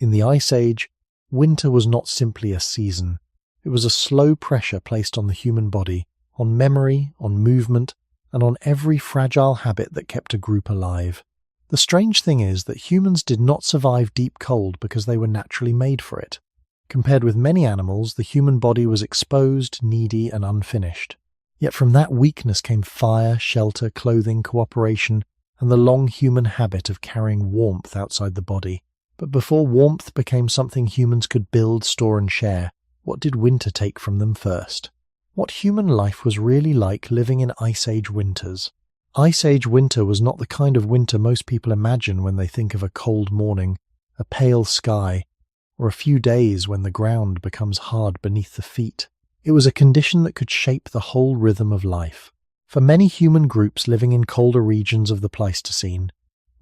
In the Ice Age, winter was not simply a season. It was a slow pressure placed on the human body, on memory, on movement, and on every fragile habit that kept a group alive. The strange thing is that humans did not survive deep cold because they were naturally made for it. Compared with many animals, the human body was exposed, needy, and unfinished. Yet from that weakness came fire, shelter, clothing, cooperation, and the long human habit of carrying warmth outside the body. But before warmth became something humans could build, store, and share, what did winter take from them first? What human life was really like living in Ice Age winters? Ice Age winter was not the kind of winter most people imagine when they think of a cold morning, a pale sky, or a few days when the ground becomes hard beneath the feet. It was a condition that could shape the whole rhythm of life. For many human groups living in colder regions of the Pleistocene,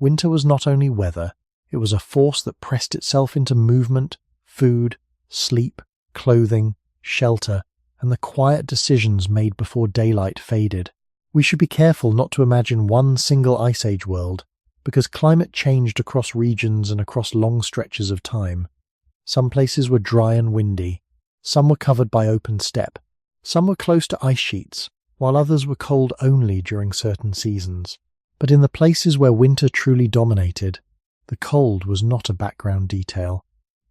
winter was not only weather, it was a force that pressed itself into movement, food, sleep, clothing, shelter, and the quiet decisions made before daylight faded. We should be careful not to imagine one single Ice Age world, because climate changed across regions and across long stretches of time. Some places were dry and windy, some were covered by open steppe, some were close to ice sheets, while others were cold only during certain seasons. But in the places where winter truly dominated, the cold was not a background detail.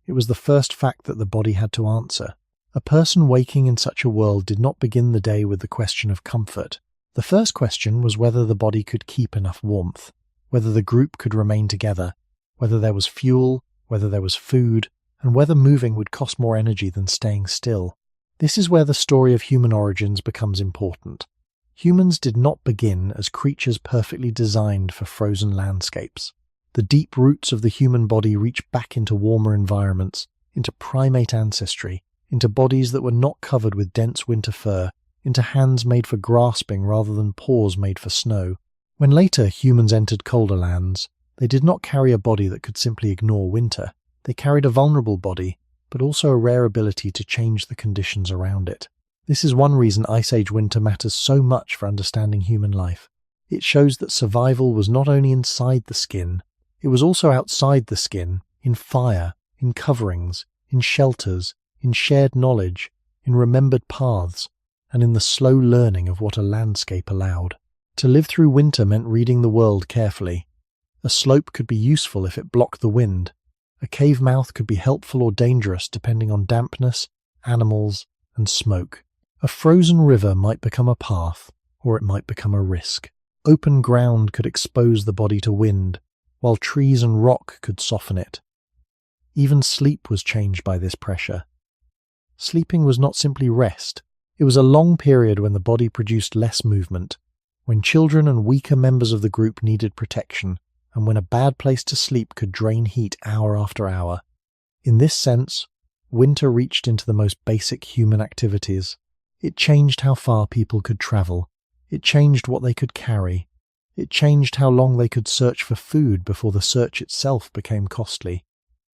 It was the first fact that the body had to answer. A person waking in such a world did not begin the day with the question of comfort. The first question was whether the body could keep enough warmth, whether the group could remain together, whether there was fuel, whether there was food, and whether moving would cost more energy than staying still. This is where the story of human origins becomes important. Humans did not begin as creatures perfectly designed for frozen landscapes. The deep roots of the human body reach back into warmer environments, into primate ancestry, into bodies that were not covered with dense winter fur, into hands made for grasping rather than paws made for snow. When later humans entered colder lands, they did not carry a body that could simply ignore winter. They carried a vulnerable body, but also a rare ability to change the conditions around it. This is one reason Ice Age winter matters so much for understanding human life. It shows that survival was not only inside the skin, it was also outside the skin, in fire, in coverings, in shelters, in shared knowledge, in remembered paths, and in the slow learning of what a landscape allowed. To live through winter meant reading the world carefully. A slope could be useful if it blocked the wind. A cave mouth could be helpful or dangerous depending on dampness, animals, and smoke. A frozen river might become a path, or it might become a risk. Open ground could expose the body to wind, while trees and rock could soften it. Even sleep was changed by this pressure. Sleeping was not simply rest. It was a long period when the body produced less movement, when children and weaker members of the group needed protection, and when a bad place to sleep could drain heat hour after hour. In this sense, winter reached into the most basic human activities. It changed how far people could travel. It changed what they could carry. It changed how long they could search for food before the search itself became costly.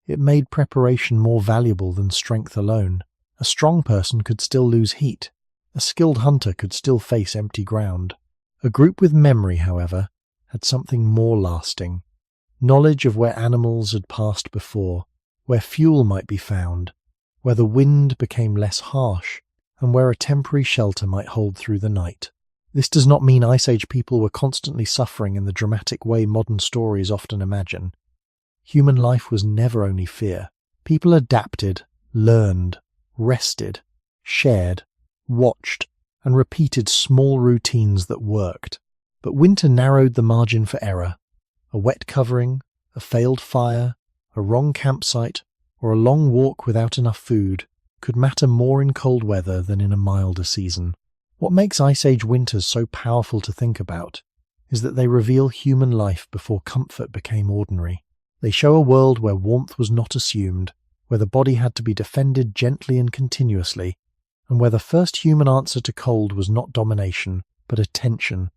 It made preparation more valuable than strength alone. A strong person could still lose heat. A skilled hunter could still face empty ground. A group with memory, however, had something more lasting. Knowledge of where animals had passed before, where fuel might be found, where the wind became less harsh, and where a temporary shelter might hold through the night. This does not mean Ice Age people were constantly suffering in the dramatic way modern stories often imagine. Human life was never only fear. People adapted, learned, rested, shared, watched, and repeated small routines that worked. But winter narrowed the margin for error. A wet covering, a failed fire, a wrong campsite, or a long walk without enough food could matter more in cold weather than in a milder season. What makes Ice Age winters so powerful to think about is that they reveal human life before comfort became ordinary. They show a world where warmth was not assumed, where the body had to be defended gently and continuously, and where the first human answer to cold was not domination, but attention.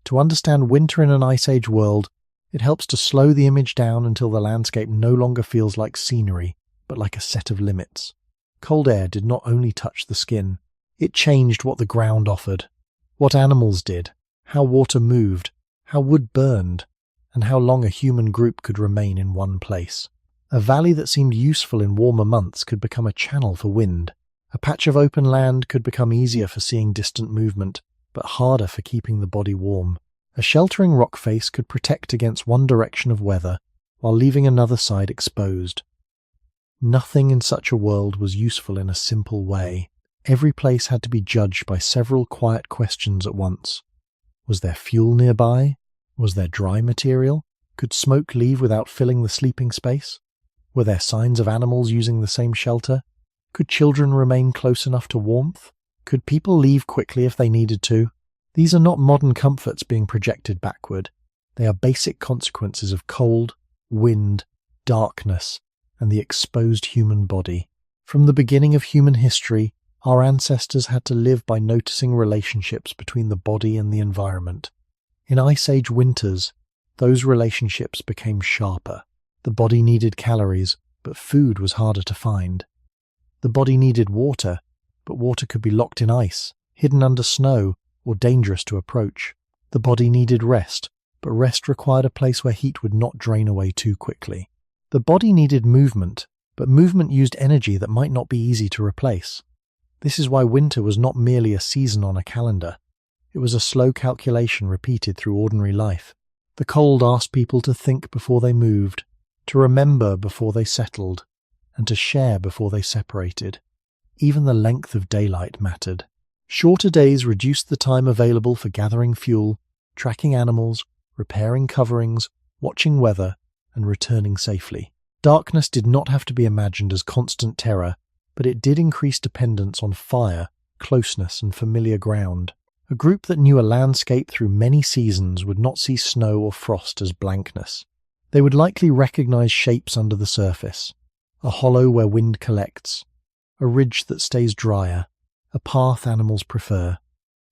To understand winter in an Ice Age world, it helps to slow the image down until the landscape no longer feels like scenery, but like a set of limits. Cold air did not only touch the skin. It changed what the ground offered, what animals did, how water moved, how wood burned, and how long a human group could remain in one place. A valley that seemed useful in warmer months could become a channel for wind. A patch of open land could become easier for seeing distant movement, but harder for keeping the body warm. A sheltering rock face could protect against one direction of weather, while leaving another side exposed. Nothing in such a world was useful in a simple way. Every place had to be judged by several quiet questions at once. Was there fuel nearby? Was there dry material? Could smoke leave without filling the sleeping space? Were there signs of animals using the same shelter? Could children remain close enough to warmth? Could people leave quickly if they needed to? These are not modern comforts being projected backward. They are basic consequences of cold, wind, darkness, and the exposed human body. From the beginning of human history, our ancestors had to live by noticing relationships between the body and the environment. In Ice Age winters, those relationships became sharper. The body needed calories, but food was harder to find. The body needed water, but water could be locked in ice, hidden under snow, or dangerous to approach. The body needed rest, but rest required a place where heat would not drain away too quickly. The body needed movement, but movement used energy that might not be easy to replace. This is why winter was not merely a season on a calendar. It was a slow calculation repeated through ordinary life. The cold asked people to think before they moved, to remember before they settled, and to share before they separated. Even the length of daylight mattered. Shorter days reduced the time available for gathering fuel, tracking animals, repairing coverings, watching weather, and returning safely. Darkness did not have to be imagined as constant terror, but it did increase dependence on fire, closeness, and familiar ground. A group that knew a landscape through many seasons would not see snow or frost as blankness. They would likely recognize shapes under the surface. A hollow where wind collects, a ridge that stays drier, a path animals prefer,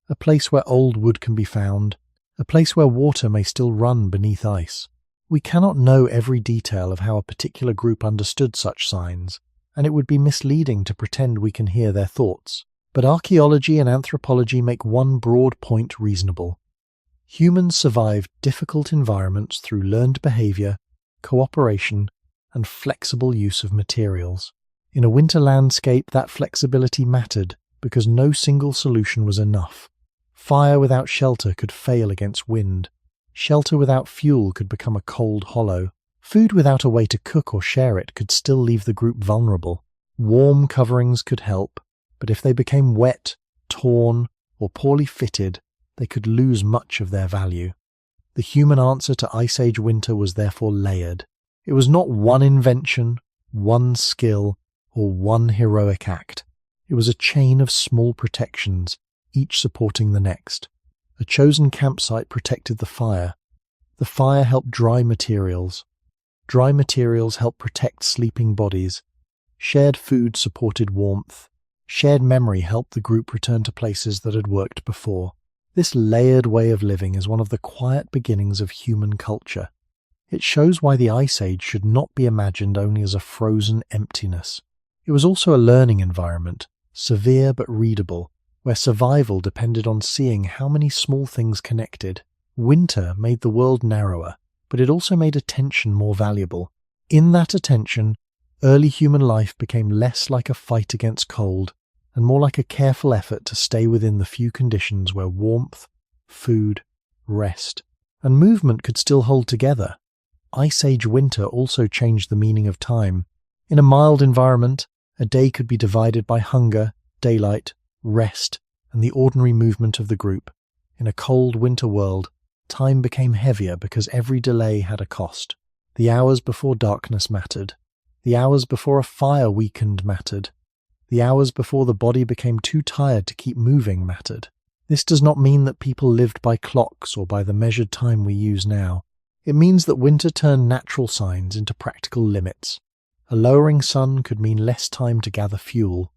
a place where old wood can be found, a place where water may still run beneath ice. We cannot know every detail of how a particular group understood such signs, and it would be misleading to pretend we can hear their thoughts. But archaeology and anthropology make one broad point reasonable. Humans survived difficult environments through learned behavior, cooperation, and flexible use of materials. In a winter landscape, that flexibility mattered because no single solution was enough. Fire without shelter could fail against wind. Shelter without fuel could become a cold hollow. Food without a way to cook or share it could still leave the group vulnerable. Warm coverings could help, but if they became wet, torn, or poorly fitted, they could lose much of their value. The human answer to Ice Age winter was therefore layered. It was not one invention, one skill, or one heroic act. It was a chain of small protections, each supporting the next. A chosen campsite protected the fire. The fire helped dry materials. Dry materials helped protect sleeping bodies. Shared food supported warmth. Shared memory helped the group return to places that had worked before. This layered way of living is one of the quiet beginnings of human culture. It shows why the Ice Age should not be imagined only as a frozen emptiness. It was also a learning environment, severe but readable, where survival depended on seeing how many small things connected. Winter made the world narrower, but it also made attention more valuable. In that attention, early human life became less like a fight against cold and more like a careful effort to stay within the few conditions where warmth, food, rest, and movement could still hold together. Ice Age winter also changed the meaning of time. In a mild environment, a day could be divided by hunger, daylight, rest, and the ordinary movement of the group. In a cold winter world, time became heavier because every delay had a cost. The hours before darkness mattered. The hours before a fire weakened mattered. The hours before the body became too tired to keep moving mattered. This does not mean that people lived by clocks or by the measured time we use now. It means that winter turned natural signs into practical limits. A lowering sun could mean less time to gather fuel.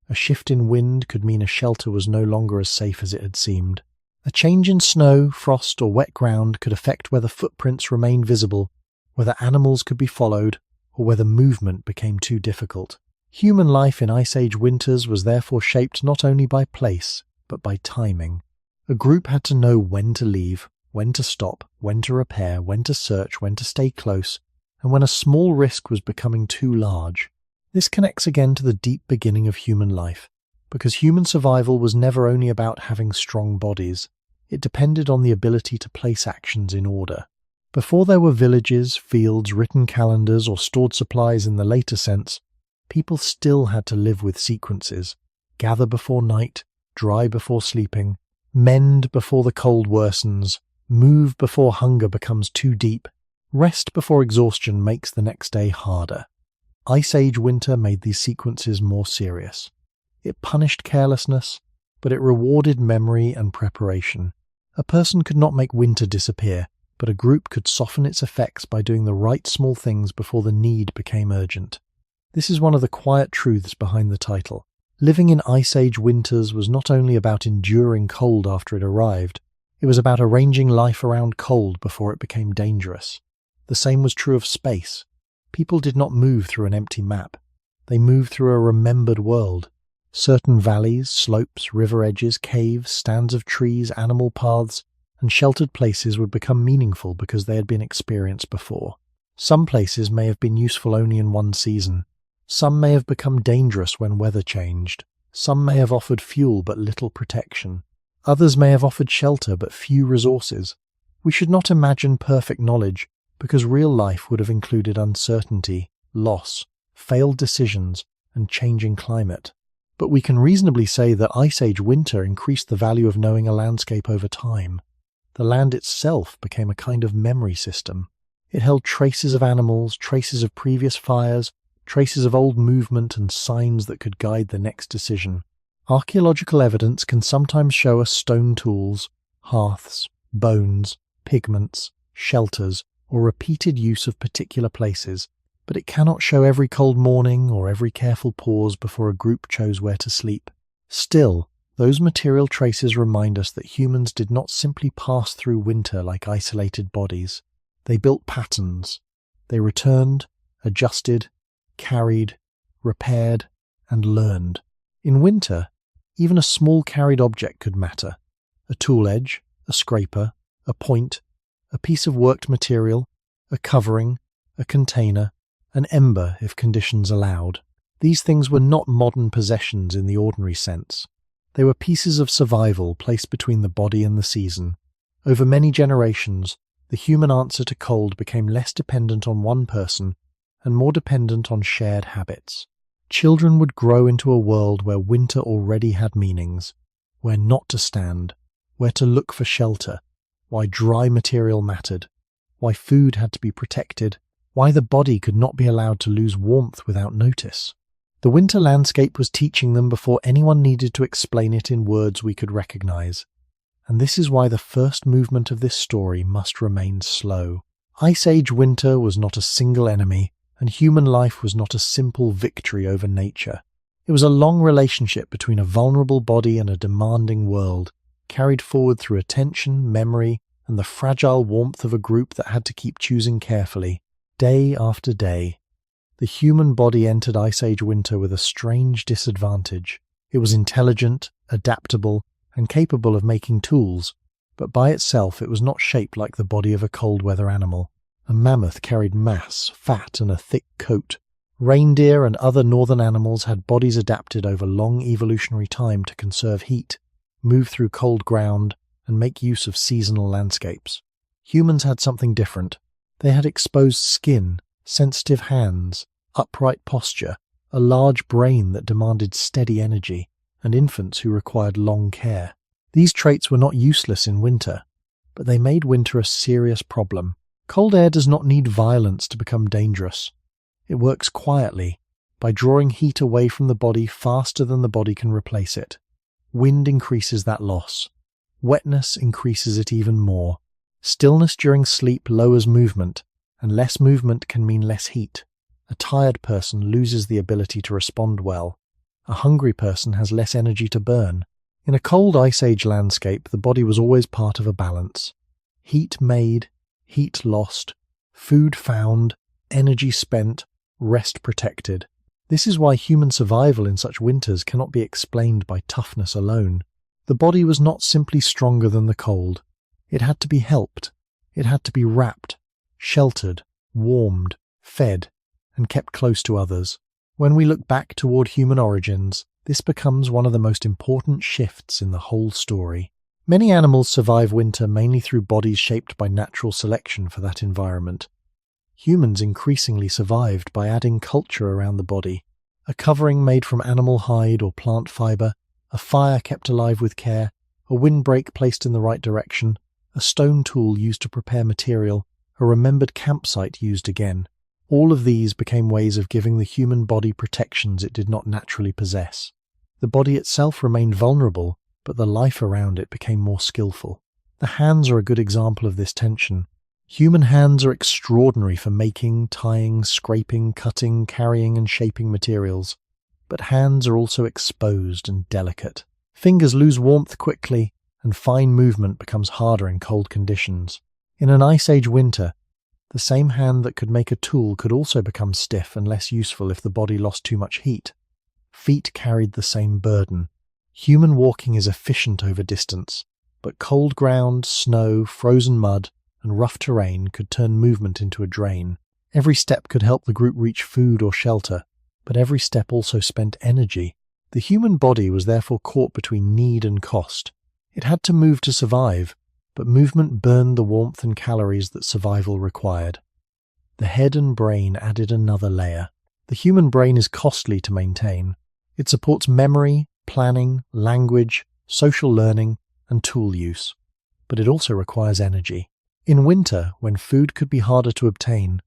A shift in wind could mean a shelter was no longer as safe as it had seemed. A change in snow, frost, or wet ground could affect whether footprints remained visible, whether animals could be followed, or whether movement became too difficult. Human life in Ice Age winters was therefore shaped not only by place, but by timing. A group had to know when to leave, when to stop, when to repair, when to search, when to stay close, and when a small risk was becoming too large. This connects again to the deep beginning of human life, because human survival was never only about having strong bodies. It depended on the ability to place actions in order. Before there were villages, fields, written calendars, or stored supplies in the later sense, people still had to live with sequences: gather before night, dry before sleeping, mend before the cold worsens, move before hunger becomes too deep, rest before exhaustion makes the next day harder. Ice Age winter made these sequences more serious. It punished carelessness, but it rewarded memory and preparation. A person could not make winter disappear, but a group could soften its effects by doing the right small things before the need became urgent. This is one of the quiet truths behind the title. Living in Ice Age winters was not only about enduring cold after it arrived, it was about arranging life around cold before it became dangerous. The same was true of space. People did not move through an empty map. They moved through a remembered world. Certain valleys, slopes, river edges, caves, stands of trees, animal paths, and sheltered places would become meaningful because they had been experienced before. Some places may have been useful only in one season. Some may have become dangerous when weather changed. Some may have offered fuel but little protection. Others may have offered shelter but few resources. We should not imagine perfect knowledge, because real life would have included uncertainty, loss, failed decisions, and changing climate. But we can reasonably say that Ice Age winter increased the value of knowing a landscape over time. The land itself became a kind of memory system. It held traces of animals, traces of previous fires, traces of old movement, and signs that could guide the next decision. Archaeological evidence can sometimes show us stone tools, hearths, bones, pigments, shelters, or repeated use of particular places, but it cannot show every cold morning or every careful pause before a group chose where to sleep. Still, those material traces remind us that humans did not simply pass through winter like isolated bodies. They built patterns. They returned, adjusted, carried, repaired, and learned. In winter, even a small carried object could matter. A tool edge, a scraper, a point, a piece of worked material, a covering, a container, an ember if conditions allowed. These things were not modern possessions in the ordinary sense. They were pieces of survival placed between the body and the season. Over many generations, the human answer to cold became less dependent on one person and more dependent on shared habits. Children would grow into a world where winter already had meanings, where not to stand, where to look for shelter, why dry material mattered, why food had to be protected, why the body could not be allowed to lose warmth without notice. The winter landscape was teaching them before anyone needed to explain it in words we could recognize. And this is why the first movement of this story must remain slow. Ice Age winter was not a single enemy, and human life was not a simple victory over nature. It was a long relationship between a vulnerable body and a demanding world, carried forward through attention, memory, and the fragile warmth of a group that had to keep choosing carefully, day after day. The human body entered Ice Age winter with a strange disadvantage. It was intelligent, adaptable, and capable of making tools, but by itself it was not shaped like the body of a cold-weather animal. A mammoth carried mass, fat, and a thick coat. Reindeer and other northern animals had bodies adapted over long evolutionary time to conserve heat, move through cold ground, and make use of seasonal landscapes. Humans had something different. They had exposed skin, sensitive hands, upright posture, a large brain that demanded steady energy, and infants who required long care. These traits were not useless in winter, but they made winter a serious problem. Cold air does not need violence to become dangerous. It works quietly, by drawing heat away from the body faster than the body can replace it. Wind increases that loss. Wetness increases it even more. Stillness during sleep lowers movement, and less movement can mean less heat. A tired person loses the ability to respond well. A hungry person has less energy to burn. In a cold Ice Age landscape, the body was always part of a balance. Heat made, heat lost, food found, energy spent, rest protected. This is why human survival in such winters cannot be explained by toughness alone. The body was not simply stronger than the cold. It had to be helped. It had to be wrapped, sheltered, warmed, fed, and kept close to others. When we look back toward human origins, this becomes one of the most important shifts in the whole story. Many animals survive winter mainly through bodies shaped by natural selection for that environment. Humans increasingly survived by adding culture around the body. A covering made from animal hide or plant fiber, a fire kept alive with care, a windbreak placed in the right direction, a stone tool used to prepare material, a remembered campsite used again. All of these became ways of giving the human body protections it did not naturally possess. The body itself remained vulnerable, but the life around it became more skillful. The hands are a good example of this tension. Human hands are extraordinary for making, tying, scraping, cutting, carrying, and shaping materials. But hands are also exposed and delicate. Fingers lose warmth quickly, and fine movement becomes harder in cold conditions. In an Ice Age winter, the same hand that could make a tool could also become stiff and less useful if the body lost too much heat. Feet carried the same burden. Human walking is efficient over distance, but cold ground, snow, frozen mud, and rough terrain could turn movement into a drain. Every step could help the group reach food or shelter, but every step also spent energy. The human body was therefore caught between need and cost. It had to move to survive, but movement burned the warmth and calories that survival required. The head and brain added another layer. The human brain is costly to maintain. It supports memory, planning, language, social learning, and tool use. But it also requires energy. In winter, when food could be harder to obtain,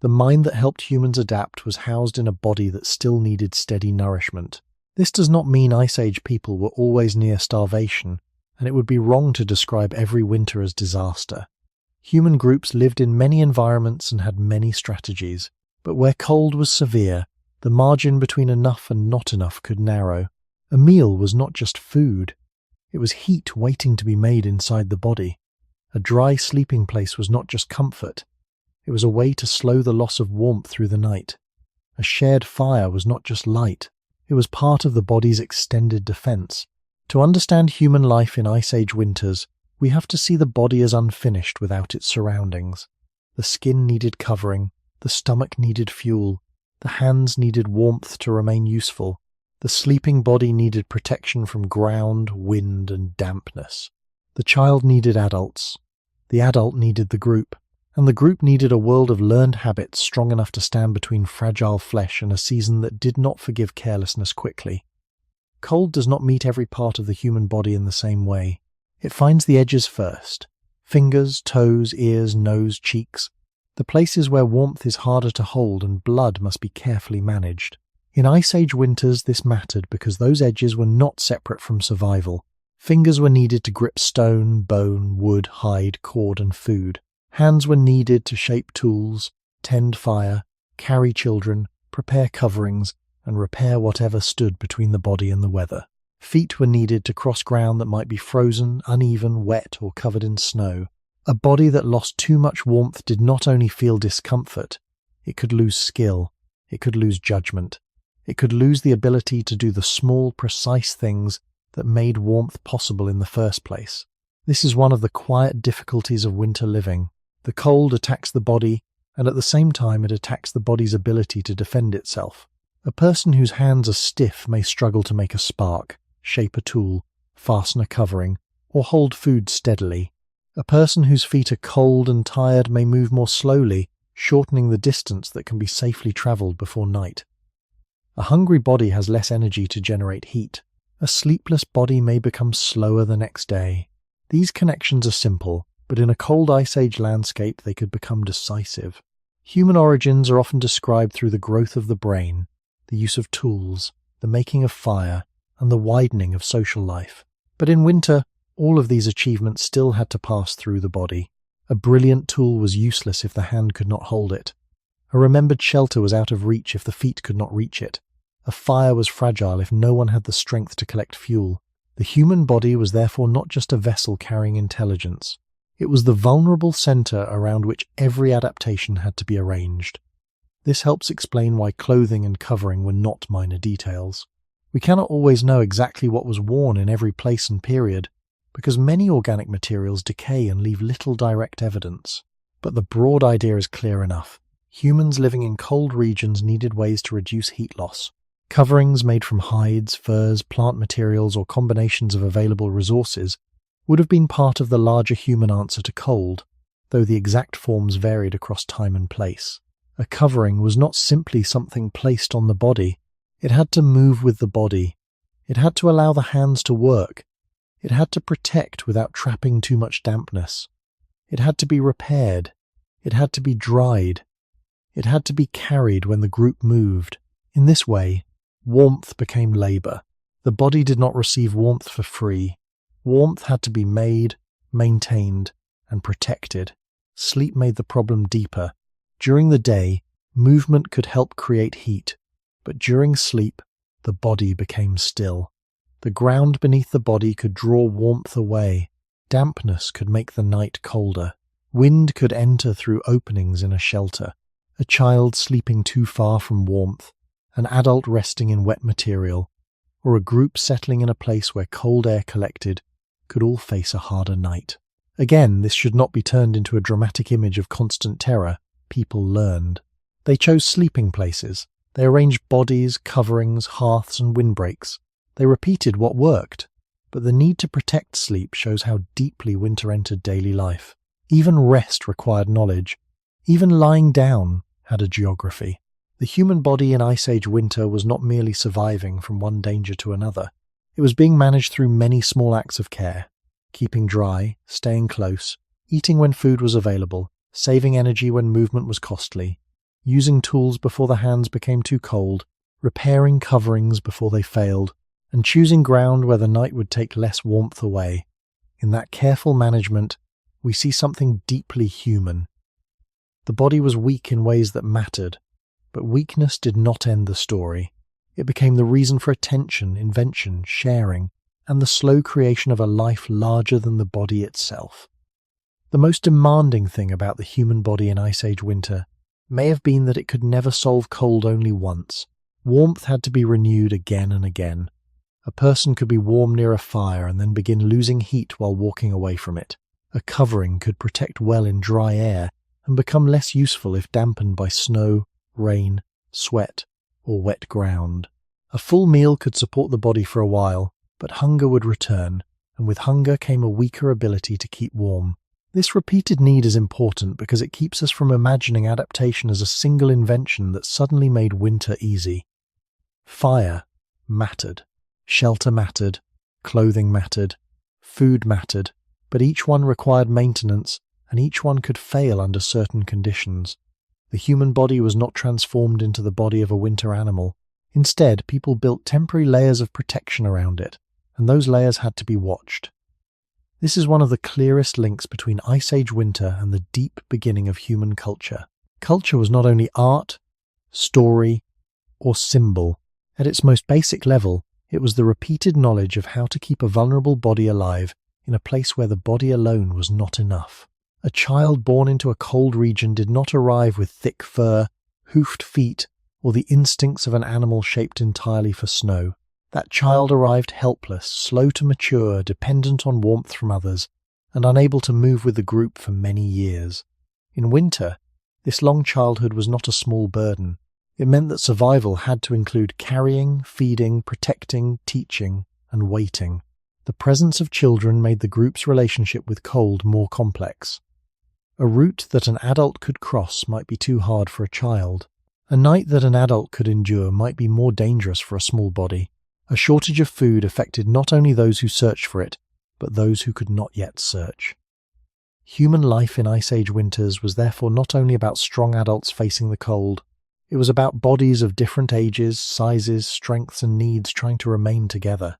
the mind that helped humans adapt was housed in a body that still needed steady nourishment. This does not mean Ice Age people were always near starvation, and it would be wrong to describe every winter as disaster. Human groups lived in many environments and had many strategies, but where cold was severe, the margin between enough and not enough could narrow. A meal was not just food, it was heat waiting to be made inside the body. A dry sleeping place was not just comfort, it was a way to slow the loss of warmth through the night. A shared fire was not just light, it was part of the body's extended defense. To understand human life in Ice Age winters, we have to see the body as unfinished without its surroundings. The skin needed covering, the stomach needed fuel, the hands needed warmth to remain useful, the sleeping body needed protection from ground, wind, and dampness. The child needed adults, the adult needed the group, and the group needed a world of learned habits strong enough to stand between fragile flesh and a season that did not forgive carelessness quickly. Cold does not meet every part of the human body in the same way. It finds the edges first. Fingers, toes, ears, nose, cheeks. The places where warmth is harder to hold and blood must be carefully managed. In Ice Age winters this mattered because those edges were not separate from survival. Fingers were needed to grip stone, bone, wood, hide, cord, and food. Hands were needed to shape tools, tend fire, carry children, prepare coverings, and repair whatever stood between the body and the weather. Feet were needed to cross ground that might be frozen, uneven, wet, or covered in snow. A body that lost too much warmth did not only feel discomfort, it could lose skill, it could lose judgment, it could lose the ability to do the small, precise things that made warmth possible in the first place. This is one of the quiet difficulties of winter living. The cold attacks the body, and at the same time it attacks the body's ability to defend itself. A person whose hands are stiff may struggle to make a spark, shape a tool, fasten a covering, or hold food steadily. A person whose feet are cold and tired may move more slowly, shortening the distance that can be safely travelled before night. A hungry body has less energy to generate heat. A sleepless body may become slower the next day. These connections are simple, but in a cold Ice Age landscape they could become decisive. Human origins are often described through the growth of the brain, the use of tools, the making of fire, and the widening of social life. But in winter, all of these achievements still had to pass through the body. A brilliant tool was useless if the hand could not hold it. A remembered shelter was out of reach if the feet could not reach it. A fire was fragile if no one had the strength to collect fuel. The human body was therefore not just a vessel carrying intelligence. It was the vulnerable center around which every adaptation had to be arranged. This helps explain why clothing and covering were not minor details. We cannot always know exactly what was worn in every place and period, because many organic materials decay and leave little direct evidence. But the broad idea is clear enough. Humans living in cold regions needed ways to reduce heat loss. Coverings made from hides, furs, plant materials, or combinations of available resources would have been part of the larger human answer to cold, though the exact forms varied across time and place. A covering was not simply something placed on the body. It had to move with the body. It had to allow the hands to work. It had to protect without trapping too much dampness. It had to be repaired. It had to be dried. It had to be carried when the group moved. In this way, warmth became labor. The body did not receive warmth for free. Warmth had to be made, maintained, and protected. Sleep made the problem deeper. During the day, movement could help create heat, but during sleep, the body became still. The ground beneath the body could draw warmth away. Dampness could make the night colder. Wind could enter through openings in a shelter. A child sleeping too far from warmth, an adult resting in wet material, or a group settling in a place where cold air collected could all face a harder night. Again, this should not be turned into a dramatic image of constant terror. People learned. They chose sleeping places. They arranged bodies, coverings, hearths, and windbreaks. They repeated what worked. But the need to protect sleep shows how deeply winter entered daily life. Even rest required knowledge. Even lying down had a geography. The human body in Ice Age winter was not merely surviving from one danger to another. It was being managed through many small acts of care. Keeping dry, staying close, eating when food was available, saving energy when movement was costly, using tools before the hands became too cold, repairing coverings before they failed, and choosing ground where the night would take less warmth away. In that careful management, we see something deeply human. The body was weak in ways that mattered, but weakness did not end the story. It became the reason for attention, invention, sharing, and the slow creation of a life larger than the body itself. The most demanding thing about the human body in Ice Age winter may have been that it could never solve cold only once. Warmth had to be renewed again and again. A person could be warm near a fire and then begin losing heat while walking away from it. A covering could protect well in dry air and become less useful if dampened by snow, rain, sweat, or wet ground. A full meal could support the body for a while, but hunger would return, and with hunger came a weaker ability to keep warm. This repeated need is important because it keeps us from imagining adaptation as a single invention that suddenly made winter easy. Fire mattered, shelter mattered, clothing mattered, food mattered, but each one required maintenance, and each one could fail under certain conditions. The human body was not transformed into the body of a winter animal. Instead, people built temporary layers of protection around it, and those layers had to be watched. This is one of the clearest links between Ice Age winter and the deep beginning of human culture. Culture was not only art, story, or symbol. At its most basic level, it was the repeated knowledge of how to keep a vulnerable body alive in a place where the body alone was not enough. A child born into a cold region did not arrive with thick fur, hoofed feet, or the instincts of an animal shaped entirely for snow. That child arrived helpless, slow to mature, dependent on warmth from others, and unable to move with the group for many years. In winter, this long childhood was not a small burden. It meant that survival had to include carrying, feeding, protecting, teaching, and waiting. The presence of children made the group's relationship with cold more complex. A route that an adult could cross might be too hard for a child. A night that an adult could endure might be more dangerous for a small body. A shortage of food affected not only those who searched for it, but those who could not yet search. Human life in Ice Age winters was therefore not only about strong adults facing the cold, it was about bodies of different ages, sizes, strengths, and needs trying to remain together.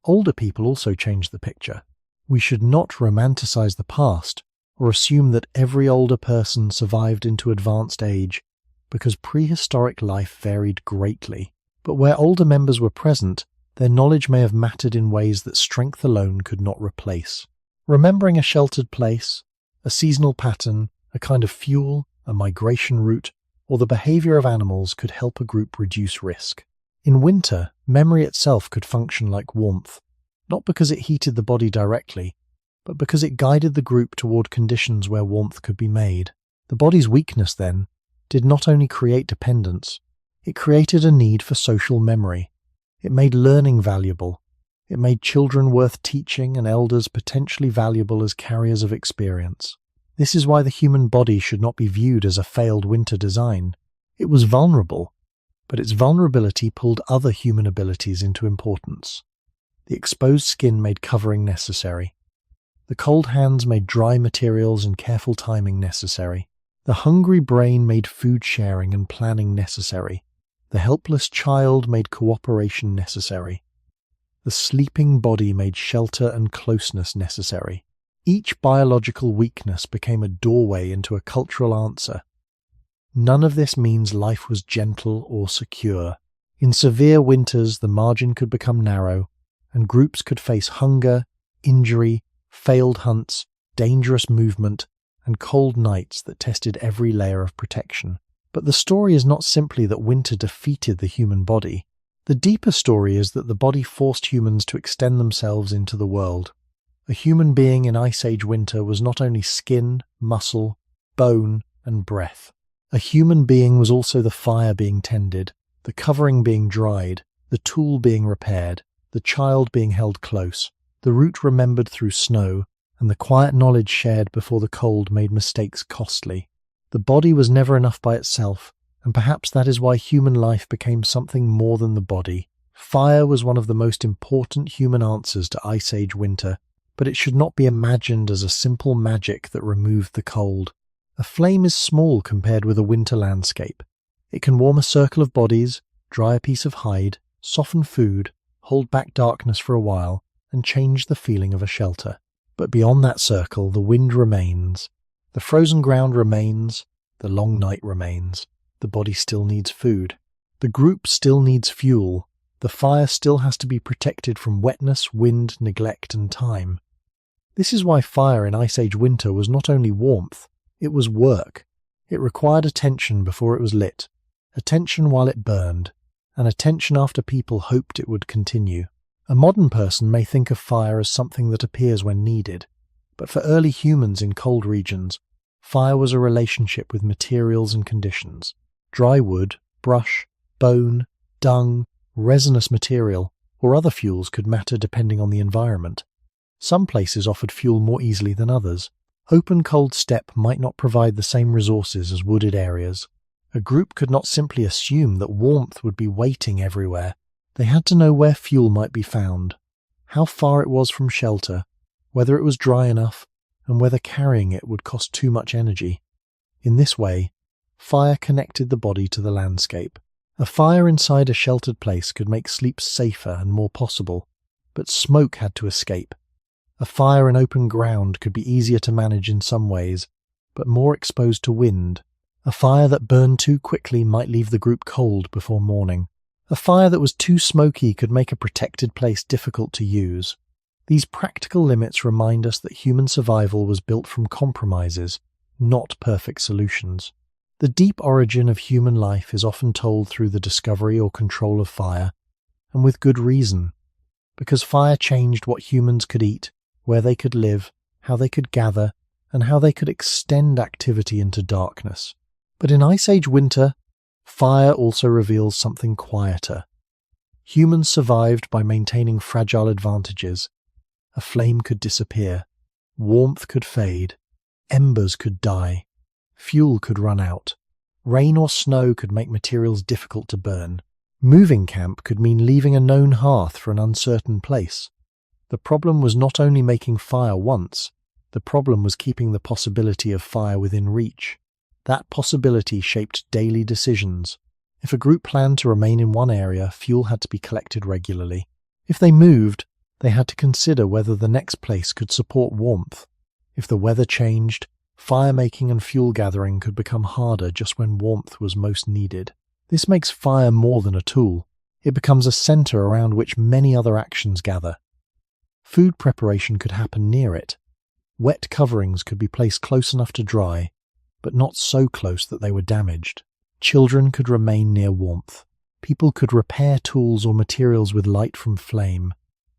Older people also changed the picture. We should not romanticize the past or assume that every older person survived into advanced age, because prehistoric life varied greatly. But where older members were present, their knowledge may have mattered in ways that strength alone could not replace. Remembering a sheltered place, a seasonal pattern, a kind of fuel, a migration route, or the behavior of animals could help a group reduce risk. In winter, memory itself could function like warmth, not because it heated the body directly, but because it guided the group toward conditions where warmth could be made. The body's weakness, then, did not only create dependence, it created a need for social memory. It made learning valuable. It made children worth teaching and elders potentially valuable as carriers of experience. This is why the human body should not be viewed as a failed winter design. It was vulnerable, but its vulnerability pulled other human abilities into importance. The exposed skin made covering necessary. The cold hands made dry materials and careful timing necessary. The hungry brain made food sharing and planning necessary. The helpless child made cooperation necessary. The sleeping body made shelter and closeness necessary. Each biological weakness became a doorway into a cultural answer. None of this means life was gentle or secure. In severe winters, the margin could become narrow, and groups could face hunger, injury, failed hunts, dangerous movement, and cold nights that tested every layer of protection. But the story is not simply that winter defeated the human body. The deeper story is that the body forced humans to extend themselves into the world. A human being in Ice Age winter was not only skin, muscle, bone, and breath. A human being was also the fire being tended, the covering being dried, the tool being repaired, the child being held close, the route remembered through snow, and the quiet knowledge shared before the cold made mistakes costly. The body was never enough by itself, and perhaps that is why human life became something more than the body. Fire was one of the most important human answers to Ice Age winter, but it should not be imagined as a simple magic that removed the cold. A flame is small compared with a winter landscape. It can warm a circle of bodies, dry a piece of hide, soften food, hold back darkness for a while, and change the feeling of a shelter. But beyond that circle, the wind remains. The frozen ground remains. The long night remains. The body still needs food. The group still needs fuel. The fire still has to be protected from wetness, wind, neglect, and time. This is why fire in Ice Age winter was not only warmth, it was work. It required attention before it was lit, attention while it burned, and attention after people hoped it would continue. A modern person may think of fire as something that appears when needed, but for early humans in cold regions, fire was a relationship with materials and conditions. Dry wood, brush, bone, dung, resinous material, or other fuels could matter depending on the environment. Some places offered fuel more easily than others. Open cold steppe might not provide the same resources as wooded areas. A group could not simply assume that warmth would be waiting everywhere. They had to know where fuel might be found, how far it was from shelter, whether it was dry enough, and whether carrying it would cost too much energy. In this way, fire connected the body to the landscape. A fire inside a sheltered place could make sleep safer and more possible, but smoke had to escape. A fire in open ground could be easier to manage in some ways, but more exposed to wind. A fire that burned too quickly might leave the group cold before morning. A fire that was too smoky could make a protected place difficult to use. These practical limits remind us that human survival was built from compromises, not perfect solutions. The deep origin of human life is often told through the discovery or control of fire, and with good reason, because fire changed what humans could eat, where they could live, how they could gather, and how they could extend activity into darkness. But in Ice Age winter, fire also reveals something quieter. Humans survived by maintaining fragile advantages. A flame could disappear, warmth could fade, embers could die, fuel could run out, rain or snow could make materials difficult to burn. Moving camp could mean leaving a known hearth for an uncertain place. The problem was not only making fire once, the problem was keeping the possibility of fire within reach. That possibility shaped daily decisions. If a group planned to remain in one area, fuel had to be collected regularly. If they moved, they had to consider whether the next place could support warmth. If the weather changed, fire-making and fuel gathering could become harder just when warmth was most needed. This makes fire more than a tool. It becomes a center around which many other actions gather. Food preparation could happen near it. Wet coverings could be placed close enough to dry, but not so close that they were damaged. Children could remain near warmth. People could repair tools or materials with light from flame.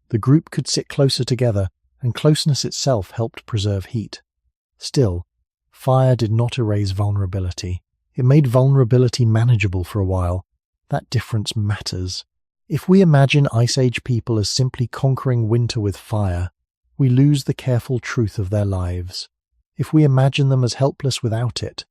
The group could sit closer together, and closeness itself helped preserve heat. Still, fire did not erase vulnerability. It made vulnerability manageable for a while. That difference matters. If we imagine Ice Age people as simply conquering winter with fire, we lose the careful truth of their lives. If we imagine them as helpless without it,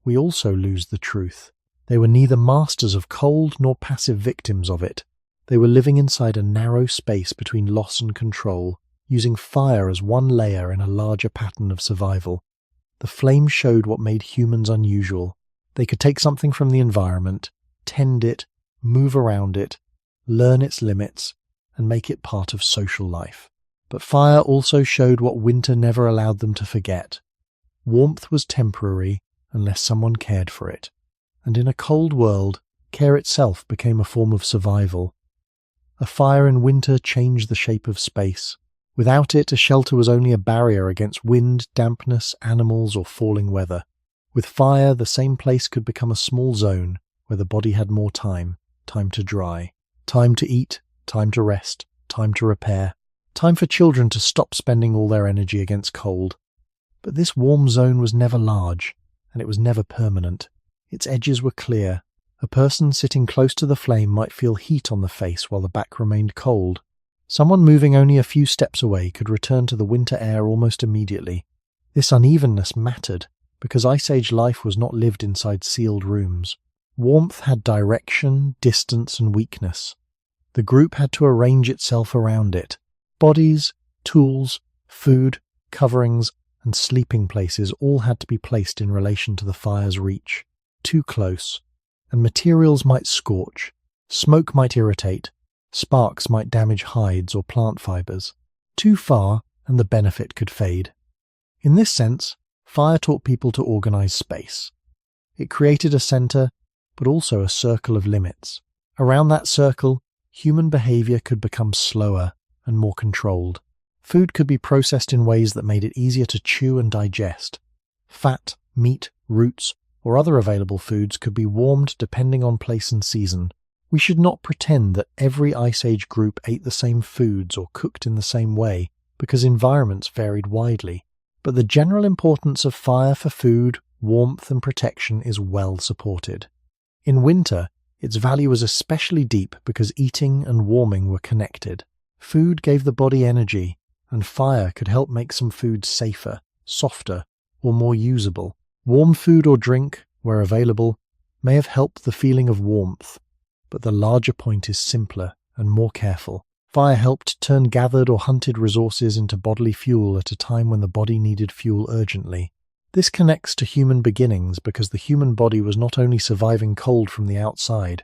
we also lose the truth. They were neither masters of cold nor passive victims of it. They were living inside a narrow space between loss and control, using fire as one layer in a larger pattern of survival. The flame showed what made humans unusual. They could take something from the environment, tend it, move around it, learn its limits, and make it part of social life. But fire also showed what winter never allowed them to forget. Warmth was temporary unless someone cared for it. And in a cold world, care itself became a form of survival. A fire in winter changed the shape of space. Without it, a shelter was only a barrier against wind, dampness, animals, or falling weather. With fire, the same place could become a small zone where the body had more time to dry, time to eat, time to rest, time to repair, time for children to stop spending all their energy against cold. But this warm zone was never large, and it was never permanent. Its edges were clear. A person sitting close to the flame might feel heat on the face while the back remained cold. Someone moving only a few steps away could return to the winter air almost immediately. This unevenness mattered, because Ice Age life was not lived inside sealed rooms. Warmth had direction, distance, and weakness. The group had to arrange itself around it. Bodies, tools, food, coverings, and sleeping places all had to be placed in relation to the fire's reach. Too close, and materials might scorch, smoke might irritate, sparks might damage hides or plant fibers. Too far, and the benefit could fade. In this sense, fire taught people to organize space. It created a center, but also a circle of limits. Around that circle, human behavior could become slower and more controlled. Food could be processed in ways that made it easier to chew and digest. Fat, meat, roots, or other available foods could be warmed depending on place and season. We should not pretend that every Ice Age group ate the same foods or cooked in the same way, because environments varied widely. But the general importance of fire for food, warmth, and protection is well supported. In winter, its value was especially deep because eating and warming were connected. Food gave the body energy, and fire could help make some foods safer, softer, or more usable. Warm food or drink, where available, may have helped the feeling of warmth, but the larger point is simpler and more careful. Fire helped turn gathered or hunted resources into bodily fuel at a time when the body needed fuel urgently. This connects to human beginnings because the human body was not only surviving cold from the outside,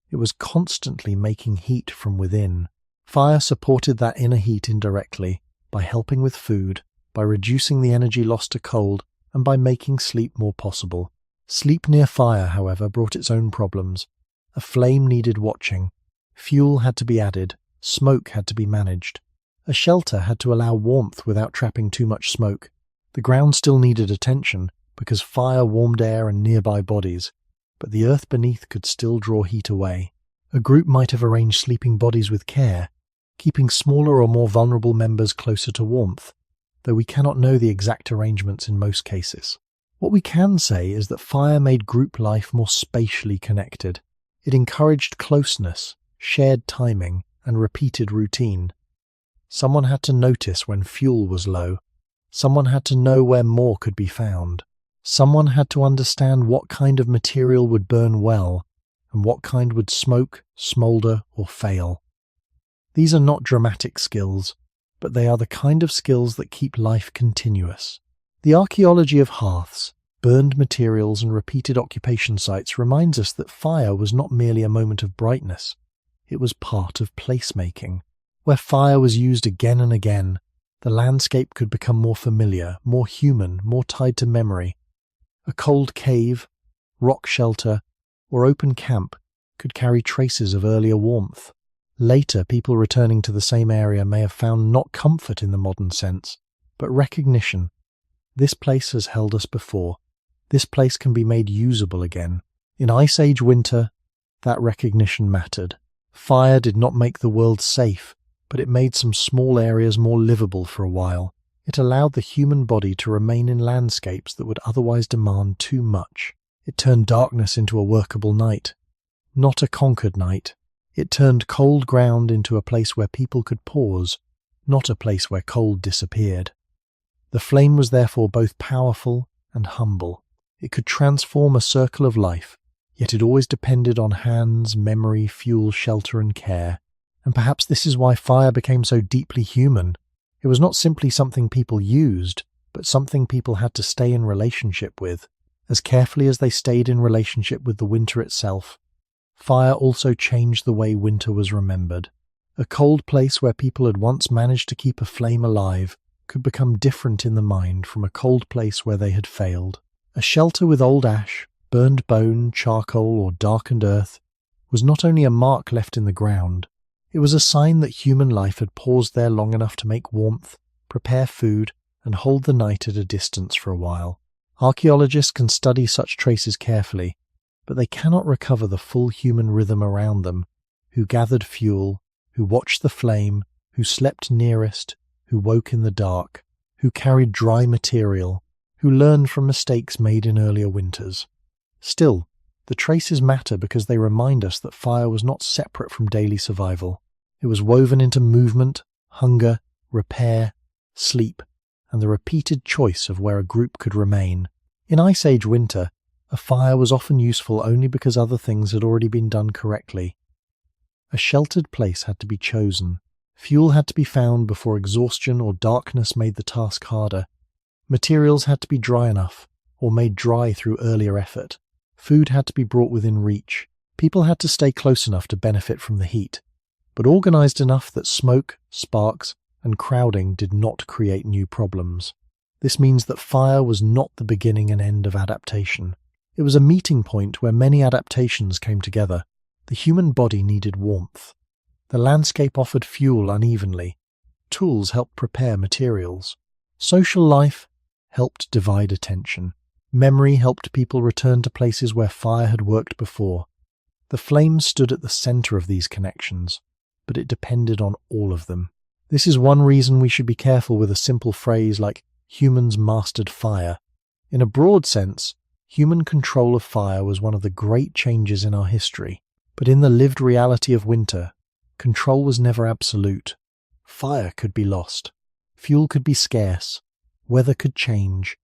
it was constantly making heat from within. Fire supported that inner heat indirectly by helping with food, by reducing the energy lost to cold, and by making sleep more possible. Sleep near fire, however, brought its own problems. A flame needed watching. Fuel had to be added. Smoke had to be managed. A shelter had to allow warmth without trapping too much smoke. The ground still needed attention, because fire warmed air and nearby bodies, but the earth beneath could still draw heat away. A group might have arranged sleeping bodies with care, keeping smaller or more vulnerable members closer to warmth, though we cannot know the exact arrangements in most cases. What we can say is that fire made group life more spatially connected. It encouraged closeness, shared timing, and repeated routine. Someone had to notice when fuel was low. Someone had to know where more could be found. Someone had to understand what kind of material would burn well, and what kind would smoke, smolder, or fail. These are not dramatic skills, but they are the kind of skills that keep life continuous. The archaeology of hearths, burned materials, and repeated occupation sites reminds us that fire was not merely a moment of brightness. It was part of placemaking. Where fire was used again and again, the landscape could become more familiar, more human, more tied to memory. A cold cave, rock shelter, or open camp could carry traces of earlier warmth. Later, people returning to the same area may have found not comfort in the modern sense, but recognition. This place has held us before. This place can be made usable again. In Ice Age winter, that recognition mattered. Fire did not make the world safe, but it made some small areas more livable for a while. It allowed the human body to remain in landscapes that would otherwise demand too much. It turned darkness into a workable night. Not a conquered night. It turned cold ground into a place where people could pause, not a place where cold disappeared. The flame was therefore both powerful and humble. It could transform a circle of life, yet it always depended on hands, memory, fuel, shelter, and care. And perhaps this is why fire became so deeply human. It was not simply something people used, but something people had to stay in relationship with. As carefully as they stayed in relationship with the winter itself, fire also changed the way winter was remembered. A cold place where people had once managed to keep a flame alive could become different in the mind from a cold place where they had failed. A shelter with old ash, burned bone, charcoal, or darkened earth was not only a mark left in the ground, it was a sign that human life had paused there long enough to make warmth, prepare food, and hold the night at a distance for a while. Archaeologists can study such traces carefully, but they cannot recover the full human rhythm around them, who gathered fuel, who watched the flame, who slept nearest, who woke in the dark, who carried dry material, who learned from mistakes made in earlier winters. Still, the traces matter because they remind us that fire was not separate from daily survival. It was woven into movement, hunger, repair, sleep, and the repeated choice of where a group could remain. In Ice Age winter, a fire was often useful only because other things had already been done correctly. A sheltered place had to be chosen. Fuel had to be found before exhaustion or darkness made the task harder. Materials had to be dry enough, or made dry through earlier effort. Food had to be brought within reach. People had to stay close enough to benefit from the heat, but organized enough that smoke, sparks, and crowding did not create new problems. This means that fire was not the beginning and end of adaptation. It was a meeting point where many adaptations came together. The human body needed warmth. The landscape offered fuel unevenly. Tools helped prepare materials. Social life helped divide attention. Memory helped people return to places where fire had worked before. The flame stood at the center of these connections, but it depended on all of them. This is one reason we should be careful with a simple phrase like humans mastered fire. In a broad sense, human control of fire was one of the great changes in our history. But in the lived reality of winter, control was never absolute. Fire could be lost. Fuel could be scarce. Weather could change.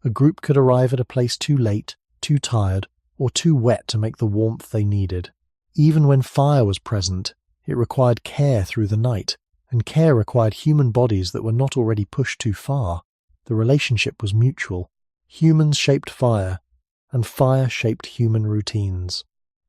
A group could arrive at a place too late, too tired, or too wet to make the warmth they needed. Even when fire was present, it required care through the night, and care required human bodies that were not already pushed too far. The relationship was mutual. Humans shaped fire, and fire shaped human routines.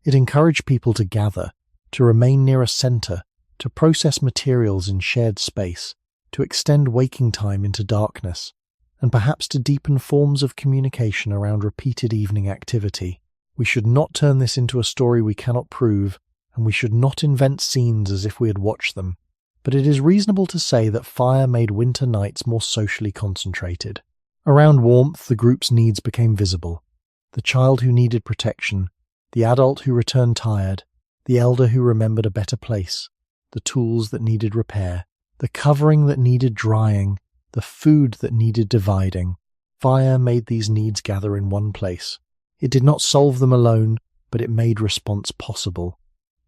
It encouraged people to gather, to remain near a center, to process materials in shared space, to extend waking time into darkness, and perhaps to deepen forms of communication around repeated evening activity. We should not turn this into a story we cannot prove, and we should not invent scenes as if we had watched them. But it is reasonable to say that fire made winter nights more socially concentrated. Around warmth, the group's needs became visible. The child who needed protection, the adult who returned tired, the elder who remembered a better place, the tools that needed repair, the covering that needed drying, the food that needed dividing. Fire made these needs gather in one place. It did not solve them alone, but it made response possible.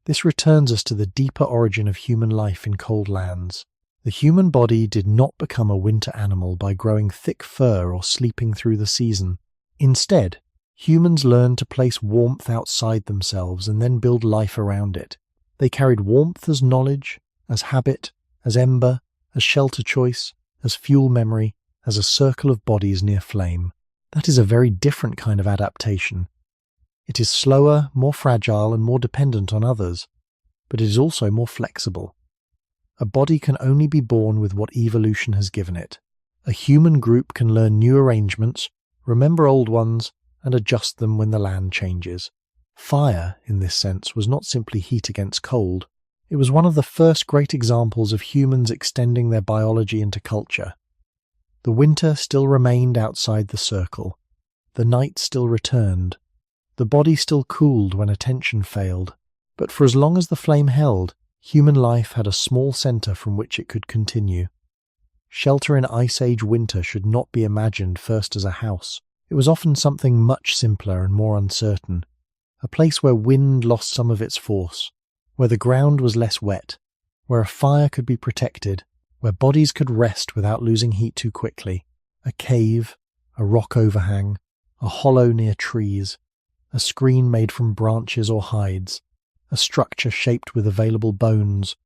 This returns us to the deeper origin of human life in cold lands. The human body did not become a winter animal by growing thick fur or sleeping through the season. Instead, humans learned to place warmth outside themselves and then build life around it. They carried warmth as knowledge, as habit, as ember, as shelter choice, as fuel memory, as a circle of bodies near flame. That is a very different kind of adaptation. It is slower, more fragile, and more dependent on others, but it is also more flexible. A body can only be born with what evolution has given it. A human group can learn new arrangements, remember old ones, and adjust them when the land changes. Fire, in this sense, was not simply heat against cold. It was one of the first great examples of humans extending their biology into culture. The winter still remained outside the circle. The night still returned. The body still cooled when attention failed. But for as long as the flame held, human life had a small center from which it could continue. Shelter in Ice Age winter should not be imagined first as a house, It was often something much simpler and more uncertain. A place where wind lost some of its force, where the ground was less wet, where a fire could be protected, where bodies could rest without losing heat too quickly. A cave, a rock overhang, a hollow near trees, a screen made from branches or hides, a structure shaped with available bones,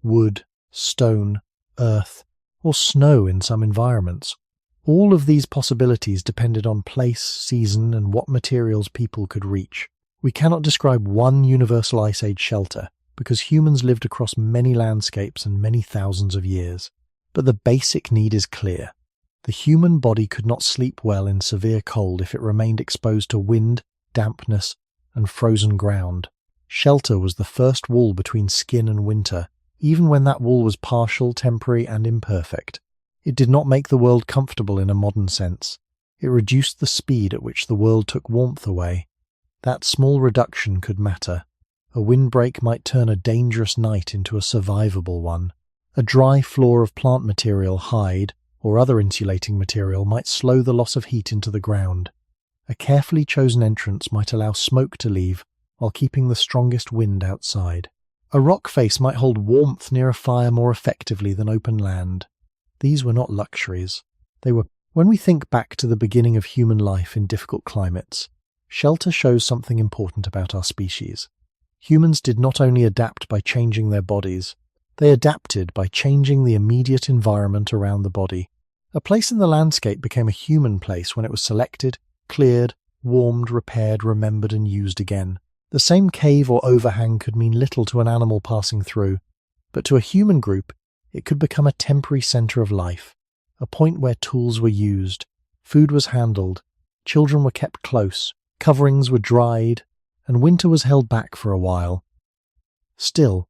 wood, stone, earth, or snow in some environments. All of these possibilities depended on place, season, and what materials people could reach. We cannot describe one universal Ice Age shelter, because humans lived across many landscapes and many thousands of years. But the basic need is clear. The human body could not sleep well in severe cold if it remained exposed to wind, dampness, and frozen ground. Shelter was the first wall between skin and winter, even when that wall was partial, temporary, and imperfect. It did not make the world comfortable in a modern sense. It reduced the speed at which the world took warmth away. That small reduction could matter. A windbreak might turn a dangerous night into a survivable one. A dry floor of plant material, hide, or other insulating material might slow the loss of heat into the ground. A carefully chosen entrance might allow smoke to leave while keeping the strongest wind outside. A rock face might hold warmth near a fire more effectively than open land. These were not luxuries. They were. When we think back to the beginning of human life in difficult climates, shelter shows something important about our species. Humans did not only adapt by changing their bodies, they adapted by changing the immediate environment around the body. A place in the landscape became a human place when it was selected, cleared, warmed, repaired, remembered, and used again. The same cave or overhang could mean little to an animal passing through, but to a human group, it could become a temporary center of life, a point where tools were used, food was handled, children were kept close, coverings were dried, and winter was held back for a while. Still,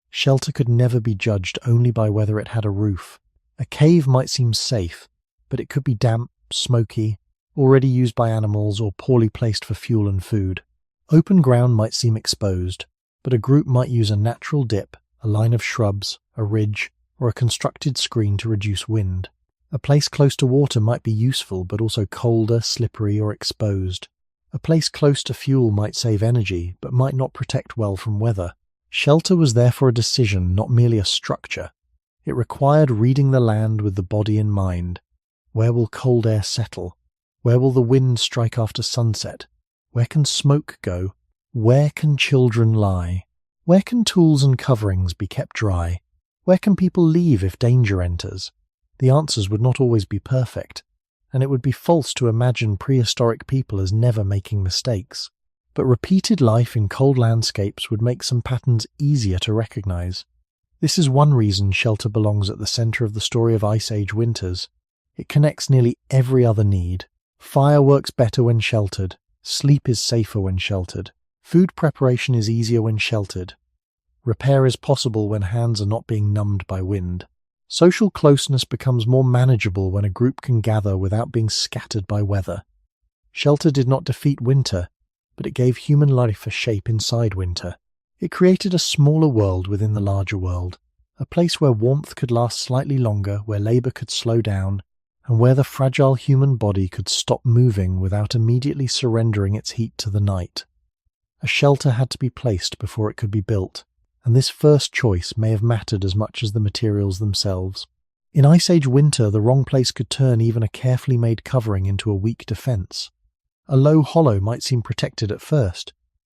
shelter could never be judged only by whether it had a roof. A cave might seem safe, but it could be damp, smoky, already used by animals, or poorly placed for fuel and food. Open ground might seem exposed, but a group might use a natural dip, a line of shrubs, a ridge, or a constructed screen to reduce wind. A place close to water might be useful, but also colder, slippery, or exposed. A place close to fuel might save energy, but might not protect well from weather. Shelter was therefore a decision, not merely a structure. It required reading the land with the body in mind. Where will cold air settle? Where will the wind strike after sunset? Where can smoke go? Where can children lie? Where can tools and coverings be kept dry? Where can people leave if danger enters? The answers would not always be perfect, and it would be false to imagine prehistoric people as never making mistakes. But repeated life in cold landscapes would make some patterns easier to recognize. This is one reason shelter belongs at the center of the story of Ice Age winters. It connects nearly every other need. Fire works better when sheltered. Sleep is safer when sheltered. Food preparation is easier when sheltered. Repair is possible when hands are not being numbed by wind. Social closeness becomes more manageable when a group can gather without being scattered by weather. Shelter did not defeat winter, but it gave human life a shape inside winter. It created a smaller world within the larger world, a place where warmth could last slightly longer, where labor could slow down, and where the fragile human body could stop moving without immediately surrendering its heat to the night. A shelter had to be placed before it could be built, and this first choice may have mattered as much as the materials themselves. In Ice Age winter, the wrong place could turn even a carefully made covering into a weak defense. A low hollow might seem protected at first,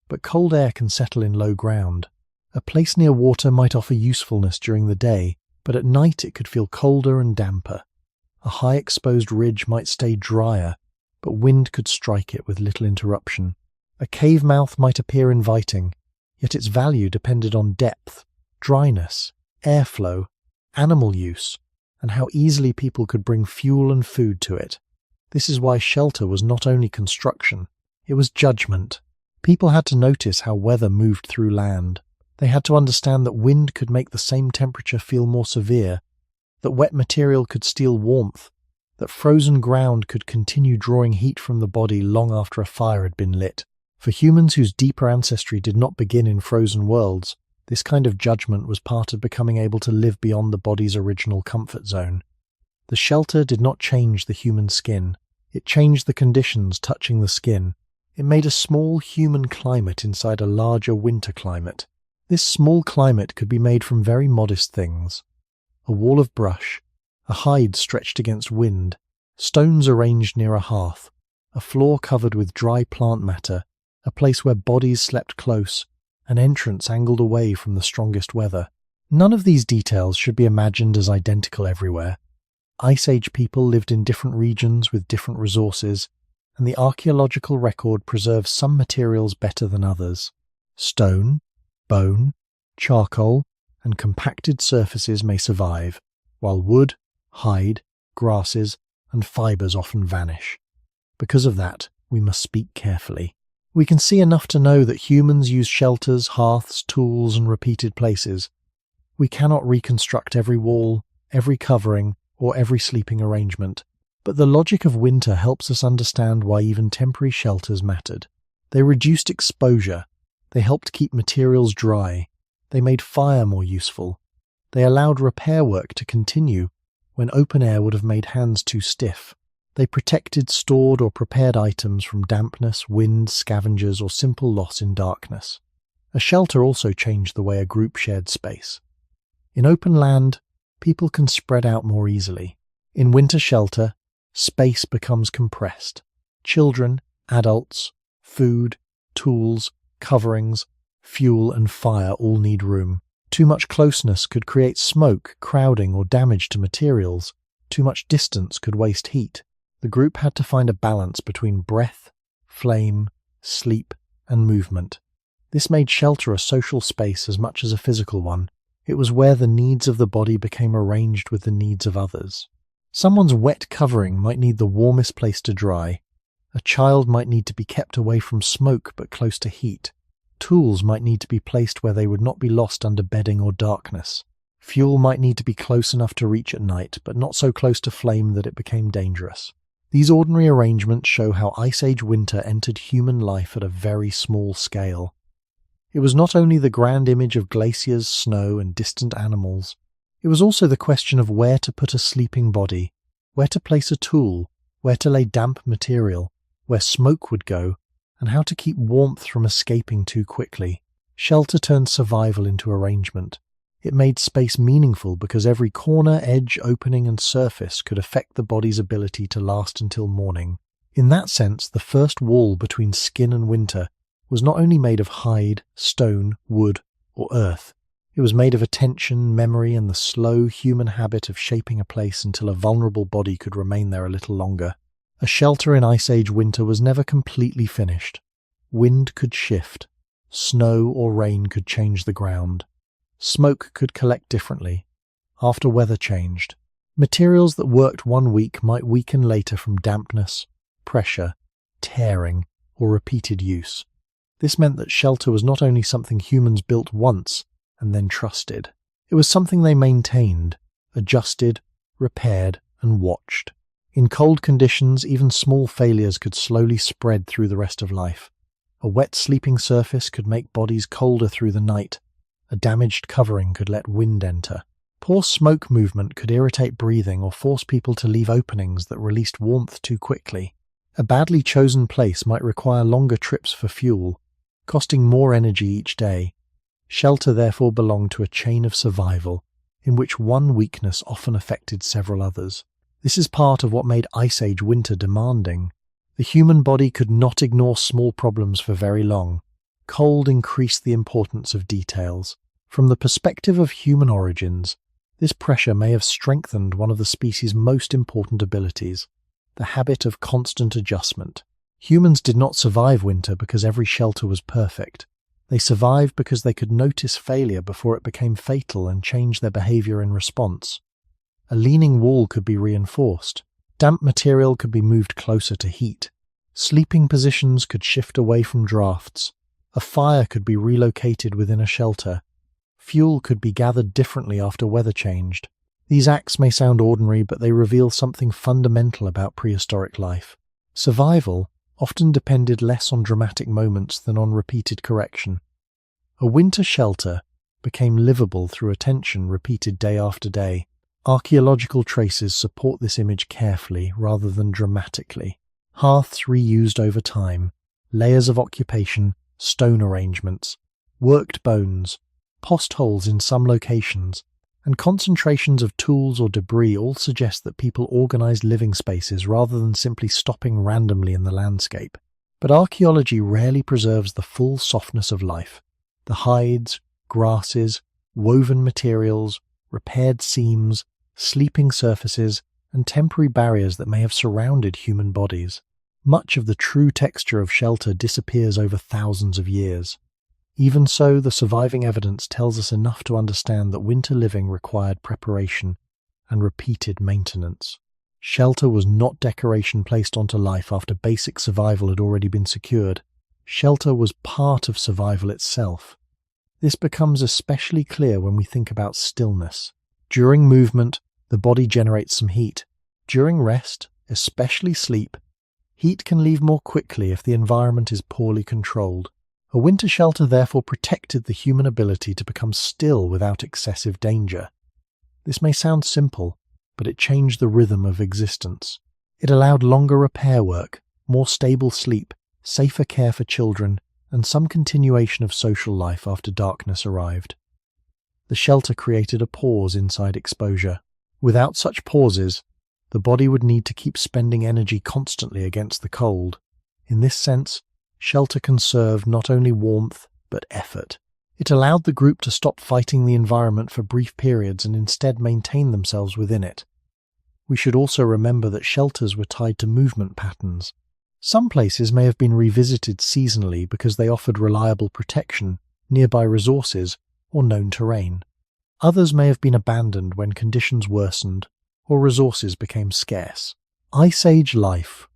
but cold air can settle in low ground. A place near water might offer usefulness during the day, but at night it could feel colder and damper. A high exposed ridge might stay drier, but wind could strike it with little interruption. A cave mouth might appear inviting, yet its value depended on depth, dryness, airflow, animal use, and how easily people could bring fuel and food to it. This is why shelter was not only construction, it was judgment. People had to notice how weather moved through land. They had to understand that wind could make the same temperature feel more severe, that wet material could steal warmth, that frozen ground could continue drawing heat from the body long after a fire had been lit. For humans whose deeper ancestry did not begin in frozen worlds, this kind of judgment was part of becoming able to live beyond the body's original comfort zone. The shelter did not change the human skin, It changed the conditions touching the skin. It made a small human climate inside a larger winter climate. This small climate could be made from very modest things. A wall of brush, a hide stretched against wind, stones arranged near a hearth, a floor covered with dry plant matter, a place where bodies slept close, an entrance angled away from the strongest weather. None of these details should be imagined as identical everywhere. Ice Age people lived in different regions with different resources, and the archaeological record preserves some materials better than others. Stone, bone, charcoal, and compacted surfaces may survive, while wood, hide, grasses, and fibers often vanish. Because of that, we must speak carefully. We can see enough to know that humans used shelters, hearths, tools, and repeated places. We cannot reconstruct every wall, every covering, or every sleeping arrangement, but the logic of winter helps us understand why even temporary shelters mattered. They reduced exposure, they helped keep materials dry, they made fire more useful, they allowed repair work to continue when open air would have made hands too stiff. They protected stored or prepared items from dampness, wind, scavengers, or simple loss in darkness. A shelter also changed the way a group shared space. In open land, people can spread out more easily. In winter shelter, space becomes compressed. Children, adults, food, tools, coverings, fuel, and fire all need room. Too much closeness could create smoke, crowding, or damage to materials. Too much distance could waste heat. The group had to find a balance between breath, flame, sleep, and movement. This made shelter a social space as much as a physical one. It was where the needs of the body became arranged with the needs of others. Someone's wet covering might need the warmest place to dry. A child might need to be kept away from smoke but close to heat. Tools might need to be placed where they would not be lost under bedding or darkness. Fuel might need to be close enough to reach at night, but not so close to flame that it became dangerous. These ordinary arrangements show how Ice Age winter entered human life at a very small scale. It was not only the grand image of glaciers, snow, and distant animals. It was also the question of where to put a sleeping body, where to place a tool, where to lay damp material, where smoke would go, and how to keep warmth from escaping too quickly. Shelter turned survival into arrangement. It made space meaningful because every corner, edge, opening, and surface could affect the body's ability to last until morning. In that sense, the first wall between skin and winter was not only made of hide, stone, wood, or earth. It was made of attention, memory, and the slow human habit of shaping a place until a vulnerable body could remain there a little longer. A shelter in Ice Age winter was never completely finished. Wind could shift. Snow or rain could change the ground. Smoke could collect differently. After weather changed, materials that worked one week might weaken later from dampness, pressure, tearing, or repeated use. This meant that shelter was not only something humans built once and then trusted. It was something they maintained, adjusted, repaired, and watched. In cold conditions, even small failures could slowly spread through the rest of life. A wet sleeping surface could make bodies colder through the night. A damaged covering could let wind enter. Poor smoke movement could irritate breathing or force people to leave openings that released warmth too quickly. A badly chosen place might require longer trips for fuel, costing more energy each day. Shelter therefore belonged to a chain of survival, in which one weakness often affected several others. This is part of what made Ice Age winter demanding. The human body could not ignore small problems for very long. Cold increased the importance of details. From the perspective of human origins, this pressure may have strengthened one of the species' most important abilities, the habit of constant adjustment. Humans did not survive winter because every shelter was perfect. They survived because they could notice failure before it became fatal and change their behavior in response. A leaning wall could be reinforced. Damp material could be moved closer to heat. Sleeping positions could shift away from drafts. A fire could be relocated within a shelter. Fuel could be gathered differently after weather changed. These acts may sound ordinary, but they reveal something fundamental about prehistoric life. Survival often depended less on dramatic moments than on repeated correction. A winter shelter became livable through attention repeated day after day. Archaeological traces support this image carefully rather than dramatically. Hearths reused over time, layers of occupation, stone arrangements, worked bones, post holes in some locations, and concentrations of tools or debris all suggest that people organized living spaces rather than simply stopping randomly in the landscape. But archaeology rarely preserves the full softness of life. The hides, grasses, woven materials, repaired seams, sleeping surfaces, and temporary barriers that may have surrounded human bodies. Much of the true texture of shelter disappears over thousands of years. Even so, the surviving evidence tells us enough to understand that winter living required preparation and repeated maintenance. Shelter was not decoration placed onto life after basic survival had already been secured. Shelter was part of survival itself. This becomes especially clear when we think about stillness. During movement, the body generates some heat. During rest, especially sleep, heat can leave more quickly if the environment is poorly controlled. A winter shelter therefore protected the human ability to become still without excessive danger. This may sound simple, but it changed the rhythm of existence. It allowed longer repair work, more stable sleep, safer care for children, and some continuation of social life after darkness arrived. The shelter created a pause inside exposure. Without such pauses, the body would need to keep spending energy constantly against the cold. In this sense, shelter conserved not only warmth, but effort. It allowed the group to stop fighting the environment for brief periods and instead maintain themselves within it. We should also remember that shelters were tied to movement patterns. Some places may have been revisited seasonally because they offered reliable protection, nearby resources, or known terrain. Others may have been abandoned when conditions worsened or resources became scarce. Ice Age life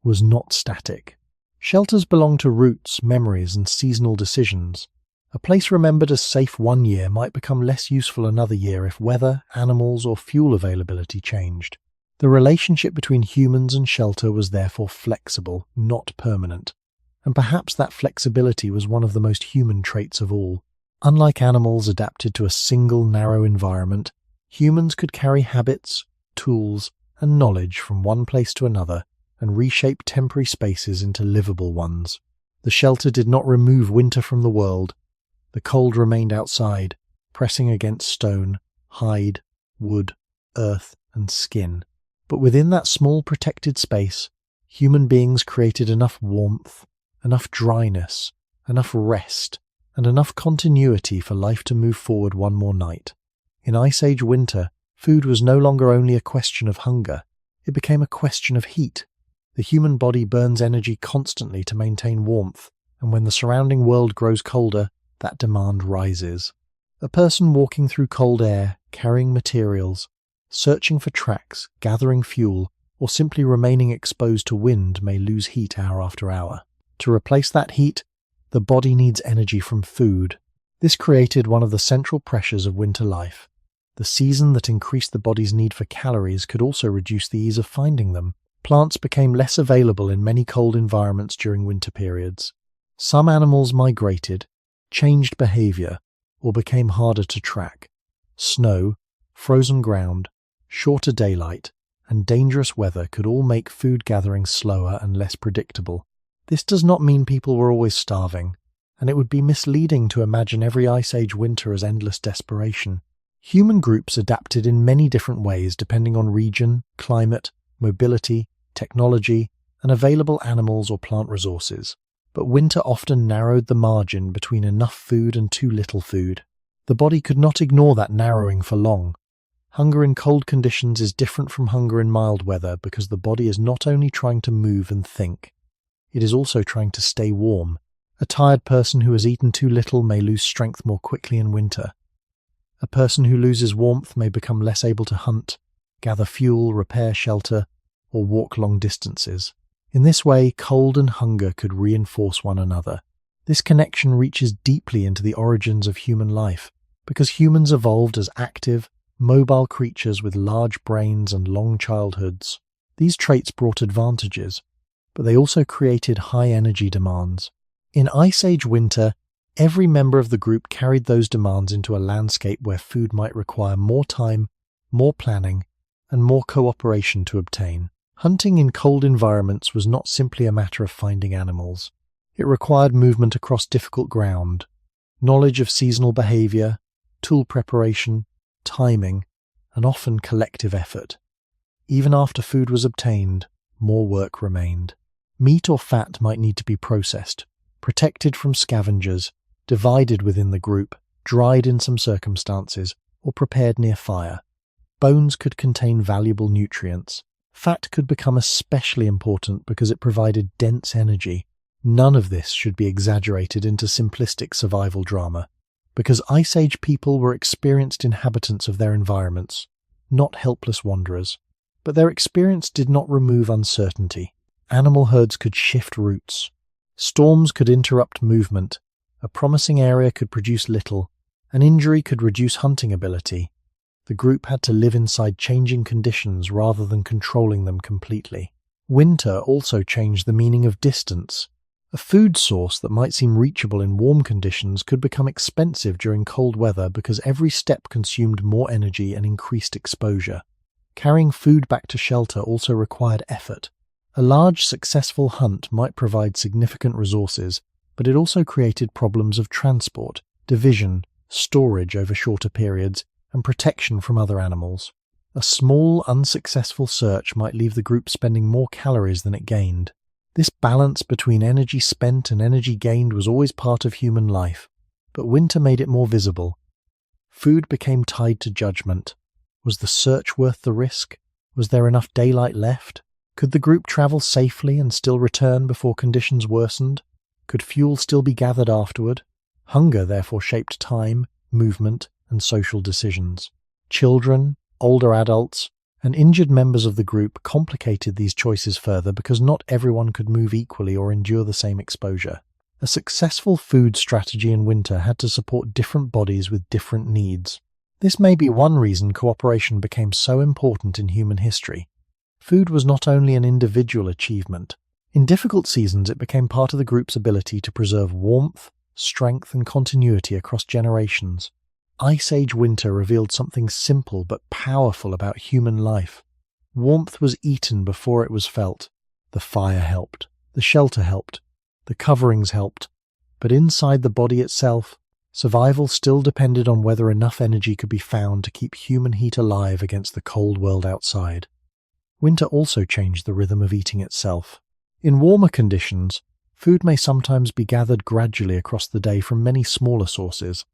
was not static. Shelters belong to roots, memories, and seasonal decisions. A place remembered as safe one year might become less useful another year if weather, animals, or fuel availability changed. The relationship between humans and shelter was therefore flexible, not permanent. And perhaps that flexibility was one of the most human traits of all. Unlike animals adapted to a single narrow environment, humans could carry habits, tools, and knowledge from one place to another and reshape temporary spaces into livable ones. The shelter did not remove winter from the world. The cold remained outside, pressing against stone, hide, wood, earth, and skin. But within that small protected space, human beings created enough warmth, enough dryness, enough rest, and enough continuity for life to move forward one more night. In Ice Age winter, food was no longer only a question of hunger, it became a question of heat. The human body burns energy constantly to maintain warmth, and when the surrounding world grows colder, that demand rises. A person walking through cold air, carrying materials, searching for tracks, gathering fuel, or simply remaining exposed to wind may lose heat hour after hour. To replace that heat, the body needs energy from food. This created one of the central pressures of winter life. The season that increased the body's need for calories could also reduce the ease of finding them. Plants became less available in many cold environments during winter periods. Some animals migrated, changed behavior, or became harder to track. Snow, frozen ground, shorter daylight, and dangerous weather could all make food gathering slower and less predictable. This does not mean people were always starving, and it would be misleading to imagine every Ice Age winter as endless desperation. Human groups adapted in many different ways depending on region, climate, mobility, technology, and available animals or plant resources. But winter often narrowed the margin between enough food and too little food. The body could not ignore that narrowing for long. Hunger in cold conditions is different from hunger in mild weather because the body is not only trying to move and think, it is also trying to stay warm. A tired person who has eaten too little may lose strength more quickly in winter. A person who loses warmth may become less able to hunt, gather fuel, repair shelter, or walk long distances. In this way, cold and hunger could reinforce one another. This connection reaches deeply into the origins of human life, because humans evolved as active, mobile creatures with large brains and long childhoods. These traits brought advantages, but they also created high energy demands. In Ice Age winter, every member of the group carried those demands into a landscape where food might require more time, more planning, and more cooperation to obtain. Hunting in cold environments was not simply a matter of finding animals. It required movement across difficult ground, knowledge of seasonal behavior, tool preparation, timing, and often collective effort. Even after food was obtained, more work remained. Meat or fat might need to be processed, protected from scavengers, divided within the group, dried in some circumstances, or prepared near fire. Bones could contain valuable nutrients. Fat could become especially important because it provided dense energy. None of this should be exaggerated into simplistic survival drama, because Ice Age people were experienced inhabitants of their environments, not helpless wanderers. But their experience did not remove uncertainty. Animal herds could shift routes. Storms could interrupt movement. A promising area could produce little. An injury could reduce hunting ability. The group had to live inside changing conditions rather than controlling them completely. Winter also changed the meaning of distance. A food source that might seem reachable in warm conditions could become expensive during cold weather because every step consumed more energy and increased exposure. Carrying food back to shelter also required effort. A large, successful hunt might provide significant resources, but it also created problems of transport, division, storage over shorter periods, and protection from other animals. A small, unsuccessful search might leave the group spending more calories than it gained. This balance between energy spent and energy gained was always part of human life, but winter made it more visible. Food became tied to judgment. Was the search worth the risk? Was there enough daylight left? Could the group travel safely and still return before conditions worsened? Could fuel still be gathered afterward? Hunger therefore shaped time, movement, and social decisions. Children, older adults, and injured members of the group complicated these choices further because not everyone could move equally or endure the same exposure. A successful food strategy in winter had to support different bodies with different needs. This may be one reason cooperation became so important in human history. Food was not only an individual achievement. In difficult seasons, it became part of the group's ability to preserve warmth, strength, and continuity across generations. Ice Age winter revealed something simple but powerful about human life. Warmth was eaten before it was felt. The fire helped. The shelter helped. The coverings helped. But inside the body itself, survival still depended on whether enough energy could be found to keep human heat alive against the cold world outside. Winter also changed the rhythm of eating itself. In warmer conditions, food may sometimes be gathered gradually across the day from many smaller sources.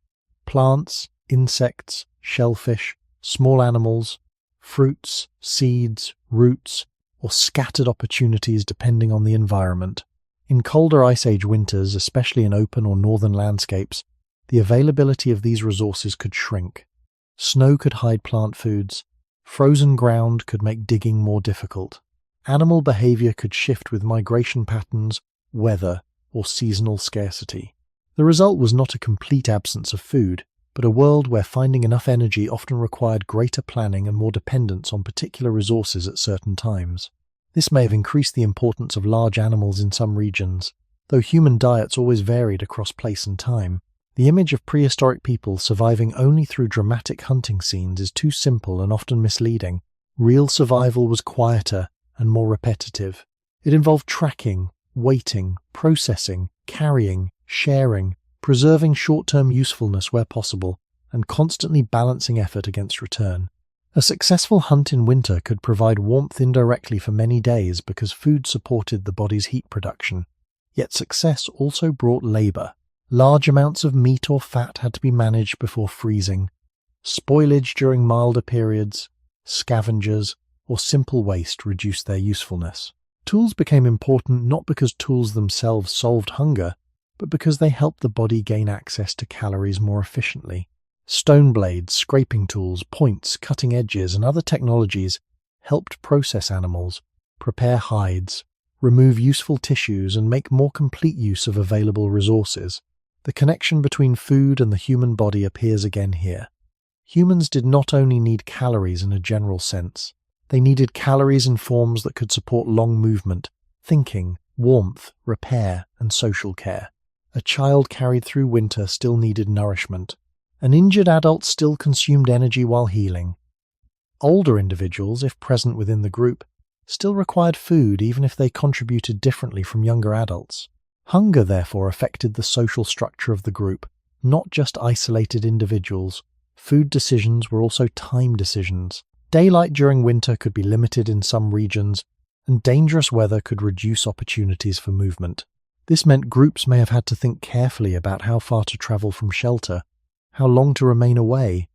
Plants, insects, shellfish, small animals, fruits, seeds, roots, or scattered opportunities depending on the environment. In colder Ice Age winters, especially in open or northern landscapes, the availability of these resources could shrink. Snow could hide plant foods. Frozen ground could make digging more difficult. Animal behavior could shift with migration patterns, weather, or seasonal scarcity. The result was not a complete absence of food, but a world where finding enough energy often required greater planning and more dependence on particular resources at certain times. This may have increased the importance of large animals in some regions, though human diets always varied across place and time. The image of prehistoric people surviving only through dramatic hunting scenes is too simple and often misleading. Real survival was quieter and more repetitive. It involved tracking, waiting, processing, carrying, sharing, preserving short-term usefulness where possible, and constantly balancing effort against return. A successful hunt in winter could provide warmth indirectly for many days because food supported the body's heat production. Yet success also brought labor. Large amounts of meat or fat had to be managed before freezing. Spoilage during milder periods, scavengers, or simple waste reduced their usefulness. Tools became important not because tools themselves solved hunger, but because they helped the body gain access to calories more efficiently. Stone blades, scraping tools, points, cutting edges, and other technologies helped process animals, prepare hides, remove useful tissues, and make more complete use of available resources. The connection between food and the human body appears again here. Humans did not only need calories in a general sense. They needed calories in forms that could support long movement, thinking, warmth, repair, and social care. A child carried through winter still needed nourishment. An injured adult still consumed energy while healing. Older individuals, if present within the group, still required food even if they contributed differently from younger adults. Hunger, therefore, affected the social structure of the group, not just isolated individuals. Food decisions were also time decisions. Daylight during winter could be limited in some regions, and dangerous weather could reduce opportunities for movement. This meant groups may have had to think carefully about how far to travel from shelter, how long to remain away,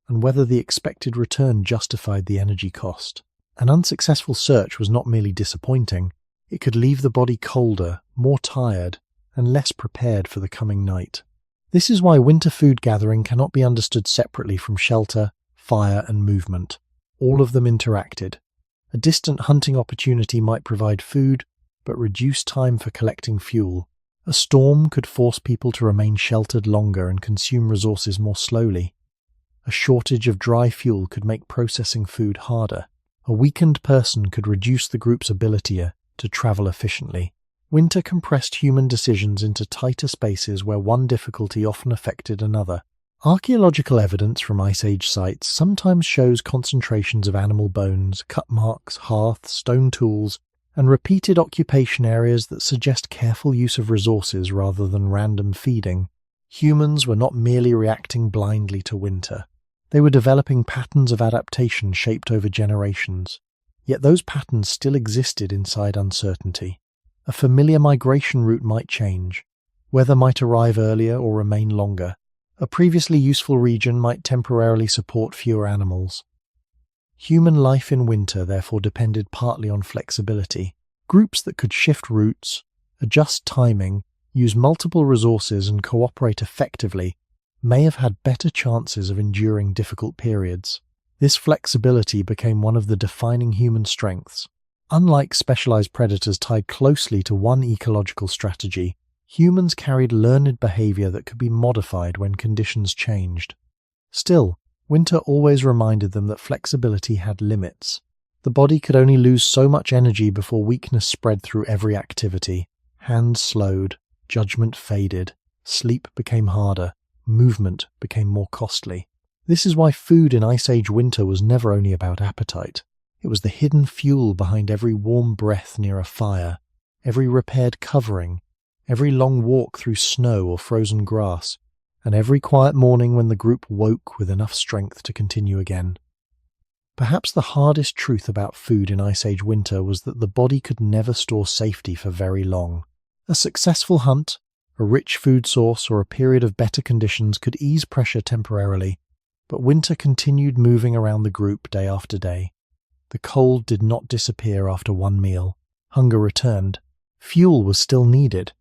and whether the expected return justified the energy cost. An unsuccessful search was not merely disappointing, it could leave the body colder, more tired, and less prepared for the coming night. This is why winter food gathering cannot be understood separately from shelter, fire, and movement. All of them interacted. A distant hunting opportunity might provide food, but reduce time for collecting fuel. A storm could force people to remain sheltered longer and consume resources more slowly. A shortage of dry fuel could make processing food harder. A weakened person could reduce the group's ability to travel efficiently. Winter compressed human decisions into tighter spaces where one difficulty often affected another. Archaeological evidence from Ice Age sites sometimes shows concentrations of animal bones, cut marks, hearths, stone tools, and repeated occupation areas that suggest careful use of resources rather than random feeding. Humans were not merely reacting blindly to winter. They were developing patterns of adaptation shaped over generations. Yet those patterns still existed inside uncertainty. A familiar migration route might change. Weather might arrive earlier or remain longer. A previously useful region might temporarily support fewer animals. Human life in winter therefore depended partly on flexibility. Groups that could shift routes, adjust timing, use multiple resources and cooperate effectively may have had better chances of enduring difficult periods. This flexibility became one of the defining human strengths. Unlike specialized predators tied closely to one ecological strategy, humans carried learned behavior that could be modified when conditions changed. Still, winter always reminded them that flexibility had limits. The body could only lose so much energy before weakness spread through every activity. Hands slowed, judgment faded, sleep became harder, movement became more costly. This is why food in Ice Age winter was never only about appetite. It was the hidden fuel behind every warm breath near a fire, every repaired covering, every long walk through snow or frozen grass, and every quiet morning when the group woke with enough strength to continue again. Perhaps the hardest truth about food in Ice Age winter was that the body could never store safety for very long. A successful hunt, a rich food source, or a period of better conditions could ease pressure temporarily, but winter continued moving around the group day after day. The cold did not disappear after one meal. Hunger returned. Fuel was still needed.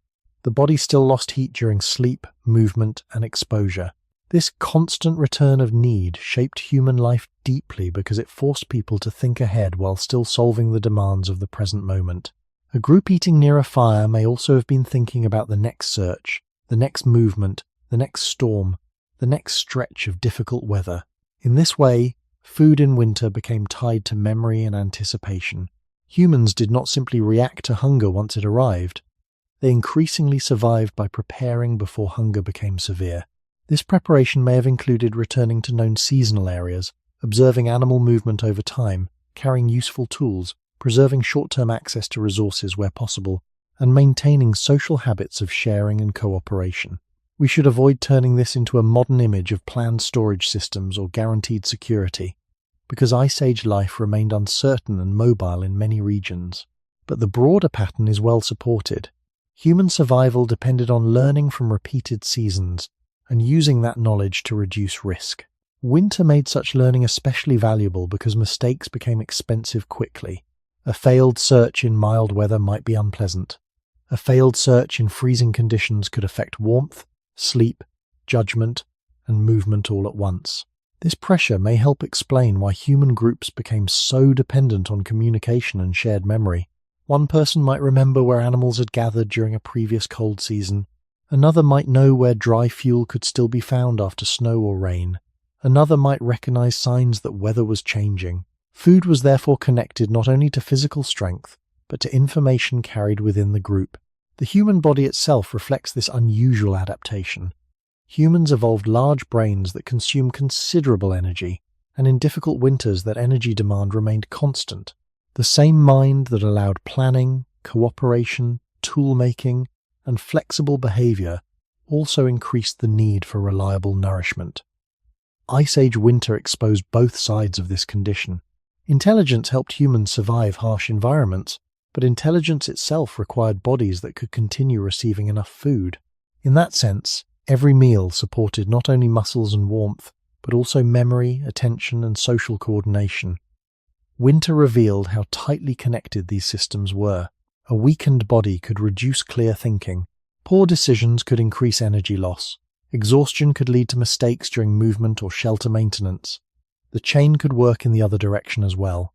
The body still lost heat during sleep, movement, and exposure. This constant return of need shaped human life deeply because it forced people to think ahead while still solving the demands of the present moment. A group eating near a fire may also have been thinking about the next search, the next movement, the next storm, the next stretch of difficult weather. In this way, food in winter became tied to memory and anticipation. Humans did not simply react to hunger once it arrived. They increasingly survived by preparing before hunger became severe. This preparation may have included returning to known seasonal areas, observing animal movement over time, carrying useful tools, preserving short-term access to resources where possible, and maintaining social habits of sharing and cooperation. We should avoid turning this into a modern image of planned storage systems or guaranteed security, because Ice Age life remained uncertain and mobile in many regions. But the broader pattern is well supported. Human survival depended on learning from repeated seasons and using that knowledge to reduce risk. Winter made such learning especially valuable because mistakes became expensive quickly. A failed search in mild weather might be unpleasant. A failed search in freezing conditions could affect warmth, sleep, judgment, and movement all at once. This pressure may help explain why human groups became so dependent on communication and shared memory. One person might remember where animals had gathered during a previous cold season. Another might know where dry fuel could still be found after snow or rain. Another might recognize signs that weather was changing. Food was therefore connected not only to physical strength, but to information carried within the group. The human body itself reflects this unusual adaptation. Humans evolved large brains that consume considerable energy, and in difficult winters that energy demand remained constant. The same mind that allowed planning, cooperation, tool-making, and flexible behavior also increased the need for reliable nourishment. Ice Age winter exposed both sides of this condition. Intelligence helped humans survive harsh environments, but intelligence itself required bodies that could continue receiving enough food. In that sense, every meal supported not only muscles and warmth, but also memory, attention, and social coordination. Winter revealed how tightly connected these systems were. A weakened body could reduce clear thinking. Poor decisions could increase energy loss. Exhaustion could lead to mistakes during movement or shelter maintenance. The chain could work in the other direction as well.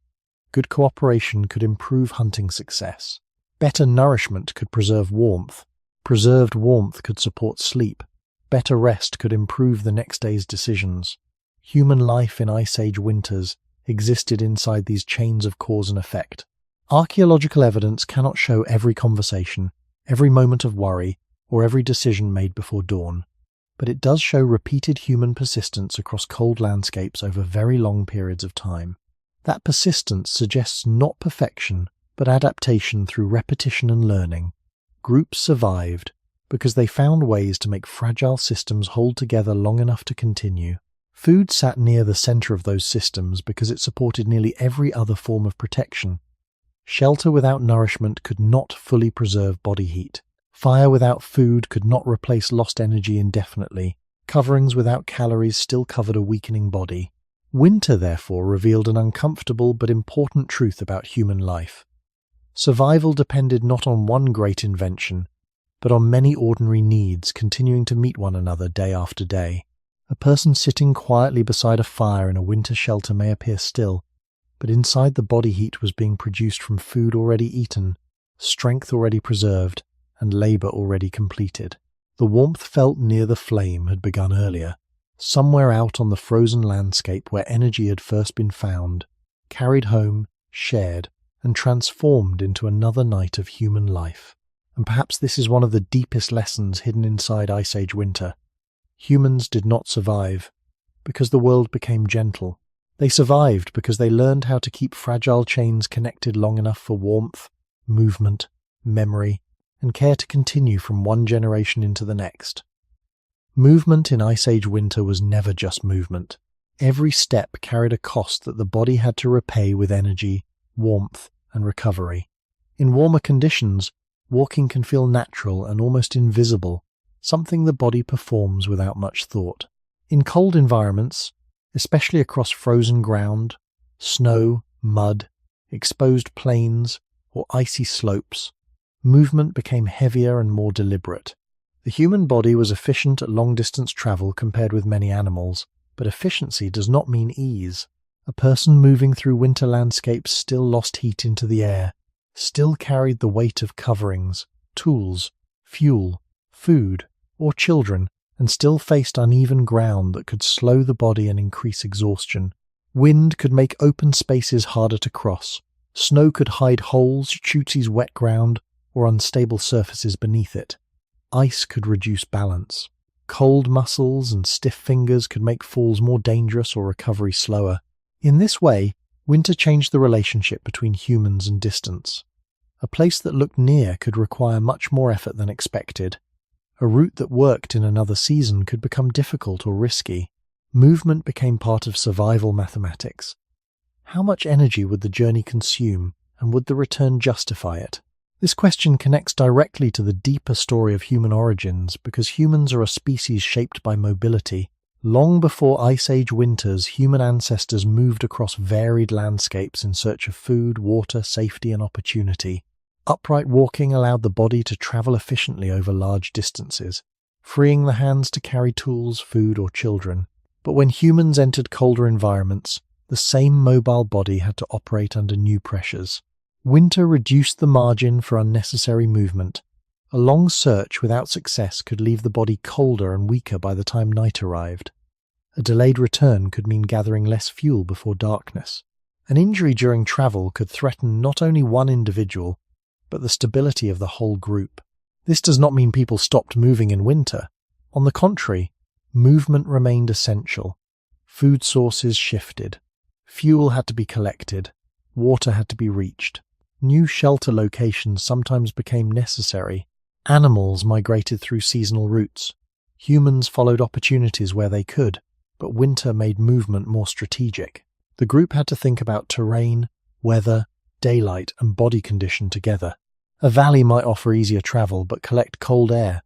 Good cooperation could improve hunting success. Better nourishment could preserve warmth. Preserved warmth could support sleep. Better rest could improve the next day's decisions. Human life in Ice Age winters existed inside these chains of cause and effect. Archaeological evidence cannot show every conversation, every moment of worry, or every decision made before dawn, but it does show repeated human persistence across cold landscapes over very long periods of time. That persistence suggests not perfection, but adaptation through repetition and learning. Groups survived because they found ways to make fragile systems hold together long enough to continue. Food sat near the center of those systems because it supported nearly every other form of protection. Shelter without nourishment could not fully preserve body heat. Fire without food could not replace lost energy indefinitely. Coverings without calories still covered a weakening body. Winter, therefore, revealed an uncomfortable but important truth about human life. Survival depended not on one great invention, but on many ordinary needs continuing to meet one another day after day. A person sitting quietly beside a fire in a winter shelter may appear still, but inside the body heat was being produced from food already eaten, strength already preserved, and labor already completed. The warmth felt near the flame had begun earlier, somewhere out on the frozen landscape where energy had first been found, carried home, shared, and transformed into another night of human life. And perhaps this is one of the deepest lessons hidden inside Ice Age winter. Humans did not survive because the world became gentle. They survived because they learned how to keep fragile chains connected long enough for warmth, movement, memory, and care to continue from one generation into the next. Movement in Ice Age winter was never just movement. Every step carried a cost that the body had to repay with energy, warmth, and recovery. In warmer conditions, walking can feel natural and almost invisible, something the body performs without much thought. In cold environments, especially across frozen ground, snow, mud, exposed plains, or icy slopes, movement became heavier and more deliberate. The human body was efficient at long-distance travel compared with many animals, but efficiency does not mean ease. A person moving through winter landscapes still lost heat into the air, still carried the weight of coverings, tools, fuel, food, or children, and still faced uneven ground that could slow the body and increase exhaustion. Wind could make open spaces harder to cross. Snow could hide holes, Chootsie's wet ground, or unstable surfaces beneath it. Ice could reduce balance. Cold muscles and stiff fingers could make falls more dangerous or recovery slower. In this way, winter changed the relationship between humans and distance. A place that looked near could require much more effort than expected. A route that worked in another season could become difficult or risky. Movement became part of survival mathematics. How much energy would the journey consume, and would the return justify it? This question connects directly to the deeper story of human origins because humans are a species shaped by mobility. Long before Ice Age winters, human ancestors moved across varied landscapes in search of food, water, safety, and opportunity. Upright walking allowed the body to travel efficiently over large distances, freeing the hands to carry tools, food, or children. But when humans entered colder environments, the same mobile body had to operate under new pressures. Winter reduced the margin for unnecessary movement. A long search without success could leave the body colder and weaker by the time night arrived. A delayed return could mean gathering less fuel before darkness. An injury during travel could threaten not only one individual, but the stability of the whole group. This does not mean people stopped moving in winter. On the contrary, movement remained essential. Food sources shifted. Fuel had to be collected. water had to be reached. New shelter locations sometimes became necessary. Animals migrated through seasonal routes. Humans followed opportunities where they could, but winter made movement more strategic. The group had to think about terrain, weather, daylight, and body condition together. A valley might offer easier travel but collect cold air.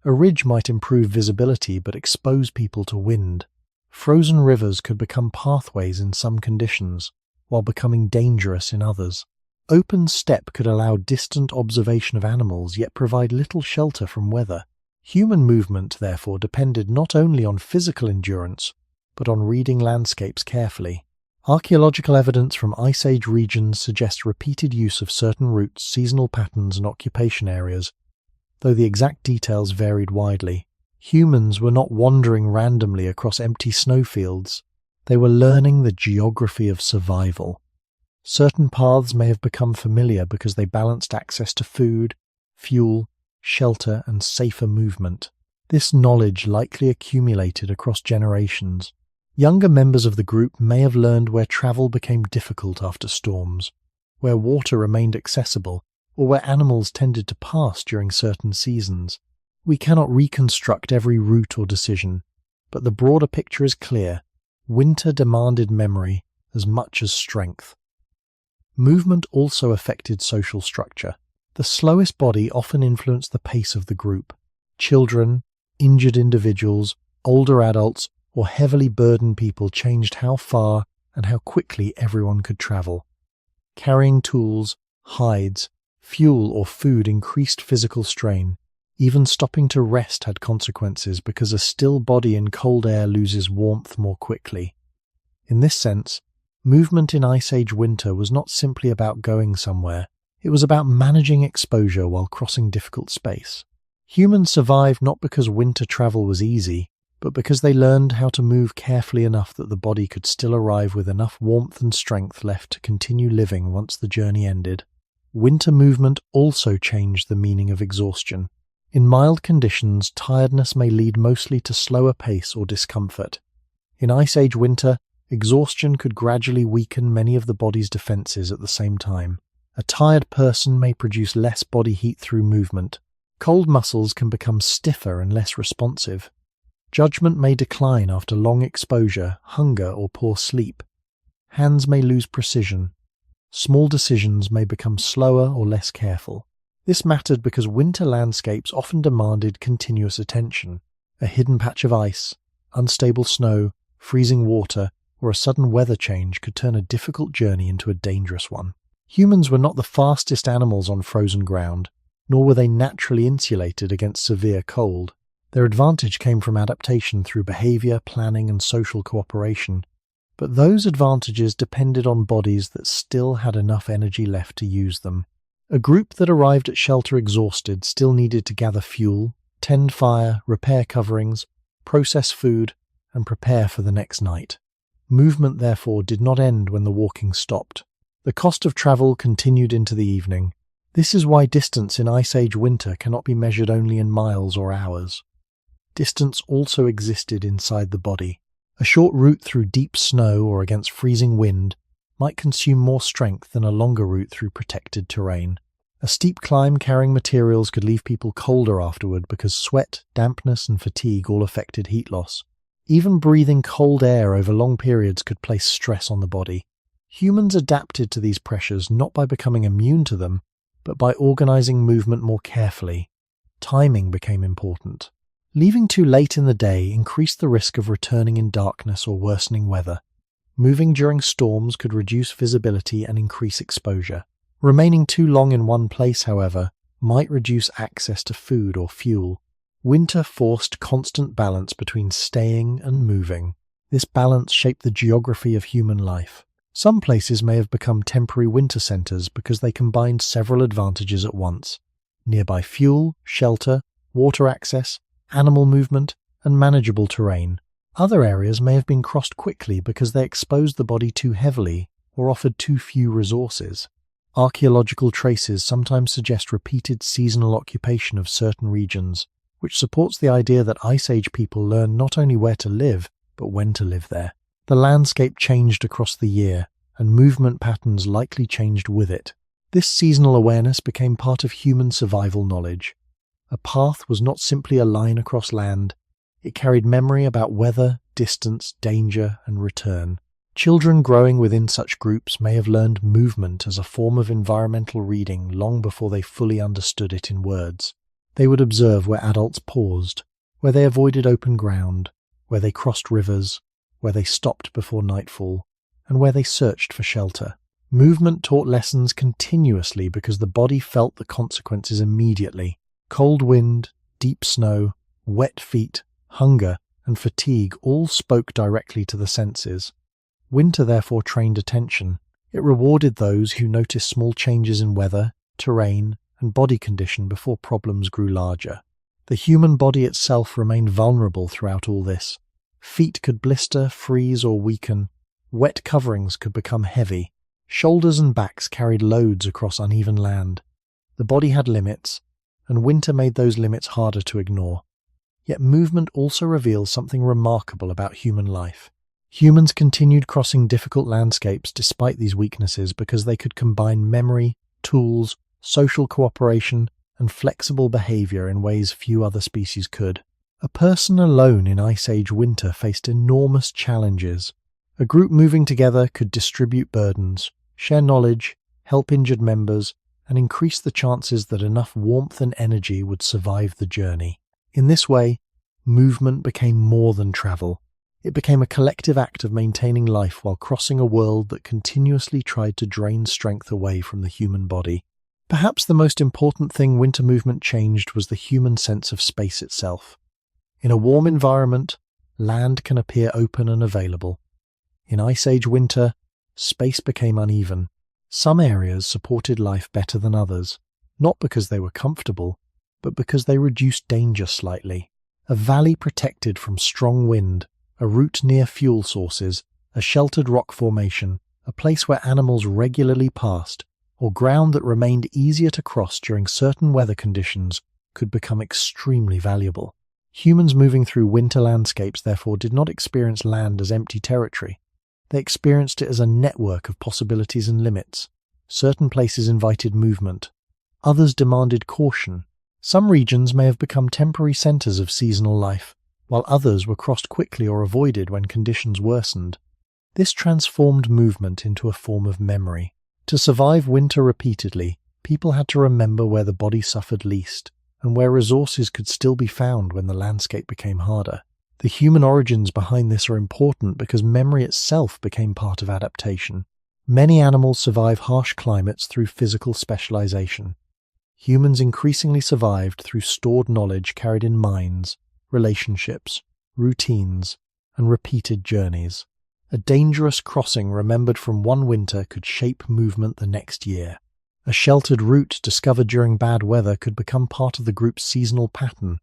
A ridge might improve visibility but expose people to wind. Frozen rivers could become pathways in some conditions, while becoming dangerous in others. Open steppe could allow distant observation of animals yet provide little shelter from weather. Human movement, therefore, depended not only on physical endurance, but on reading landscapes carefully. Archaeological evidence from Ice Age regions suggests repeated use of certain routes, seasonal patterns, and occupation areas, though the exact details varied widely. Humans were not wandering randomly across empty snowfields. They were learning the geography of survival. Certain paths may have become familiar because they balanced access to food, fuel, shelter, and safer movement. This knowledge likely accumulated across generations. Younger members of the group may have learned where travel became difficult after storms, where water remained accessible, or where animals tended to pass during certain seasons. We cannot reconstruct every route or decision, but the broader picture is clear. Winter demanded memory as much as strength. Movement also affected social structure. The slowest body often influenced the pace of the group. Children, injured individuals, older adults, or heavily burdened people changed how far and how quickly everyone could travel. Carrying tools, hides, fuel, or food increased physical strain. Even stopping to rest had consequences because a still body in cold air loses warmth more quickly. In this sense, movement in Ice Age winter was not simply about going somewhere. It was about managing exposure while crossing difficult space. Humans survived not because winter travel was easy, but because they learned how to move carefully enough that the body could still arrive with enough warmth and strength left to continue living once the journey ended. Winter movement also changed the meaning of exhaustion. In mild conditions, tiredness may lead mostly to slower pace or discomfort. In Ice Age winter, exhaustion could gradually weaken many of the body's defenses at the same time. A tired person may produce less body heat through movement. Cold muscles can become stiffer and less responsive. Judgment may decline after long exposure, hunger, or poor sleep. Hands may lose precision. Small decisions may become slower or less careful. This mattered because winter landscapes often demanded continuous attention. A hidden patch of ice, unstable snow, freezing water, or a sudden weather change could turn a difficult journey into a dangerous one. Humans were not the fastest animals on frozen ground, nor were they naturally insulated against severe cold. Their advantage came from adaptation through behavior, planning, and social cooperation. But those advantages depended on bodies that still had enough energy left to use them. A group that arrived at shelter exhausted still needed to gather fuel, tend fire, repair coverings, process food, and prepare for the next night. Movement, therefore, did not end when the walking stopped. The cost of travel continued into the evening. This is why distance in Ice Age winter cannot be measured only in miles or hours. Distance also existed inside the body. A short route through deep snow or against freezing wind might consume more strength than a longer route through protected terrain. A steep climb carrying materials could leave people colder afterward because sweat, dampness, and fatigue all affected heat loss. Even breathing cold air over long periods could place stress on the body. Humans adapted to these pressures not by becoming immune to them, but by organizing movement more carefully. Timing became important. Leaving too late in the day increased the risk of returning in darkness or worsening weather. Moving during storms could reduce visibility and increase exposure. Remaining too long in one place, however, might reduce access to food or fuel. Winter forced constant balance between staying and moving. This balance shaped the geography of human life. Some places may have become temporary winter centers because they combined several advantages at once: nearby fuel, shelter, water access, animal movement, and manageable terrain. Other areas may have been crossed quickly because they exposed the body too heavily or offered too few resources. Archaeological traces sometimes suggest repeated seasonal occupation of certain regions, which supports the idea that Ice Age people learned not only where to live, but when to live there. The landscape changed across the year. and movement patterns likely changed with it. This seasonal awareness became part of human survival knowledge. A path was not simply a line across land. It carried memory about weather, distance, danger, and return. Children growing within such groups may have learned movement as a form of environmental reading long before they fully understood it in words. They would observe where adults paused, where they avoided open ground, where they crossed rivers, where they stopped before nightfall, and where they searched for shelter. Movement taught lessons continuously because the body felt the consequences immediately. Cold wind, deep snow, wet feet, hunger, and fatigue all spoke directly to the senses. Winter therefore trained attention. It rewarded those who noticed small changes in weather, terrain, and body condition before problems grew larger. The human body itself remained vulnerable throughout all this. Feet could blister, freeze, or weaken. Wet coverings could become heavy. Shoulders and backs carried loads across uneven land. The body had limits, and winter made those limits harder to ignore. Yet movement also reveals something remarkable about human life. Humans continued crossing difficult landscapes despite these weaknesses because they could combine memory, tools, social cooperation, and flexible behavior in ways few other species could. A person alone in Ice Age winter faced enormous challenges. A group moving together could distribute burdens, share knowledge, help injured members, and increase the chances that enough warmth and energy would survive the journey. In this way, movement became more than travel. It became a collective act of maintaining life while crossing a world that continuously tried to drain strength away from the human body. Perhaps the most important thing winter movement changed was the human sense of space itself. In a warm environment, land can appear open and available. In Ice Age winter, space became uneven. Some areas supported life better than others, not because they were comfortable, but because they reduced danger slightly. A valley protected from strong wind, a route near fuel sources, a sheltered rock formation, a place where animals regularly passed, or ground that remained easier to cross during certain weather conditions could become extremely valuable. Humans moving through winter landscapes therefore did not experience land as empty territory. They experienced it as a network of possibilities and limits. Certain places invited movement. Others demanded caution. Some regions may have become temporary centers of seasonal life, while others were crossed quickly or avoided when conditions worsened. This transformed movement into a form of memory. To survive winter repeatedly, people had to remember where the body suffered least, and where resources could still be found when the landscape became harder. The human origins behind this are important because memory itself became part of adaptation. Many animals survive harsh climates through physical specialization. Humans increasingly survived through stored knowledge carried in minds, relationships, routines, and repeated journeys. A dangerous crossing remembered from one winter could shape movement the next year. A sheltered route discovered during bad weather could become part of the group's seasonal pattern.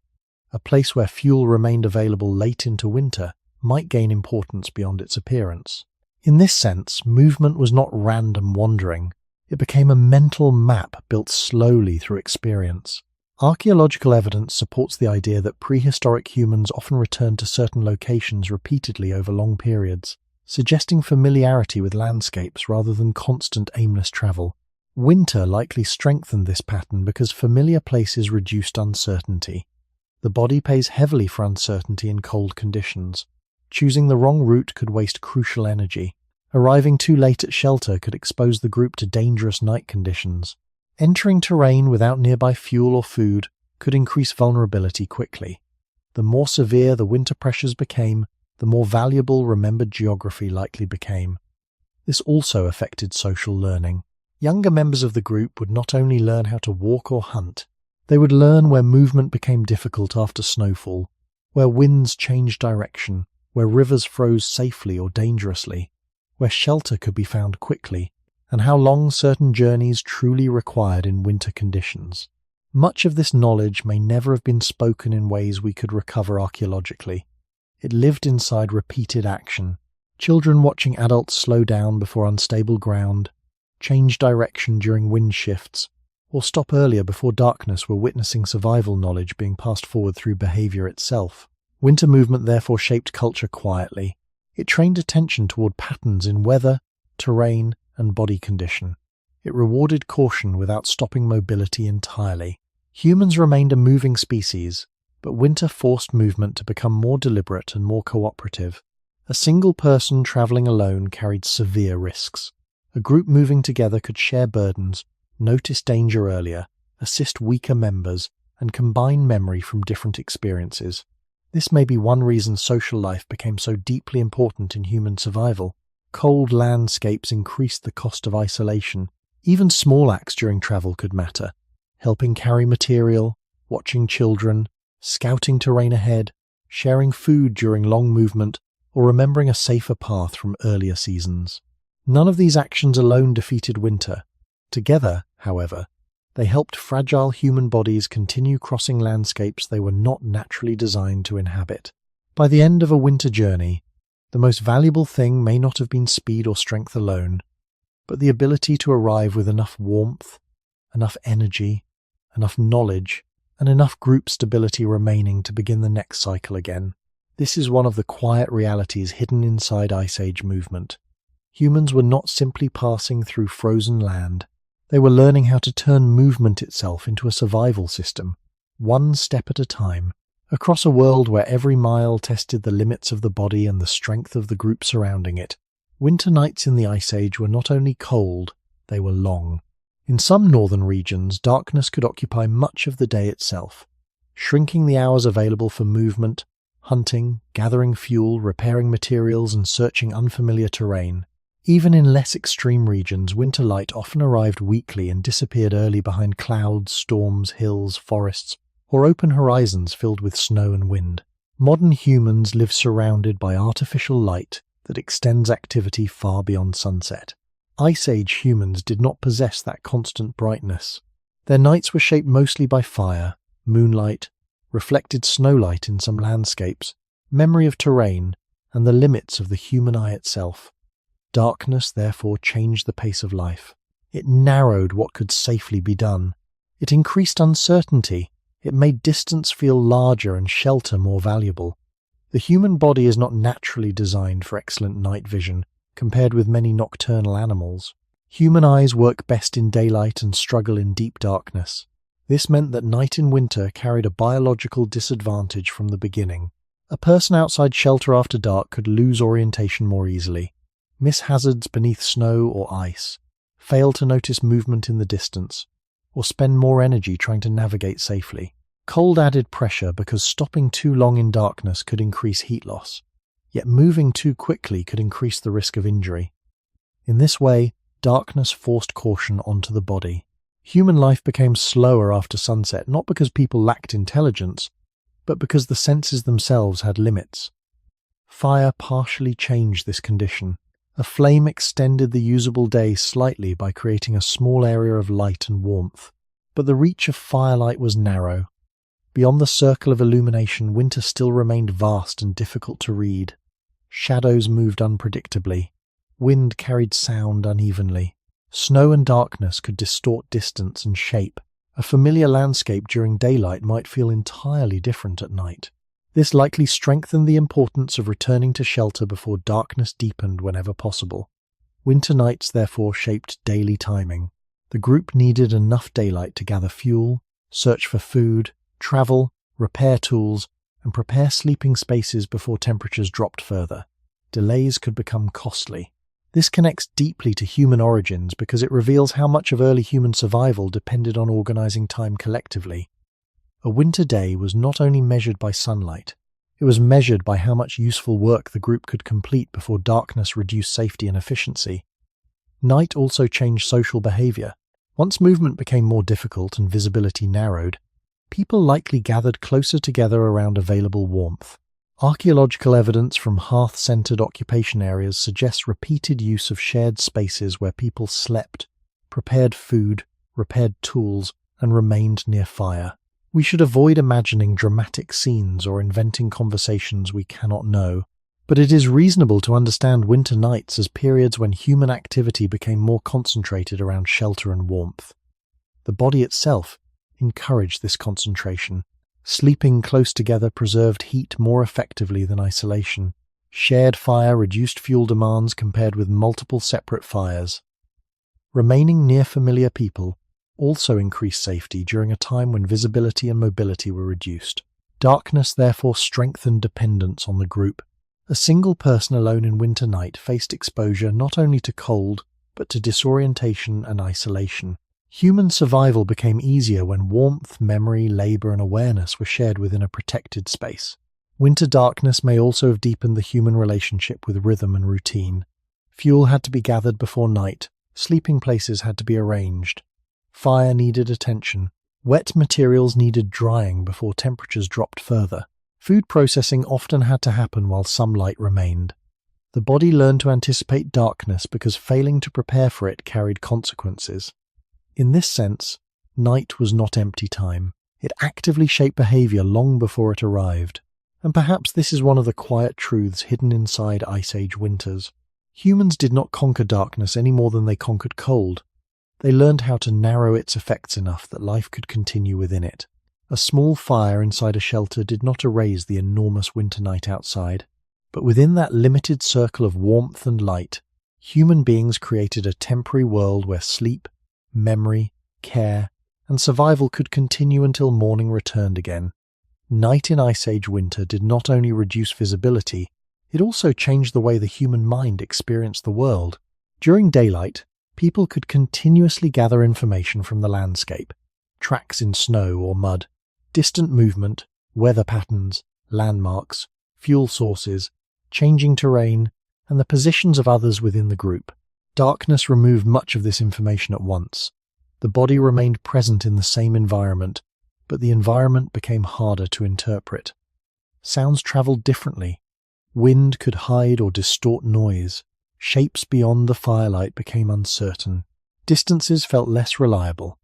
A place where fuel remained available late into winter might gain importance beyond its appearance. In this sense, movement was not random wandering. It became a mental map built slowly through experience. Archaeological evidence supports the idea that prehistoric humans often returned to certain locations repeatedly over long periods, suggesting familiarity with landscapes rather than constant aimless travel. Winter likely strengthened this pattern because familiar places reduced uncertainty. The body pays heavily for uncertainty in cold conditions. Choosing the wrong route could waste crucial energy. Arriving too late at shelter could expose the group to dangerous night conditions. Entering terrain without nearby fuel or food could increase vulnerability quickly. The more severe the winter pressures became, the more valuable remembered geography likely became. This also affected social learning. Younger members of the group would not only learn how to walk or hunt, they would learn where movement became difficult after snowfall, where winds changed direction, where rivers froze safely or dangerously, where shelter could be found quickly, and how long certain journeys truly required in winter conditions. Much of this knowledge may never have been spoken in ways we could recover archaeologically. It lived inside repeated action. Children watching adults slow down before unstable ground, change direction during wind shifts, or stop earlier before darkness were witnessing survival knowledge being passed forward through behavior itself. Winter movement therefore shaped culture quietly. It trained attention toward patterns in weather, terrain, and body condition. It rewarded caution without stopping mobility entirely. Humans remained a moving species, but winter forced movement to become more deliberate and more cooperative. A single person traveling alone carried severe risks. A group moving together could share burdens, notice danger earlier, assist weaker members, and combine memory from different experiences. This may be one reason social life became so deeply important in human survival. Cold landscapes increased the cost of isolation. Even small acts during travel could matter. Helping carry material, watching children, scouting terrain ahead, sharing food during long movement, or remembering a safer path from earlier seasons. None of these actions alone defeated winter. Together, however, they helped fragile human bodies continue crossing landscapes they were not naturally designed to inhabit. By the end of a winter journey, the most valuable thing may not have been speed or strength alone, but the ability to arrive with enough warmth, enough energy, enough knowledge, and enough group stability remaining to begin the next cycle again. This is one of the quiet realities hidden inside Ice Age movement. Humans were not simply passing through frozen land. They were learning how to turn movement itself into a survival system, one step at a time, across a world where every mile tested the limits of the body and the strength of the group surrounding it. Winter nights in the Ice Age were not only cold, they were long. In some northern regions, darkness could occupy much of the day itself, shrinking the hours available for movement, hunting, gathering fuel, repairing materials, and searching unfamiliar terrain. Even in less extreme regions, winter light often arrived weakly and disappeared early behind clouds, storms, hills, forests, or open horizons filled with snow and wind. Modern humans live surrounded by artificial light that extends activity far beyond sunset. Ice Age humans did not possess that constant brightness. Their nights were shaped mostly by fire, moonlight, reflected snowlight in some landscapes, memory of terrain, and the limits of the human eye itself. Darkness therefore changed the pace of life. It narrowed what could safely be done. It increased uncertainty. It made distance feel larger and shelter more valuable. The human body is not naturally designed for excellent night vision, compared with many nocturnal animals. Human eyes work best in daylight and struggle in deep darkness. This meant that night in winter carried a biological disadvantage from the beginning. A person outside shelter after dark could lose orientation more easily, miss hazards beneath snow or ice, fail to notice movement in the distance, or spend more energy trying to navigate safely. Cold added pressure because stopping too long in darkness could increase heat loss, yet moving too quickly could increase the risk of injury. In this way, darkness forced caution onto the body. Human life became slower after sunset, not because people lacked intelligence, but because the senses themselves had limits. Fire partially changed this condition. A flame extended the usable day slightly by creating a small area of light and warmth, but the reach of firelight was narrow. Beyond the circle of illumination, winter still remained vast and difficult to read. Shadows moved unpredictably. Wind carried sound unevenly. Snow and darkness could distort distance and shape. A familiar landscape during daylight might feel entirely different at night. This likely strengthened the importance of returning to shelter before darkness deepened whenever possible. Winter nights therefore shaped daily timing. The group needed enough daylight to gather fuel, search for food, travel, repair tools, and prepare sleeping spaces before temperatures dropped further. Delays could become costly. This connects deeply to human origins because it reveals how much of early human survival depended on organizing time collectively. A winter day was not only measured by sunlight, it was measured by how much useful work the group could complete before darkness reduced safety and efficiency. Night also changed social behavior. Once movement became more difficult and visibility narrowed, people likely gathered closer together around available warmth. Archaeological evidence from hearth-centered occupation areas suggests repeated use of shared spaces where people slept, prepared food, repaired tools, and remained near fire. We should avoid imagining dramatic scenes or inventing conversations we cannot know, but it is reasonable to understand winter nights as periods when human activity became more concentrated around shelter and warmth. The body itself encouraged this concentration. Sleeping close together preserved heat more effectively than isolation. Shared fire reduced fuel demands compared with multiple separate fires. Remaining near familiar people also increased safety during a time when visibility and mobility were reduced. Darkness therefore strengthened dependence on the group. A single person alone in winter night faced exposure not only to cold, but to disorientation and isolation. Human survival became easier when warmth, memory, labor, and awareness were shared within a protected space. Winter darkness may also have deepened the human relationship with rhythm and routine. Fuel had to be gathered before night, sleeping places had to be arranged. Fire needed attention. Wet materials needed drying before temperatures dropped further. Food processing often had to happen while some light remained. The body learned to anticipate darkness because failing to prepare for it carried consequences. In this sense, night was not empty time. It actively shaped behavior long before it arrived. And perhaps this is one of the quiet truths hidden inside Ice Age winters. Humans did not conquer darkness any more than they conquered cold. They learned how to narrow its effects enough that life could continue within it. A small fire inside a shelter did not erase the enormous winter night outside, but within that limited circle of warmth and light, human beings created a temporary world where sleep, memory, care, and survival could continue until morning returned again. Night in Ice Age winter did not only reduce visibility, it also changed the way the human mind experienced the world. During daylight, people could continuously gather information from the landscape, tracks in snow or mud, distant movement, weather patterns, landmarks, fuel sources, changing terrain, and the positions of others within the group. Darkness removed much of this information at once. The body remained present in the same environment, but the environment became harder to interpret. Sounds traveled differently. Wind could hide or distort noise. Shapes beyond the firelight became uncertain. Distances felt less reliable.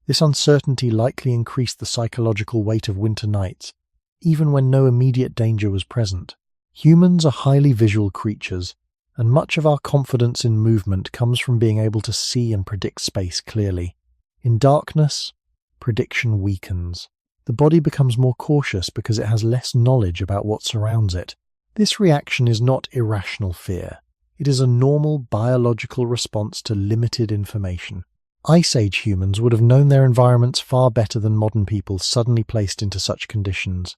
This uncertainty likely increased the psychological weight of winter nights, even when no immediate danger was present. Humans are highly visual creatures, and much of our confidence in movement comes from being able to see and predict space clearly. In darkness, prediction weakens. The body becomes more cautious because it has less knowledge about what surrounds it. This reaction is not irrational fear. It is a normal biological response to limited information. Ice Age humans would have known their environments far better than modern people suddenly placed into such conditions.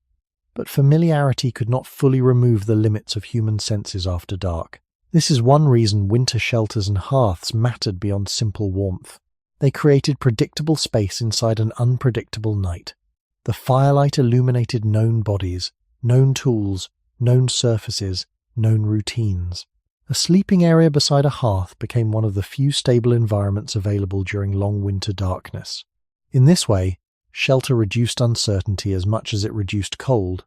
But familiarity could not fully remove the limits of human senses after dark. This is one reason winter shelters and hearths mattered beyond simple warmth. They created predictable space inside an unpredictable night. The firelight illuminated known bodies, known tools, known surfaces, known routines. A sleeping area beside a hearth became one of the few stable environments available during long winter darkness. In this way, shelter reduced uncertainty as much as it reduced cold.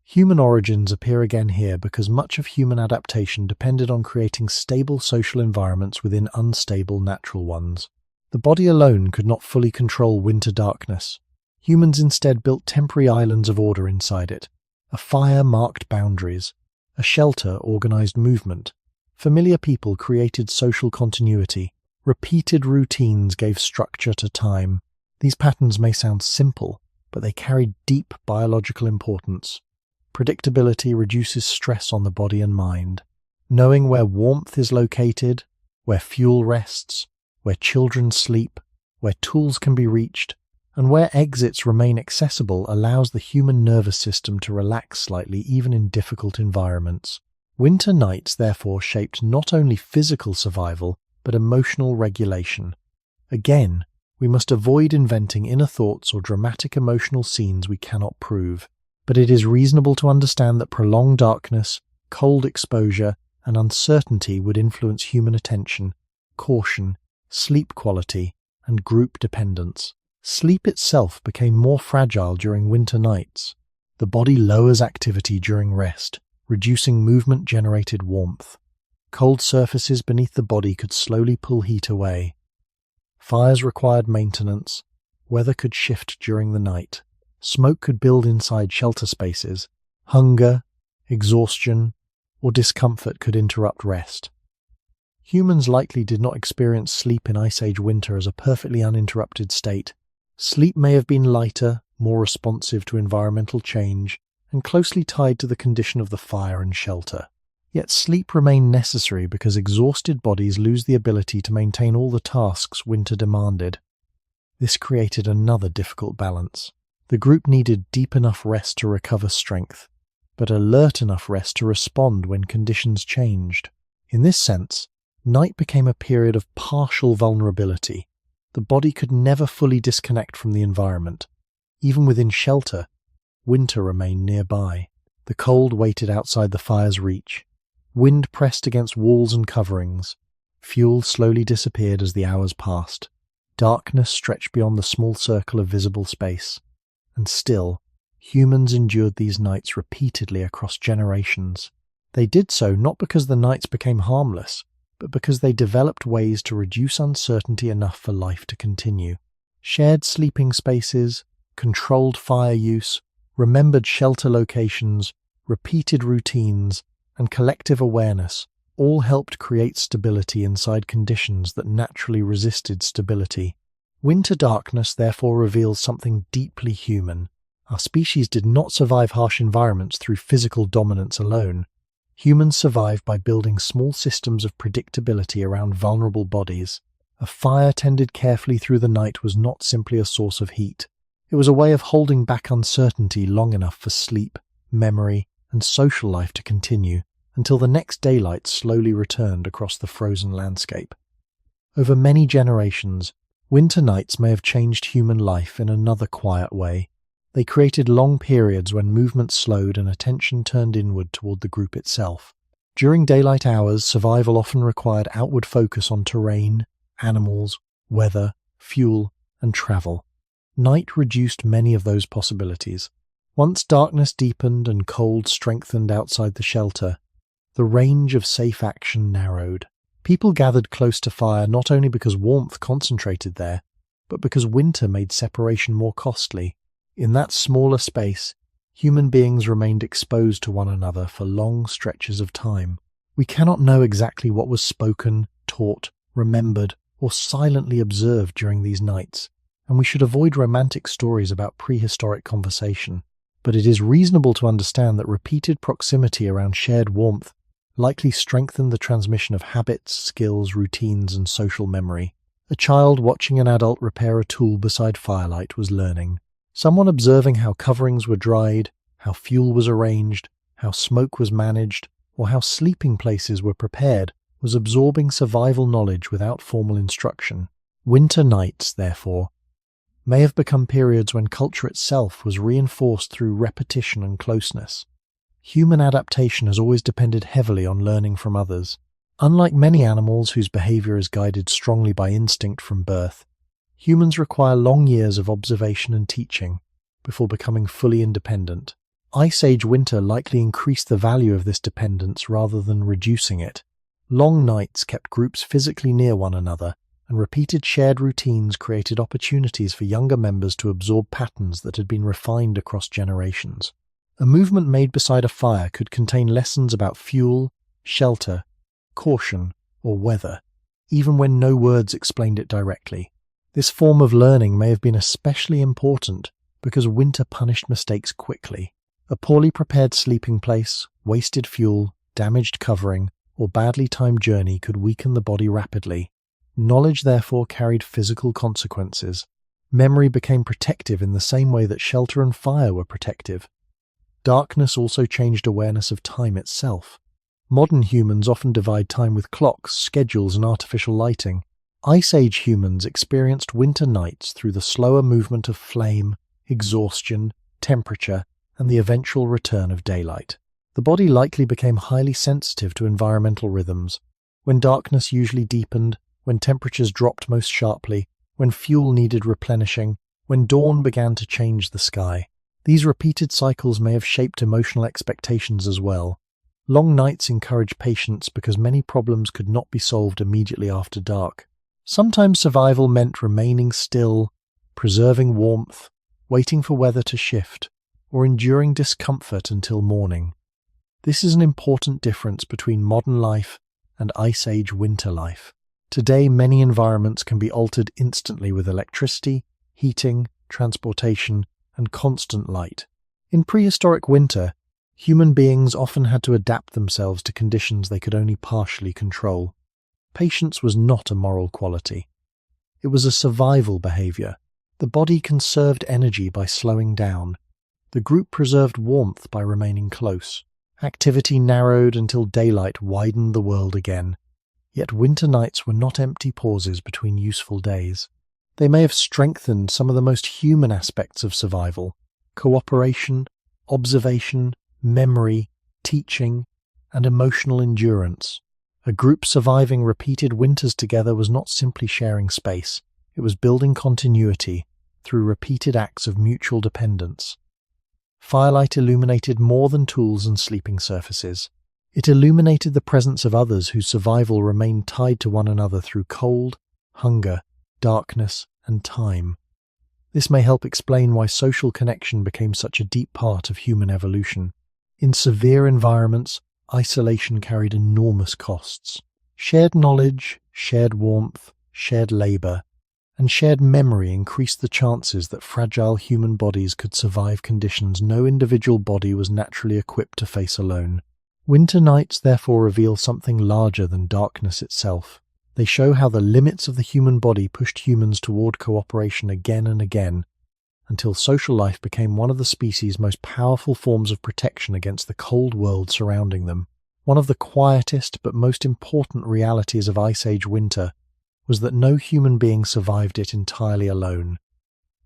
Human origins appear again here because much of human adaptation depended on creating stable social environments within unstable natural ones. The body alone could not fully control winter darkness. Humans instead built temporary islands of order inside it. A fire marked boundaries. A shelter organized movement. Familiar people created social continuity. Repeated routines gave structure to time. These patterns may sound simple, but they carry deep biological importance. Predictability reduces stress on the body and mind. Knowing where warmth is located, where fuel rests, where children sleep, where tools can be reached, and where exits remain accessible allows the human nervous system to relax slightly even in difficult environments. Winter nights therefore shaped not only physical survival, but emotional regulation. Again, we must avoid inventing inner thoughts or dramatic emotional scenes we cannot prove, but it is reasonable to understand that prolonged darkness, cold exposure, and uncertainty would influence human attention, caution, sleep quality, and group dependence. Sleep itself became more fragile during winter nights. The body lowers activity during rest, reducing movement-generated warmth. Cold surfaces beneath the body could slowly pull heat away. Fires required maintenance. Weather could shift during the night. Smoke could build inside shelter spaces. Hunger, exhaustion, or discomfort could interrupt rest. Humans likely did not experience sleep in Ice Age winter as a perfectly uninterrupted state. Sleep may have been lighter, more responsive to environmental change, and closely tied to the condition of the fire and shelter. Yet sleep remained necessary because exhausted bodies lose the ability to maintain all the tasks winter demanded. This created another difficult balance. The group needed deep enough rest to recover strength, but alert enough rest to respond when conditions changed. In this sense, night became a period of partial vulnerability. The body could never fully disconnect from the environment. Even within shelter, winter remained nearby. The cold waited outside the fire's reach. Wind pressed against walls and coverings. Fuel slowly disappeared as the hours passed. Darkness stretched beyond the small circle of visible space. And still, humans endured these nights repeatedly across generations. They did so not because the nights became harmless, but because they developed ways to reduce uncertainty enough for life to continue. Shared sleeping spaces, controlled fire use, remembered shelter locations, repeated routines, and collective awareness all helped create stability inside conditions that naturally resisted stability. Winter darkness therefore reveals something deeply human. Our species did not survive harsh environments through physical dominance alone. Humans survived by building small systems of predictability around vulnerable bodies. A fire tended carefully through the night was not simply a source of heat. It was a way of holding back uncertainty long enough for sleep, memory, and social life to continue, until the next daylight slowly returned across the frozen landscape. Over many generations, winter nights may have changed human life in another quiet way. They created long periods when movement slowed and attention turned inward toward the group itself. During daylight hours, survival often required outward focus on terrain, animals, weather, fuel, and travel. Night reduced many of those possibilities. Once darkness deepened and cold strengthened outside the shelter, the range of safe action narrowed. People gathered close to fire not only because warmth concentrated there, but because winter made separation more costly. In that smaller space, human beings remained exposed to one another for long stretches of time. We cannot know exactly what was spoken, taught, remembered, or silently observed during these nights, and we should avoid romantic stories about prehistoric conversation. But it is reasonable to understand that repeated proximity around shared warmth likely strengthened the transmission of habits, skills, routines, and social memory. A child watching an adult repair a tool beside firelight was learning. Someone observing how coverings were dried, how fuel was arranged, how smoke was managed, or how sleeping places were prepared was absorbing survival knowledge without formal instruction. Winter nights, therefore, may have become periods when culture itself was reinforced through repetition and closeness. Human adaptation has always depended heavily on learning from others. Unlike many animals whose behavior is guided strongly by instinct from birth, humans require long years of observation and teaching before becoming fully independent. Ice Age winter likely increased the value of this dependence rather than reducing it. Long nights kept groups physically near one another, and repeated shared routines created opportunities for younger members to absorb patterns that had been refined across generations. A movement made beside a fire could contain lessons about fuel, shelter, caution, or weather, even when no words explained it directly. This form of learning may have been especially important because winter punished mistakes quickly. A poorly prepared sleeping place, wasted fuel, damaged covering, or badly timed journey could weaken the body rapidly. Knowledge therefore carried physical consequences. Memory became protective in the same way that shelter and fire were protective. Darkness also changed awareness of time itself. Modern humans often divide time with clocks, schedules, and artificial lighting. Ice Age humans experienced winter nights through the slower movement of flame, exhaustion, temperature, and the eventual return of daylight. The body likely became highly sensitive to environmental rhythms. When darkness usually deepened, when temperatures dropped most sharply, when fuel needed replenishing, when dawn began to change the sky. These repeated cycles may have shaped emotional expectations as well. Long nights encourage patience because many problems could not be solved immediately after dark. Sometimes survival meant remaining still, preserving warmth, waiting for weather to shift, or enduring discomfort until morning. This is an important difference between modern life and Ice Age winter life. Today, many environments can be altered instantly with electricity, heating, transportation, and constant light. In prehistoric winter, Human beings often had to adapt themselves to conditions they could only partially control. Patience was not a moral quality. It was a survival behavior. The body conserved energy by slowing down. The group preserved warmth by remaining close. Activity narrowed until daylight widened the world again. Yet winter nights were not empty pauses between useful days. They may have strengthened some of the most human aspects of survival: cooperation, observation, memory, teaching, and emotional endurance. A group surviving repeated winters together was not simply sharing space, it was building continuity through repeated acts of mutual dependence. Firelight illuminated more than tools and sleeping surfaces. It illuminated the presence of others whose survival remained tied to one another through cold, hunger, darkness, and time. This may help explain why social connection became such a deep part of human evolution. In severe environments, isolation carried enormous costs. Shared knowledge, shared warmth, shared labor, and shared memory increased the chances that fragile human bodies could survive conditions no individual body was naturally equipped to face alone. Winter nights therefore reveal something larger than darkness itself. They show how the limits of the human body pushed humans toward cooperation again and again, until social life became one of the species' most powerful forms of protection against the cold world surrounding them. One of the quietest but most important realities of Ice Age winter was that no human being survived it entirely alone.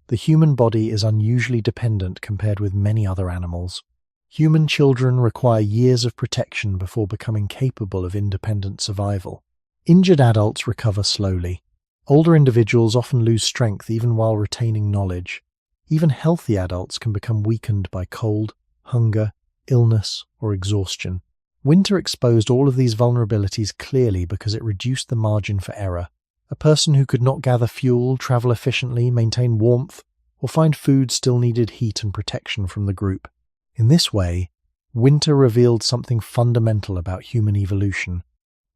The human body is unusually dependent compared with many other animals. Human children require years of protection before becoming capable of independent survival. Injured adults recover slowly. Older individuals often lose strength even while retaining knowledge. Even healthy adults can become weakened by cold, hunger, illness, or exhaustion. Winter exposed all of these vulnerabilities clearly because it reduced the margin for error. A person who could not gather fuel, travel efficiently, maintain warmth, or find food still needed heat and protection from the group. In this way, winter revealed something fundamental about human evolution.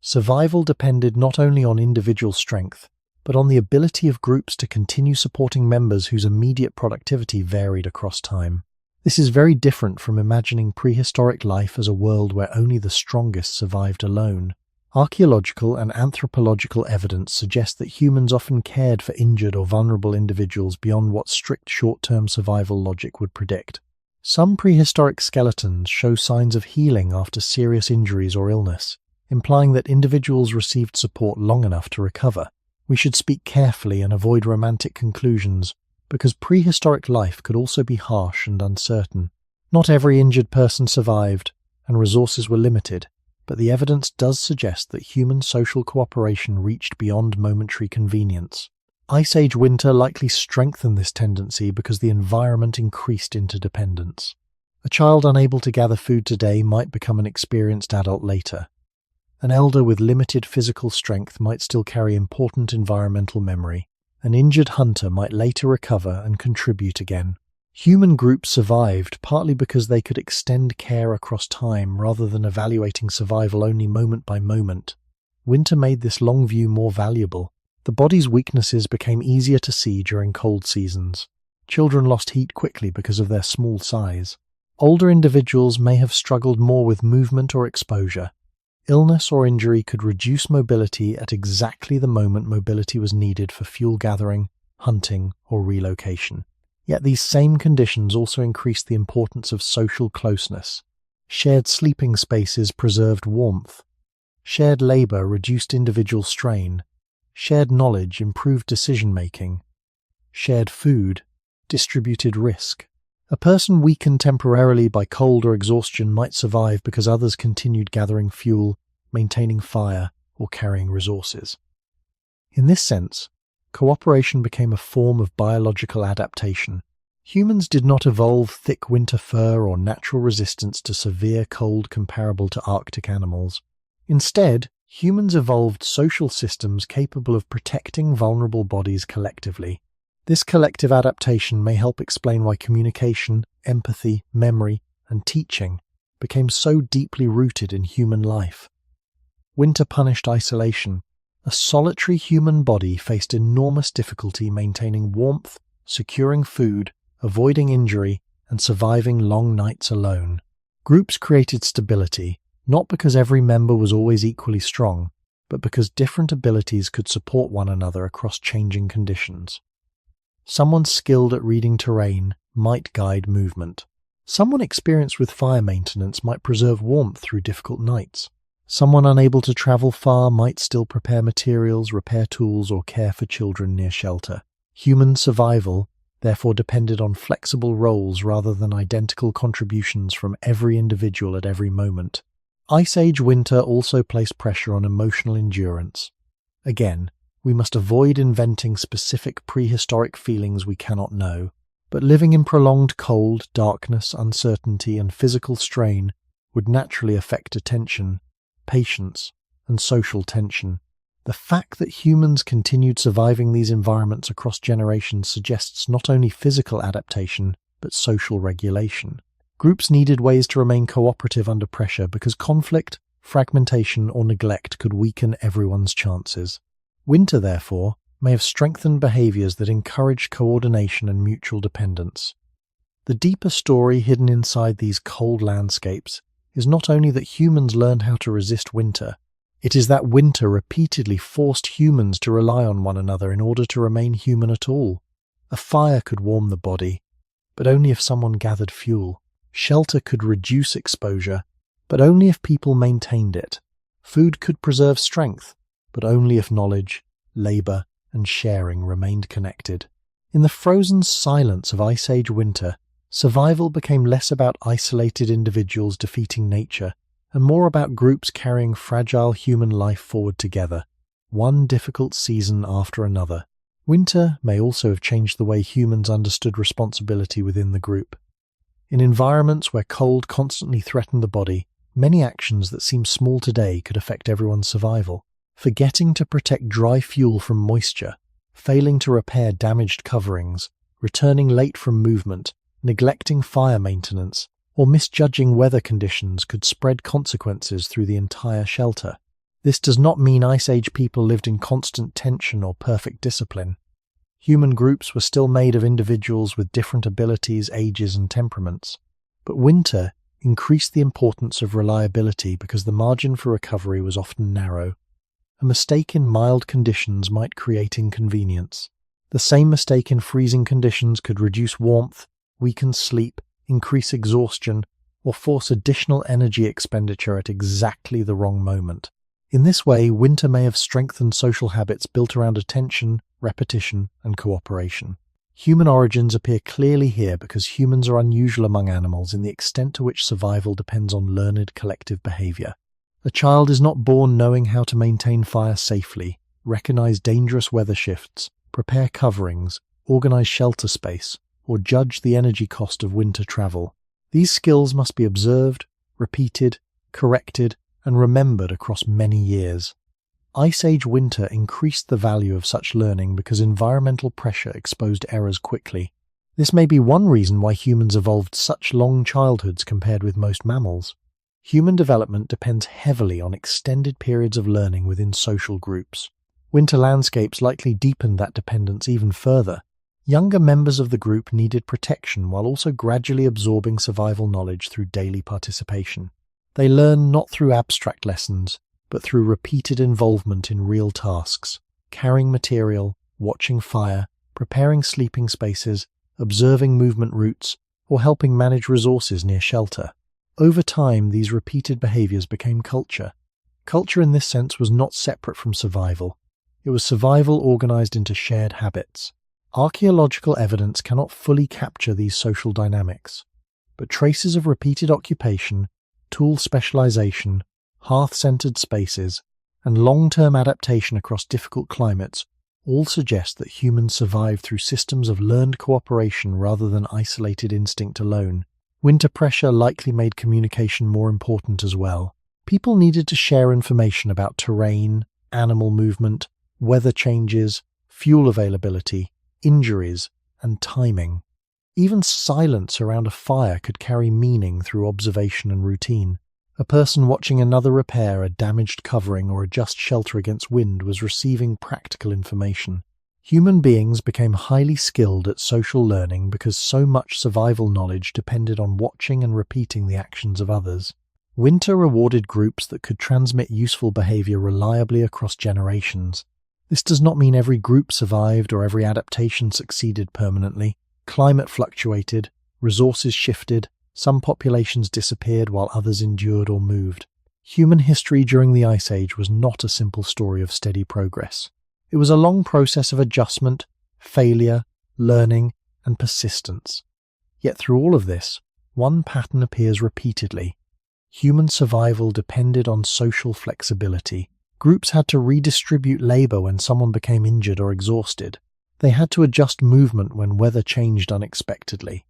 Survival depended not only on individual strength, but on the ability of groups to continue supporting members whose immediate productivity varied across time. This is very different from imagining prehistoric life as a world where only the strongest survived alone. Archaeological and anthropological evidence suggests that humans often cared for injured or vulnerable individuals beyond what strict short-term survival logic would predict. Some prehistoric skeletons show signs of healing after serious injuries or illness, implying that individuals received support long enough to recover. We should speak carefully and avoid romantic conclusions, because prehistoric life could also be harsh and uncertain. Not every injured person survived, and resources were limited, but the evidence does suggest that human social cooperation reached beyond momentary convenience. Ice Age winter likely strengthened this tendency because the environment increased interdependence. A child unable to gather food today might become an experienced adult later. An elder with limited physical strength might still carry important environmental memory. An injured hunter might later recover and contribute again. Human groups survived partly because they could extend care across time rather than evaluating survival only moment by moment. Winter made this long view more valuable. The body's weaknesses became easier to see during cold seasons. Children lost heat quickly because of their small size. Older individuals may have struggled more with movement or exposure. Illness or injury could reduce mobility at exactly the moment mobility was needed for fuel gathering, hunting, or relocation. Yet these same conditions also increased the importance of social closeness. Shared sleeping spaces preserved warmth. Shared labor reduced individual strain. Shared knowledge improved decision-making. Shared food distributed risk. A person weakened temporarily by cold or exhaustion might survive because others continued gathering fuel, maintaining fire, or carrying resources. In this sense, cooperation became a form of biological adaptation. Humans did not evolve thick winter fur or natural resistance to severe cold comparable to Arctic animals. Instead, humans evolved social systems capable of protecting vulnerable bodies collectively. This collective adaptation may help explain why communication, empathy, memory, and teaching became so deeply rooted in human life. Winter punished isolation. A solitary human body faced enormous difficulty maintaining warmth, securing food, avoiding injury, and surviving long nights alone. Groups created stability, not because every member was always equally strong, but because different abilities could support one another across changing conditions. Someone skilled at reading terrain might guide movement. Someone experienced with fire maintenance might preserve warmth through difficult nights. Someone unable to travel far might still prepare materials, repair tools, or care for children near shelter. Human survival therefore depended on flexible roles rather than identical contributions from every individual at every moment. Ice Age winter also placed pressure on emotional endurance. Again, we must avoid inventing specific prehistoric feelings we cannot know, but living in prolonged cold, darkness, uncertainty, and physical strain would naturally affect attention, patience, and social tension. The fact that humans continued surviving these environments across generations suggests not only physical adaptation, but social regulation. Groups needed ways to remain cooperative under pressure because conflict, fragmentation, or neglect could weaken everyone's chances. Winter, therefore, may have strengthened behaviors that encouraged coordination and mutual dependence. The deeper story hidden inside these cold landscapes is not only that humans learned how to resist winter, it is that winter repeatedly forced humans to rely on one another in order to remain human at all. A fire could warm the body, but only if someone gathered fuel. Shelter could reduce exposure, but only if people maintained it. Food could preserve strength, but only if knowledge, labor, and sharing remained connected. In the frozen silence of Ice Age winter, survival became less about isolated individuals defeating nature and more about groups carrying fragile human life forward together, one difficult season after another. Winter may also have changed the way humans understood responsibility within the group. In environments where cold constantly threatened the body, many actions that seem small today could affect everyone's survival. Forgetting to protect dry fuel from moisture, failing to repair damaged coverings, returning late from movement, neglecting fire maintenance, or misjudging weather conditions could spread consequences through the entire shelter. This does not mean Ice Age people lived in constant tension or perfect discipline. Human groups were still made of individuals with different abilities, ages, and temperaments. But winter increased the importance of reliability because the margin for recovery was often narrow. A mistake in mild conditions might create inconvenience. The same mistake in freezing conditions could reduce warmth, weaken sleep, increase exhaustion, or force additional energy expenditure at exactly the wrong moment. In this way, winter may have strengthened social habits built around attention, repetition, and cooperation. Human origins appear clearly here because humans are unusual among animals in the extent to which survival depends on learned collective behavior. A child is not born knowing how to maintain fire safely, recognize dangerous weather shifts, prepare coverings, organize shelter space, or judge the energy cost of winter travel. These skills must be observed, repeated, corrected, and remembered across many years. Ice Age winter increased the value of such learning because environmental pressure exposed errors quickly. This may be one reason why humans evolved such long childhoods compared with most mammals. Human development depends heavily on extended periods of learning within social groups. Winter landscapes likely deepened that dependence even further. Younger members of the group needed protection while also gradually absorbing survival knowledge through daily participation. They learn not through abstract lessons, but through repeated involvement in real tasks, carrying material, watching fire, preparing sleeping spaces, observing movement routes, or helping manage resources near shelter. Over time, these repeated behaviors became culture. Culture in this sense was not separate from survival. It was survival organized into shared habits. Archaeological evidence cannot fully capture these social dynamics, but traces of repeated occupation, tool specialization, hearth-centered spaces, and long-term adaptation across difficult climates all suggest that humans survived through systems of learned cooperation rather than isolated instinct alone. Winter pressure likely made communication more important as well. People needed to share information about terrain, animal movement, weather changes, fuel availability, injuries, and timing. Even silence around a fire could carry meaning through observation and routine. A person watching another repair a damaged covering or adjust shelter against wind was receiving practical information. Human beings became highly skilled at social learning because so much survival knowledge depended on watching and repeating the actions of others. Winter rewarded groups that could transmit useful behavior reliably across generations. This does not mean every group survived or every adaptation succeeded permanently. Climate fluctuated, resources shifted, some populations disappeared while others endured or moved. Human history during the Ice Age was not a simple story of steady progress. It was a long process of adjustment, failure, learning, and persistence. Yet through all of this, one pattern appears repeatedly. Human survival depended on social flexibility. Groups had to redistribute labor when someone became injured or exhausted. They had to adjust movement when weather changed unexpectedly.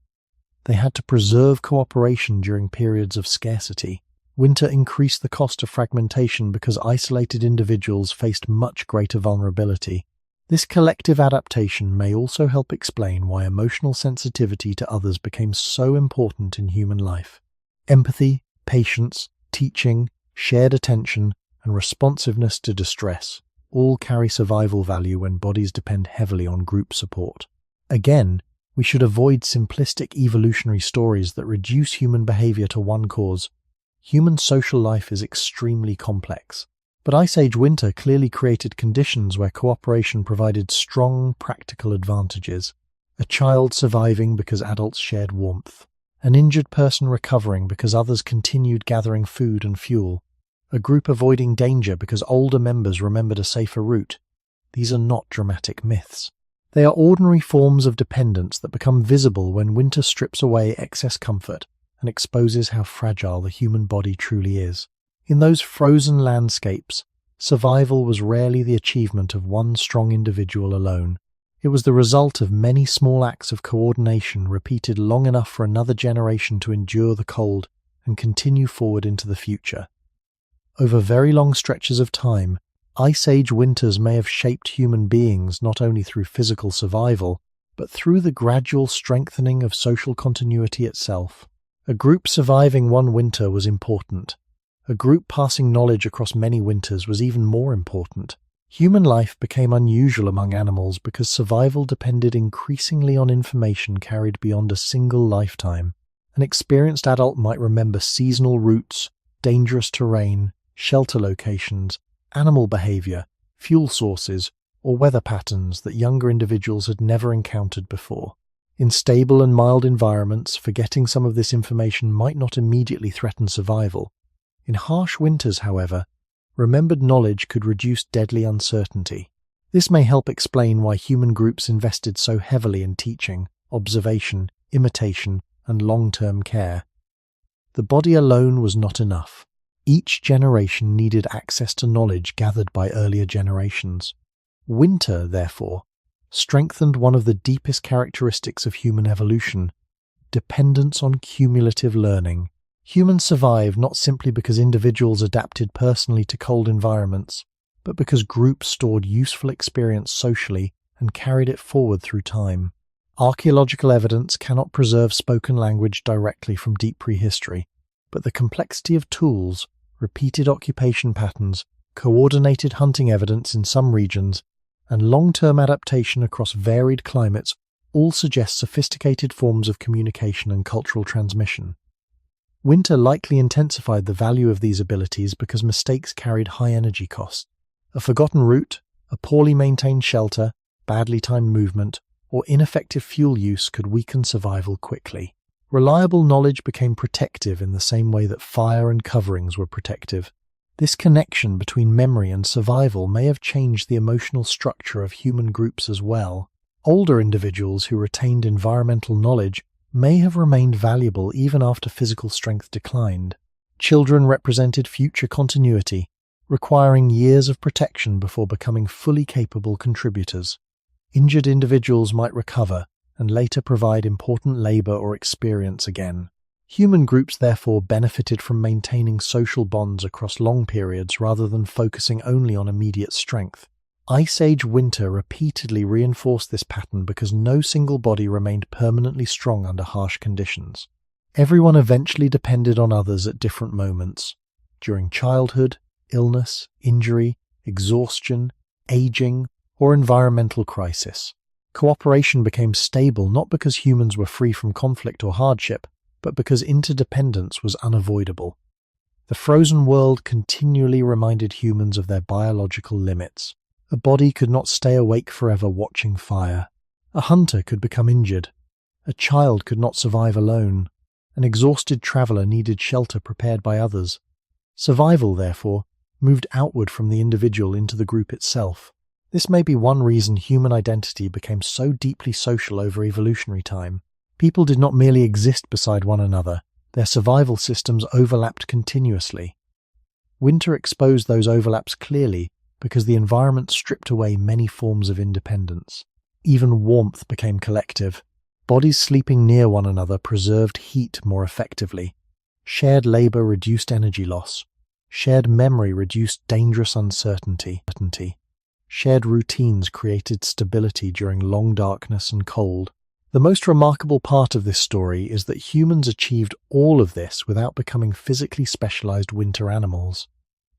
They had to preserve cooperation during periods of scarcity. Winter increased the cost of fragmentation because isolated individuals faced much greater vulnerability. This collective adaptation may also help explain why emotional sensitivity to others became so important in human life. Empathy, patience, teaching, shared attention, and responsiveness to distress all carry survival value when bodies depend heavily on group support. Again, we should avoid simplistic evolutionary stories that reduce human behavior to one cause. Human social life is extremely complex, but Ice Age winter clearly created conditions where cooperation provided strong, practical advantages. A child surviving because adults shared warmth. An injured person recovering because others continued gathering food and fuel. A group avoiding danger because older members remembered a safer route. These are not dramatic myths. They are ordinary forms of dependence that become visible when winter strips away excess comfort and exposes how fragile the human body truly is. In those frozen landscapes, survival was rarely the achievement of one strong individual alone. It was the result of many small acts of coordination repeated long enough for another generation to endure the cold and continue forward into the future. Over very long stretches of time, Ice Age winters may have shaped human beings not only through physical survival, but through the gradual strengthening of social continuity itself. A group surviving one winter was important. A group passing knowledge across many winters was even more important. Human life became unusual among animals because survival depended increasingly on information carried beyond a single lifetime. An experienced adult might remember seasonal routes, dangerous terrain, shelter locations, animal behavior, fuel sources, or weather patterns that younger individuals had never encountered before. In stable and mild environments, forgetting some of this information might not immediately threaten survival. In harsh winters, however, remembered knowledge could reduce deadly uncertainty. This may help explain why human groups invested so heavily in teaching, observation, imitation, and long-term care. The body alone was not enough. Each generation needed access to knowledge gathered by earlier generations. Winter, therefore, strengthened one of the deepest characteristics of human evolution: dependence on cumulative learning. Humans survived not simply because individuals adapted personally to cold environments, but because groups stored useful experience socially and carried it forward through time. Archaeological evidence cannot preserve spoken language directly from deep prehistory, but the complexity of tools, repeated occupation patterns, coordinated hunting evidence in some regions, and long-term adaptation across varied climates all suggest sophisticated forms of communication and cultural transmission. Winter likely intensified the value of these abilities because mistakes carried high energy costs. A forgotten route, a poorly maintained shelter, badly timed movement, or ineffective fuel use could weaken survival quickly. Reliable knowledge became protective in the same way that fire and coverings were protective. This connection between memory and survival may have changed the emotional structure of human groups as well. Older individuals who retained environmental knowledge may have remained valuable even after physical strength declined. Children represented future continuity, requiring years of protection before becoming fully capable contributors. Injured individuals might recover and later provide important labor or experience again. Human groups therefore benefited from maintaining social bonds across long periods rather than focusing only on immediate strength. Ice Age winter repeatedly reinforced this pattern because no single body remained permanently strong under harsh conditions. Everyone eventually depended on others at different moments. During childhood, illness, injury, exhaustion, aging, or environmental crisis. Cooperation became stable not because humans were free from conflict or hardship, but because interdependence was unavoidable. The frozen world continually reminded humans of their biological limits. A body could not stay awake forever watching fire. A hunter could become injured. A child could not survive alone. An exhausted traveler needed shelter prepared by others. Survival, therefore, moved outward from the individual into the group itself. This may be one reason human identity became so deeply social over evolutionary time. People did not merely exist beside one another, their survival systems overlapped continuously. Winter exposed those overlaps clearly because the environment stripped away many forms of independence. Even warmth became collective. Bodies sleeping near one another preserved heat more effectively. Shared labor reduced energy loss. Shared memory reduced dangerous uncertainty. Shared routines created stability during long darkness and cold. The most remarkable part of this story is that humans achieved all of this without becoming physically specialized winter animals.